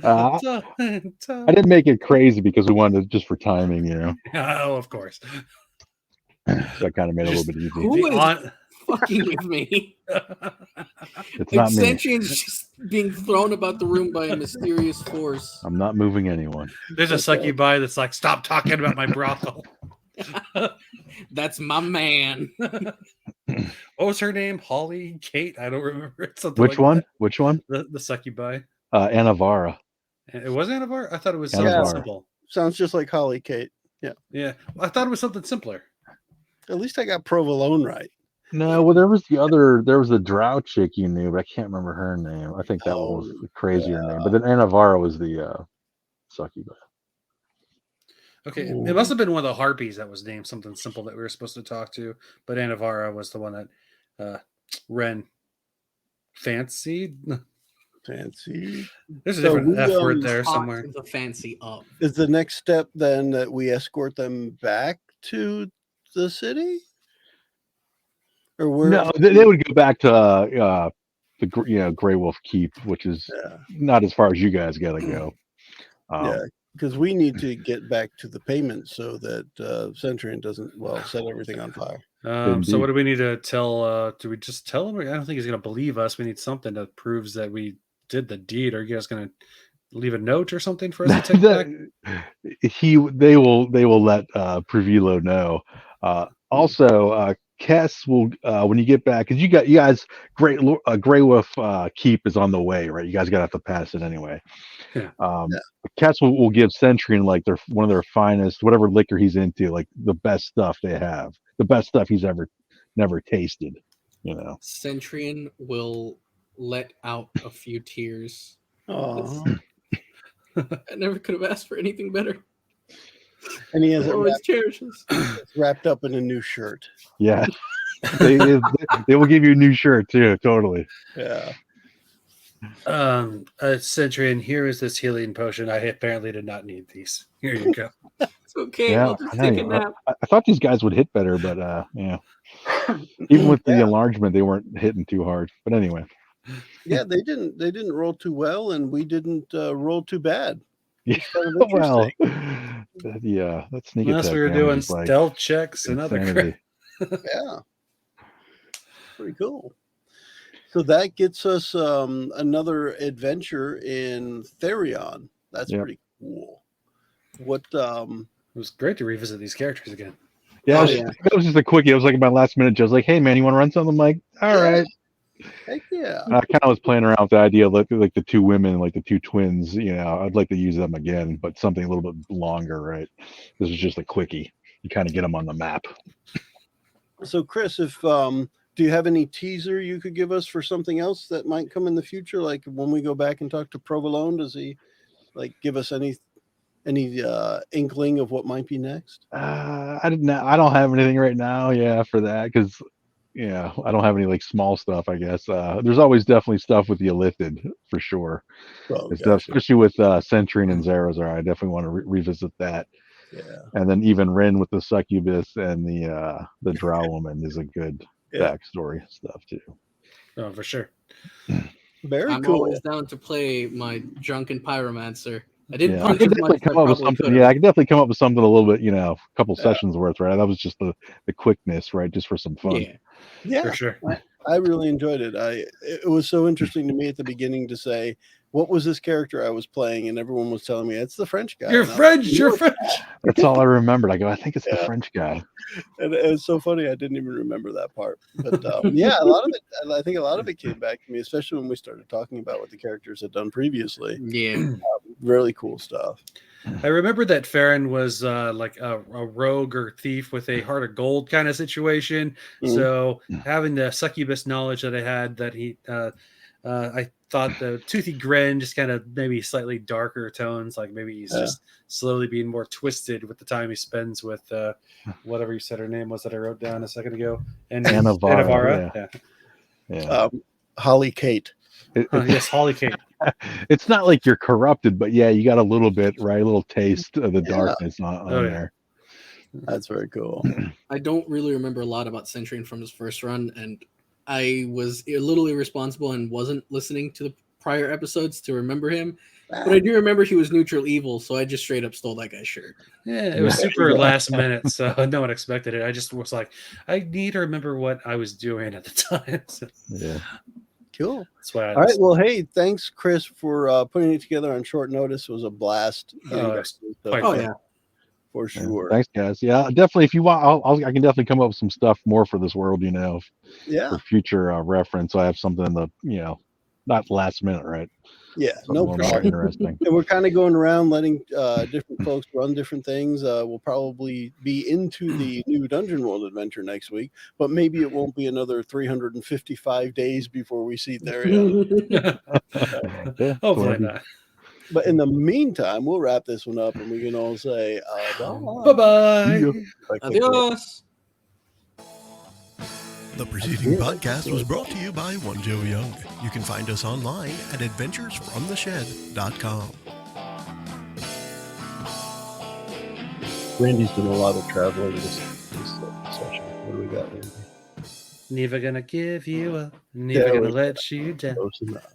I didn't make it crazy because we wanted just for timing, you know. Oh, of course. So I kind of made it a little bit easy. Who is fucking with me? It's not me. Sentient's just being thrown about the room by a mysterious force. I'm not moving anyone. There's a succubi that's like, stop talking about my brothel. That's my man. What was her name? Holly? Kate? I don't remember. Something Which like one? that. Which one? The succubi. Anavara. It was Anavar? I thought it was Anavar. something simple. Sounds just like Holly Kate. Yeah. Yeah. Well, I thought it was something simpler. At least I got Provolone right. No, well, there was the drow chick you knew, but I can't remember her name. I think that one was the crazier name. But then Anavara was the succubi. Okay, Cool. it must have been one of the harpies that was named something simple that we were supposed to talk to, but Anavara was the one that Ren fancied. Fancy. There's a So different we, F word there Hot somewhere. the fancy up. Is the next step then that we escort them back to the city? Or where? No, they would go back to the Grey Wolf Keep, which is Yeah, not as far as you guys got to go. yeah, because we need to get back to the payment so that Centurion doesn't set everything on fire. So Indeed. what do we need to tell? Do we just tell him? I don't think he's going to believe us. We need something that proves that we did the deed. Are you guys going to leave a note or something for us to take back? They will let Previlo know. Also, Kess will when you get back, because you guys Grey Wolf Keep is on the way, right? You guys gotta have to pass it anyway. Yeah. Kess will give Centurion like one of their finest, whatever liquor he's into, like the best stuff they have, the best stuff he's never tasted. Centurion will let out a few tears. Oh, I never could have asked for anything better. and he has it Always cherishes. wrapped up in a new shirt. Yeah. they will give you a new shirt too, totally. Yeah. Centurion, here is this healing potion. I apparently did not need these. Here you go. It's okay. Yeah, I'll just take a nap. I thought these guys would hit better, but yeah. Even with the enlargement, they weren't hitting too hard. But anyway. Yeah, they didn't roll too well, and we didn't roll too bad. Yeah, well, yeah, that sneak attack. Unless we were doing stealth checks and other crap. Yeah, pretty cool. So that gets us another adventure in Therion. That's pretty cool. What? It was great to revisit these characters again. Yeah, that was just a quickie. It was like my last minute. Just like, hey man, you want to run something? I'm like, all right. Heck yeah. I kind of was playing around with the idea of like the two women, like the two twins. I'd like to use them again, but something a little bit longer, right? This is just a quickie. You kind of get them on the map. So, Chris, if do you have any teaser you could give us for something else that might come in the future? Like when we go back and talk to Provolone, does he give us any inkling of what might be next? I don't have anything right now. Yeah, for that because. Yeah, I don't have any small stuff, I guess. There's always definitely stuff with the Illithid for sure. Especially with Centurion and Zarazar. I definitely want to revisit that. Yeah. And then even Rin with the succubus and the drow woman is a good backstory stuff too. Oh, for sure. Very I'm cool. always down to play my drunken pyromancer. I didn't I could definitely come up with something. Yeah, I could definitely come up with something a little bit, a couple sessions worth, right? That was just the quickness, right? Just for some fun. Yeah, for sure. I really enjoyed it. It was so interesting to me at the beginning to say, what was this character I was playing? And everyone was telling me it's the French guy. You're French. You're French. That's all I remembered. I go, I think it's the French guy. And it was so funny. I didn't even remember that part. But yeah, a lot of it. I think a lot of it came back to me, especially when we started talking about what the characters had done previously. Yeah, really cool stuff. I remember that Farron was like a rogue or thief with a heart of gold kind of situation. Mm-hmm. So having the succubus knowledge that I had, that I thought the toothy grin, just kind of maybe slightly darker tones, like maybe he's just slowly being more twisted with the time he spends with whatever you said her name was that I wrote down a second ago. And Anavara. Yeah. Holly Kate. Yes, Holly Kate. It's not like you're corrupted, but yeah, you got a little bit, right? A little taste of the darkness on there. That's very cool. I don't really remember a lot about Centurion from his first run, and I was a little irresponsible and wasn't listening to the prior episodes to remember him. But I do remember he was neutral evil, so I just straight up stole that guy's shirt. Yeah, it was super last minute, so no one expected it. I just was like, I need to remember what I was doing at the time. So. Yeah. Cool. That's why. All right. Well, hey, thanks, Chris, for putting it together on short notice. It was a blast. Yeah, for sure. Thanks, guys. Yeah, definitely. If you want, I can definitely come up with some stuff more for this world. For future reference. So I have something in the not last minute, right? Yeah, no problem. Interesting. And we're kind of going around letting different folks run different things. We'll probably be into the new Dungeon World adventure next week, but maybe it won't be another 355 days before we see Therion. Hopefully not. But in the meantime, we'll wrap this one up and we can all say bye. Bye-bye. Adios. The preceding podcast was brought to you by One Joe Young. You can find us online at adventuresfromtheshed.com. Randy's doing a lot of traveling this session. What do we got, Randy? Never gonna give you up. Never gonna let you down. Close enough.